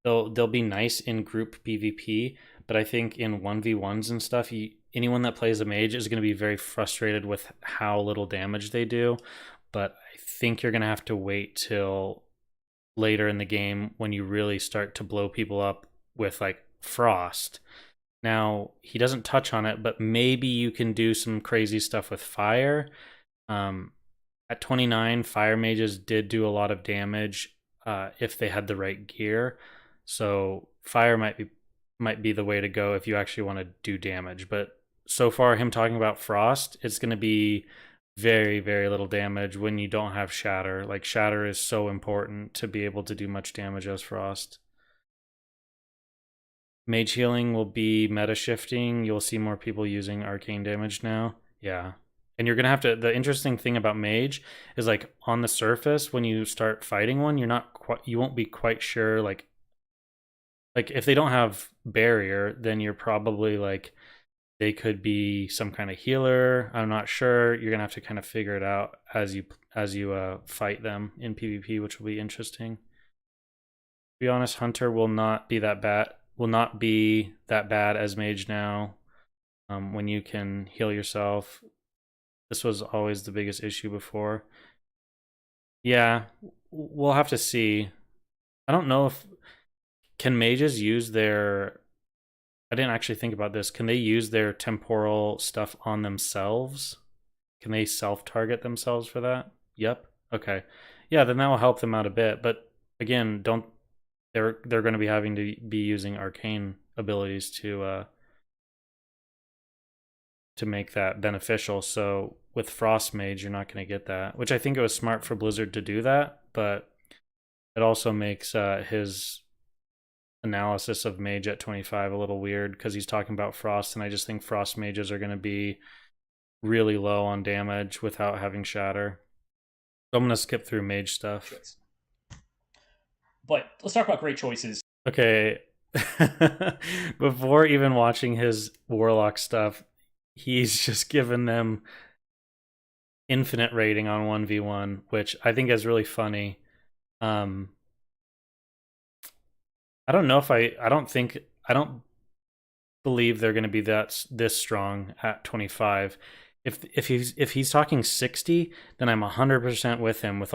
They'll be nice in group PvP, but I think in 1v1s and stuff, anyone that plays a mage is going to be very frustrated with how little damage they do. But I think you're going to have to wait till later in the game when you really start to blow people up with like Frost. Now, he doesn't touch on it, but maybe you can do some crazy stuff with Fire. At 29, Fire Mages did do a lot of damage if they had the right gear. So Fire might be the way to go if you actually want to do damage. But so far, him talking about Frost, it's going to be very, very little damage when you don't have Shatter. Like, Shatter is so important to be able to do much damage as Frost. Mage healing will be meta shifting. You'll see more people using arcane damage now. Yeah. And you're going to have to, the interesting thing about mage is like on the surface, when you start fighting one, you won't be quite sure. Like if they don't have barrier, then you're probably like, they could be some kind of healer. I'm not sure. You're going to have to kind of figure it out as you fight them in PvP, which will be interesting. To be honest, Hunter will not be that bad as mage now. When you can heal yourself. This was always the biggest issue before. Yeah, we'll have to see. I don't know if can mages use their, I didn't actually think about this. Can they use their temporal stuff on themselves? Can they self-target themselves for that? Yep. Okay. Yeah, then that will help them out a bit. But again, they're going to be having to be using arcane abilities to make that beneficial. So with Frost Mage, you're not going to get that, which I think it was smart for Blizzard to do that, but it also makes his analysis of Mage at 25 a little weird because he's talking about Frost, and I just think Frost Mages are going to be really low on damage without having Shatter. So I'm going to skip through Mage stuff. But let's talk about great choices. Okay. Before even watching his Warlock stuff, he's just given them infinite rating on 1v1, which I think is really funny. I don't know if I don't believe they're going to be this strong at 25. If he's talking 60, then I'm 100% with him with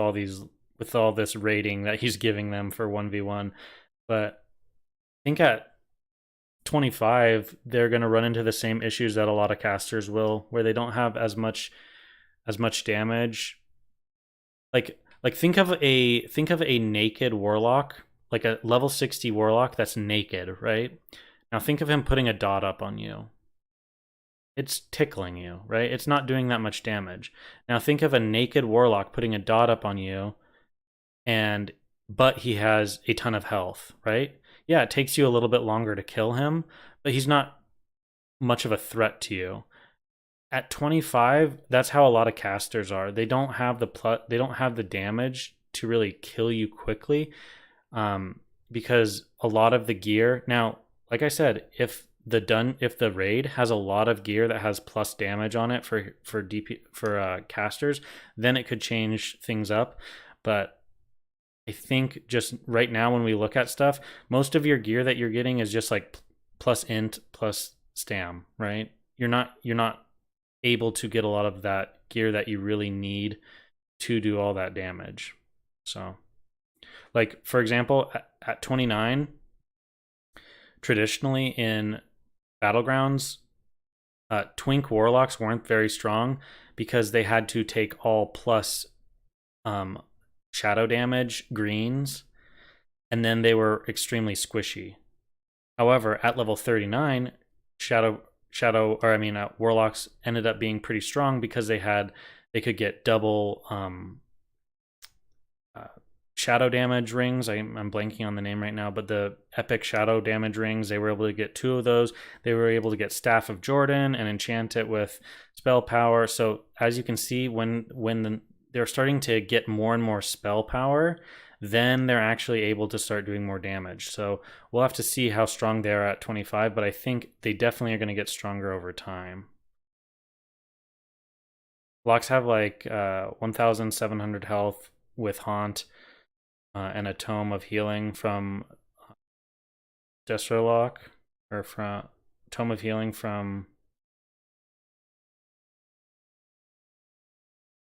all this rating that he's giving them for 1v1. But I think at 25 they're going to run into the same issues that a lot of casters will, where they don't have as much damage. Like think of a naked warlock, like a level 60 warlock that's naked, right? Now think of him putting a dot up on you. It's tickling you, right? It's not doing that much damage. Now think of a naked warlock putting a dot up on you, but he has a ton of health, right? yeah, it takes you a little bit longer to kill him, but he's not much of a threat to you. At 25, that's how a lot of casters are. They don't have the damage to really kill you quickly, because a lot of the gear. Now, like I said, if the raid has a lot of gear that has plus damage on it for casters, then it could change things up. But I think just right now when we look at stuff, most of your gear that you're getting is just like plus int plus stam, right? You're not able to get a lot of that gear that you really need to do all that damage. So, like for example, at 29, traditionally in battlegrounds, twink warlocks weren't very strong because they had to take all plus shadow damage greens, and then they were extremely squishy. However, at level 39, warlocks ended up being pretty strong because they could get double shadow damage rings. I'm blanking on the name right now, but the epic shadow damage rings, they were able to get 2 of those. They were able to get Staff of Jordan and enchant it with spell power. So as you can see, when they're starting to get more and more spell power, then they're actually able to start doing more damage. So we'll have to see how strong they are at 25, but I think they definitely are going to get stronger over time. Locks have like 1,700 health with Haunt, and a Tome of Healing from Destrolock, or from Tome of Healing from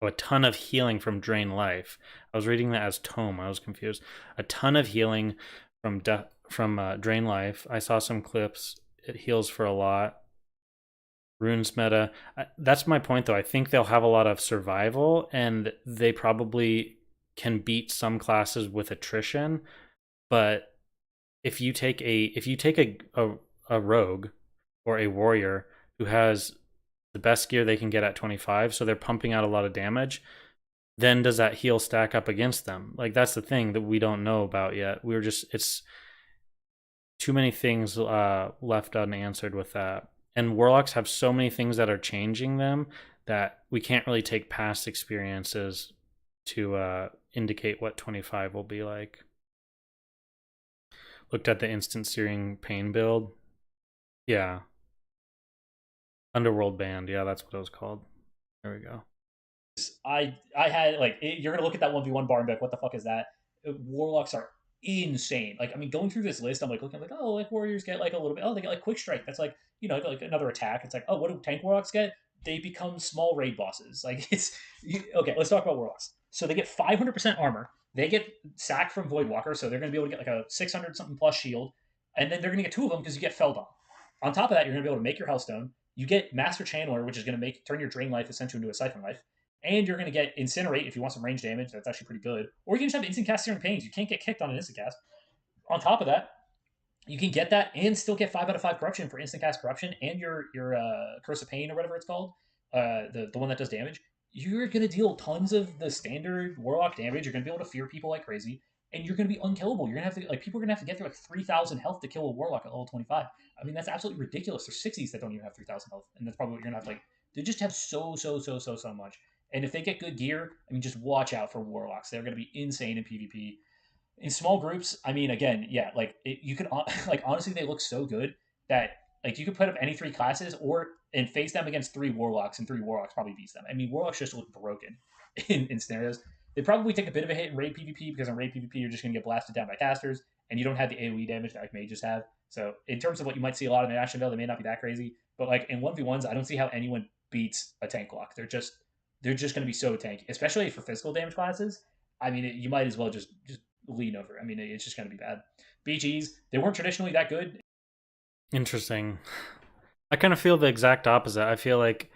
a ton of healing from Drain Life. I was reading that as Tome. I was confused. A ton of healing from Drain Life. I saw some clips. It heals for a lot. Runes meta. That's my point, though. I think they'll have a lot of survival, and they probably can beat some classes with attrition. But if you take a rogue or a warrior who has the best gear they can get at 25, so they're pumping out a lot of damage, then does that heal stack up against them? Like, that's the thing that we don't know about yet. It's too many things left unanswered with that. And warlocks have so many things that are changing them that we can't really take past experiences to indicate what 25 will be like. Looked at the instant searing pain build. Yeah. Underworld Band. Yeah, that's what it was called. There we go. I had like you're gonna look at that 1v1 bar and be like, what the fuck is that? Warlocks are insane. Like, I mean, going through this list, I'm like looking like, oh, like warriors get like a little bit. Oh, they get like quick strike. That's like, like another attack. It's like, oh, what do tank warlocks get? They become small raid bosses. Like, okay. Let's talk about warlocks. So they get 500% armor. They get sack from Voidwalker, so they're gonna be able to get like a 600 something plus shield, and then they're gonna get 2 of them because you get Feldon. On top of that, you're gonna be able to make your Hellstone. You get Master Channeler, which is gonna turn your Drain Life essentially into a Siphon Life. And you're going to get Incinerate if you want some range damage. That's actually pretty good. Or you can just have Instant Cast Searing Pains. You can't get kicked on an Instant Cast. On top of that, you can get that and still get 5 out of 5 Corruption for Instant Cast Corruption and your Curse of Pain or whatever it's called, the one that does damage. You're going to deal tons of the standard Warlock damage. You're going to be able to fear people like crazy. And you're going to be unkillable. You're going to have to, like, people are going to have to get through like 3,000 health to kill a Warlock at level 25. I mean, that's absolutely ridiculous. There's 60s that don't even have 3,000 health. And that's probably what you're going to have to, like, they just have so much. And if they get good gear, I mean, just watch out for Warlocks. They're going to be insane in PvP. In small groups, I mean, again, yeah, like you could like honestly, they look so good that like you could put up any 3 classes and face them against 3 Warlocks, and 3 Warlocks probably beats them. I mean, Warlocks just look broken in scenarios. They probably take a bit of a hit in raid PvP because in raid PvP you're just going to get blasted down by casters, and you don't have the AoE damage that like mages have. So in terms of what you might see a lot in the Ashen Veil, they may not be that crazy. But like in 1v1s, I don't see how anyone beats a tank lock. They're just going to be so tanky, especially for physical damage classes. I mean, you might as well just lean over. I mean, it's just going to be bad. BGs, they weren't traditionally that good. Interesting. I kind of feel the exact opposite. I feel like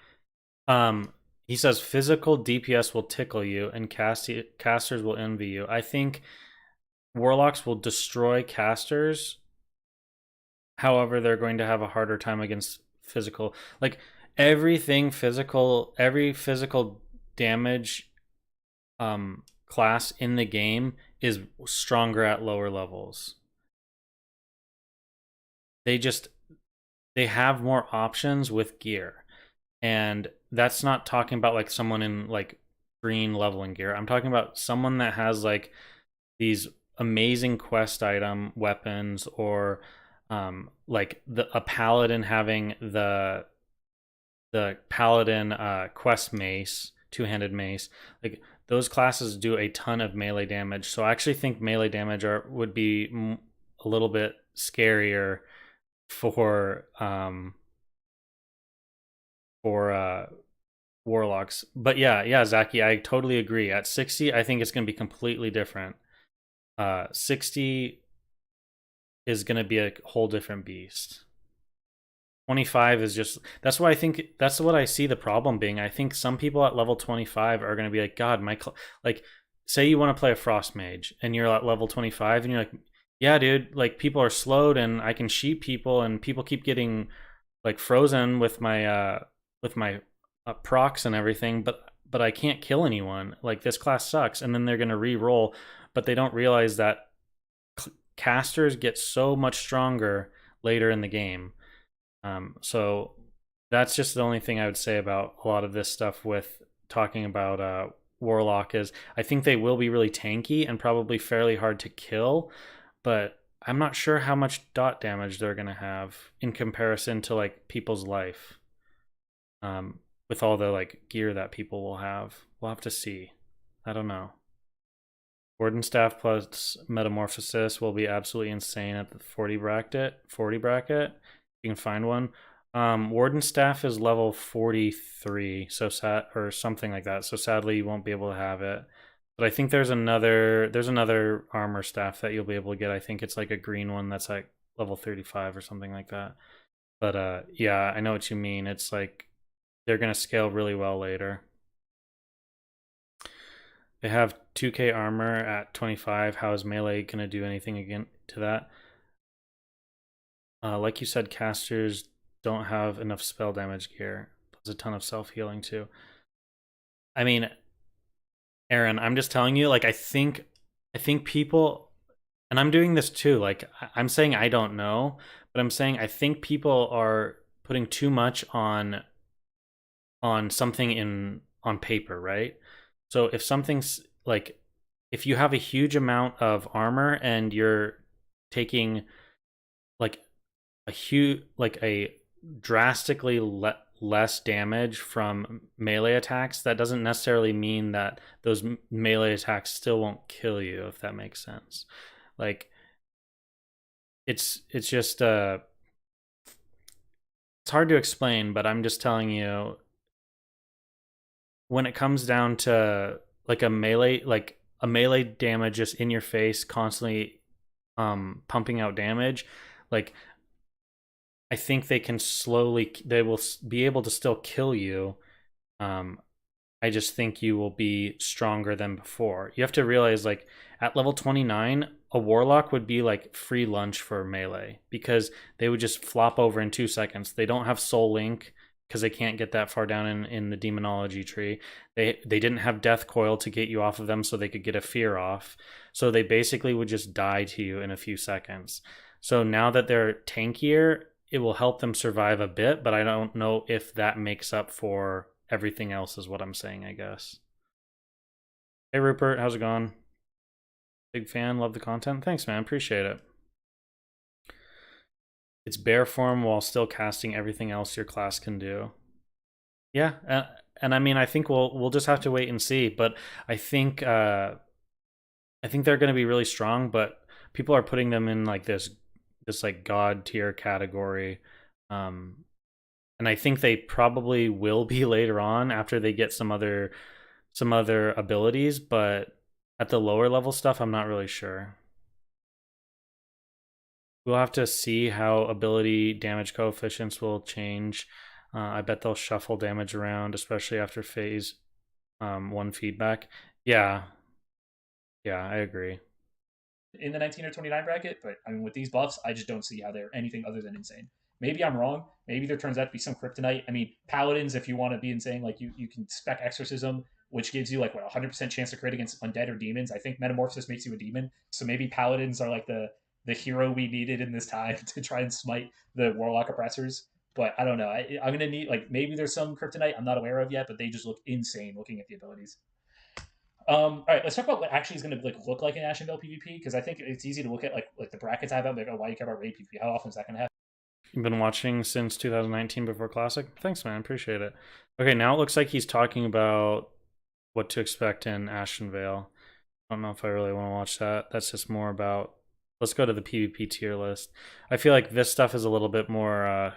he says physical DPS will tickle you and casters will envy you. I think warlocks will destroy casters. However, they're going to have a harder time against physical. Like, every physical damage class in the game is stronger at lower levels. they have more options with gear. And that's not talking about like someone in like green leveling gear. I'm talking about someone that has like these amazing quest item weapons, or like a paladin having the paladin quest mace, two-handed mace. Like those classes do a ton of melee damage. So I actually think melee damage would be a little bit scarier for warlocks. But yeah, Zaki, I totally agree. At 60, I think it's going to be completely different. 60 is going to be a whole different beast. 25 is just, that's why I think, that's what I see the problem being. I think some people at level 25 are going to be like, God, like, say you want to play a frost mage and you're at level 25 and you're like, yeah, dude, like people are slowed and I can sheep people and people keep getting like frozen with my procs and everything, but I can't kill anyone. Like this class sucks. And then they're going to re-roll, but they don't realize that casters get so much stronger later in the game. So that's just the only thing I would say about a lot of this stuff with talking about Warlock is I think they will be really tanky and probably fairly hard to kill, but I'm not sure how much dot damage they're going to have in comparison to like people's life. With all the like gear that people will have. We'll have to see. I don't know. Warden staff plus metamorphosis will be absolutely insane at the 40 bracket. You can find one. Warden staff is level 43, so sad or something like that. So sadly you won't be able to have it. But I think there's another armor staff that you'll be able to get. I think it's like a green one that's like level 35 or something like that. But yeah, I know what you mean. It's like they're going to scale really well later. They have 2k armor at 25. How is melee going to do anything again to that? Like you said, casters don't have enough spell damage gear. Plus a ton of self-healing too. I mean, Aaron, I'm just telling you, like I think people, and I'm doing this too, like I'm saying I don't know, but I'm saying I think people are putting too much on something on paper, right? So if something's like, if you have a huge amount of armor and you're taking like a drastically less damage from melee attacks, that doesn't necessarily mean that those melee attacks still won't kill you, if that makes sense. Like it's just it's hard to explain, but I'm just telling you, when it comes down to like a melee damage just in your face constantly pumping out damage, like I think they will be able to still kill you. I just think you will be stronger than before. You have to realize, like at level 29, a warlock would be like free lunch for melee because they would just flop over in 2 seconds. They don't have soul link because they can't get that far down in the demonology tree. They didn't have death coil to get you off of them so they could get a fear off. So they basically would just die to you in a few seconds. So now that they're tankier, it will help them survive a bit, but I don't know if that makes up for everything else is what I'm saying, I guess. Hey Rupert, how's it going? Big fan, love the content. Thanks, man, appreciate it. It's bear form while still casting everything else your class can do. Yeah, and I mean, I think we'll just have to wait and see. But I think they're going to be really strong. But people are putting them in like this like god tier category, and I think they probably will be later on after they get some other abilities. But at the lower level stuff, I'm not really sure. We'll have to see how ability damage coefficients will change. I bet they'll shuffle damage around, especially after phase 1 feedback. Yeah, I agree. In the 19 or 29 bracket, but I mean, with these buffs, I just don't see how they're anything other than insane. Maybe I'm wrong. Maybe there turns out to be some kryptonite. I mean, paladins, if you want to be insane, like you can spec exorcism, which gives you like what 100% chance to crit against undead or demons. I think metamorphosis makes you a demon, so maybe paladins are like the the hero we needed in this time to try and smite the Warlock oppressors. But I don't know. I'm gonna need like maybe there's some kryptonite I'm not aware of yet, but they just look insane looking at the abilities. All right, let's talk about what actually is going to look like an Ashenvale PvP because I think it's easy to look at like the brackets I have out. Like, oh, why do you care about raid PvP? How often is that going to happen? You've been watching since 2019 before Classic? Thanks, man. Appreciate it. Okay, now it looks like he's talking about what to expect in Ashenvale. I don't know if I really want to watch that. That's just more about... Let's go to the PvP tier list. I feel like this stuff is a little bit more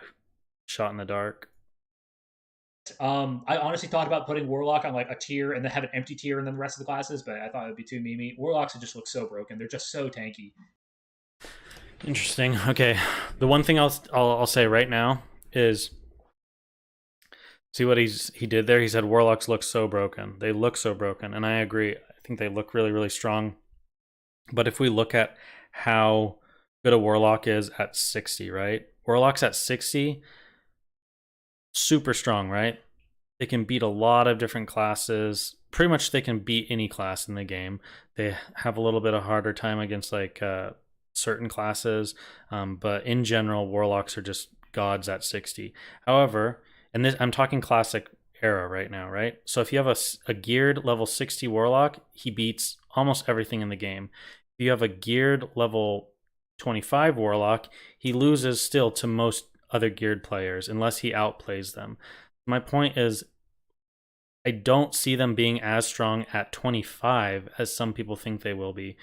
shot in the dark. I honestly thought about putting Warlock on like a tier and then have an empty tier and then the rest of the classes, but I thought it would be too memey. Warlocks just look so broken. They're just so tanky. Interesting. Okay, the one thing I'll say right now is, see what he did there. He said Warlocks look so broken. They look so broken, and I agree. I think they look really, really strong. But if we look at how good a Warlock is at 60, right? Warlocks at 60, super strong, right? They can beat a lot of different classes. Pretty much they can beat any class in the game. They have a little bit of harder time against like certain classes, but in general, Warlocks are just gods at 60. However, and this I'm talking classic era right now, right? So if you have a geared level 60 Warlock, he beats almost everything in the game. If you have a geared level 25 Warlock, he loses still to most other geared players unless he outplays them. My point is, I don't see them being as strong at 25 as some people think they will be.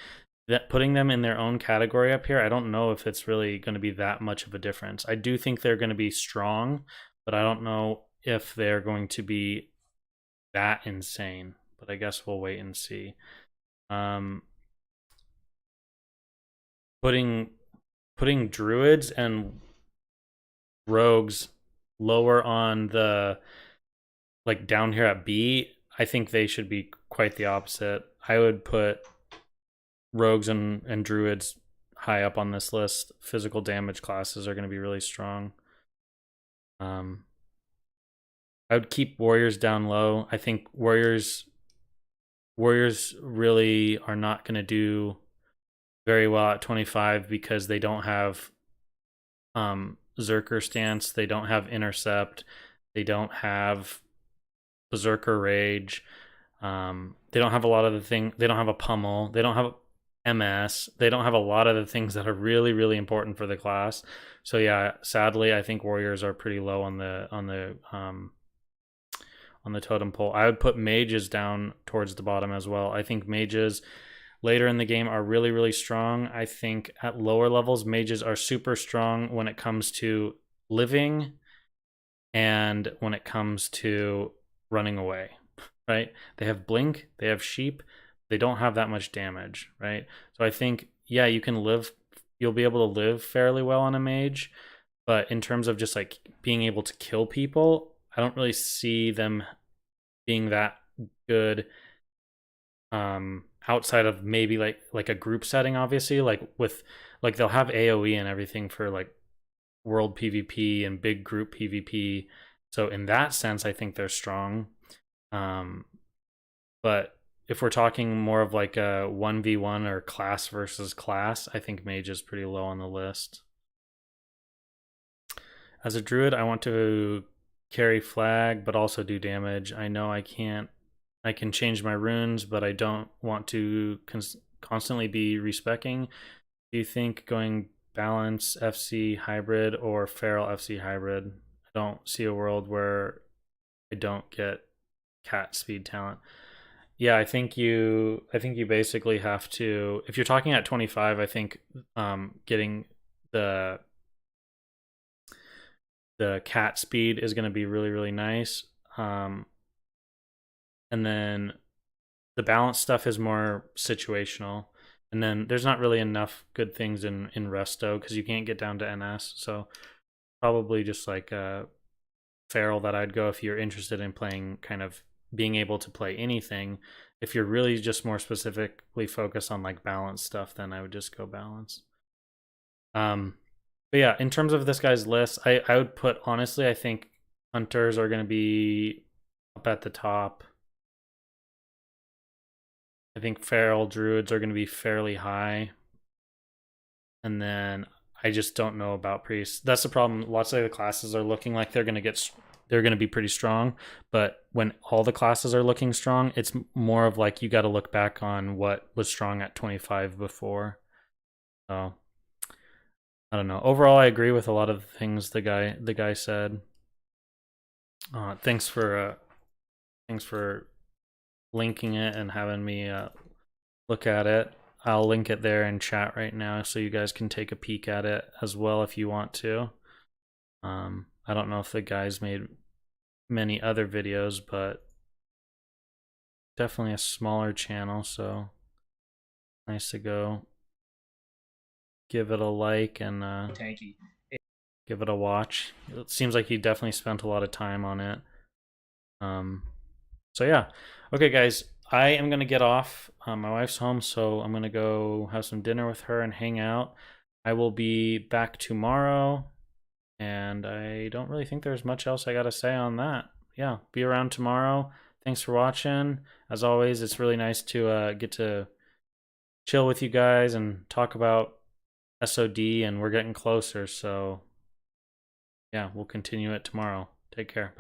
That putting them in their own category up here, I don't know if it's really going to be that much of a difference. I do think they're going to be strong, but I don't know if they're going to be that insane. But I guess we'll wait and see. Putting druids and rogues lower on the, like down here at B, I think they should be quite the opposite. I would put rogues and druids high up on this list. Physical damage classes are going to be really strong. I would keep warriors down low. I think warriors really are not going to do very well at 25 because they don't have Zerker stance, they don't have intercept, they don't have Berserker Rage, they don't have a lot of the things, they don't have a pummel, they don't have MS, they don't have a lot of the things that are really, really important for the class. So yeah, sadly, I think warriors are pretty low on the totem pole. I would put mages down towards the bottom as well. I think mages later in the game are really, really strong. I think at lower levels, mages are super strong when it comes to living and when it comes to running away, right? They have blink, they have sheep, they don't have that much damage, right? So I think, yeah, you'll be able to live fairly well on a mage, but in terms of just like being able to kill people, I don't really see them being that good outside of maybe like a group setting, obviously, like they'll have AoE and everything for like world PvP and big group PvP. So in that sense, I think they're strong. But if we're talking more of like a 1v1 or class versus class, I think mage is pretty low on the list. As a druid, I want to carry flag, but also do damage. I know I can change my runes, but I don't want to constantly be respeccing. Do you think going balance FC hybrid or feral FC hybrid? I don't see a world where I don't get cat speed talent. Yeah, I think you basically have to, if you're talking at 25, I think getting the cat speed is going to be really, really nice. And then the balance stuff is more situational. And then there's not really enough good things in Resto because you can't get down to NS. So probably just like a feral that I'd go if you're interested in playing, kind of being able to play anything. If you're really just more specifically focused on like balance stuff, then I would just go balance. But yeah, in terms of this guy's list, I would put, honestly, I think hunters are going to be up at the top. I think feral druids are going to be fairly high. And then I just don't know about priests. That's the problem. Lots of the classes are looking like they're gonna be pretty strong, but when all the classes are looking strong, it's more of like you got to look back on what was strong at 25 before. So I don't know. Overall, I agree with a lot of the things the guy said. Thanks for linking it and having me look at it. I'll link it there in chat right now so you guys can take a peek at it as well if you want to. I don't know if the guys made many other videos, but definitely a smaller channel, so nice to go give it a like and tanky. give it a watch. It seems like he definitely spent a lot of time on it. So yeah. Okay, guys, I am gonna get off. My wife's home, so I'm gonna go have some dinner with her and hang out. I will be back tomorrow, and I don't really think there's much else I gotta say on that. Yeah, be around tomorrow. Thanks for watching. As always, it's really nice to get to chill with you guys and talk about SOD, and we're getting closer, so yeah, we'll continue it tomorrow. Take care. Bye.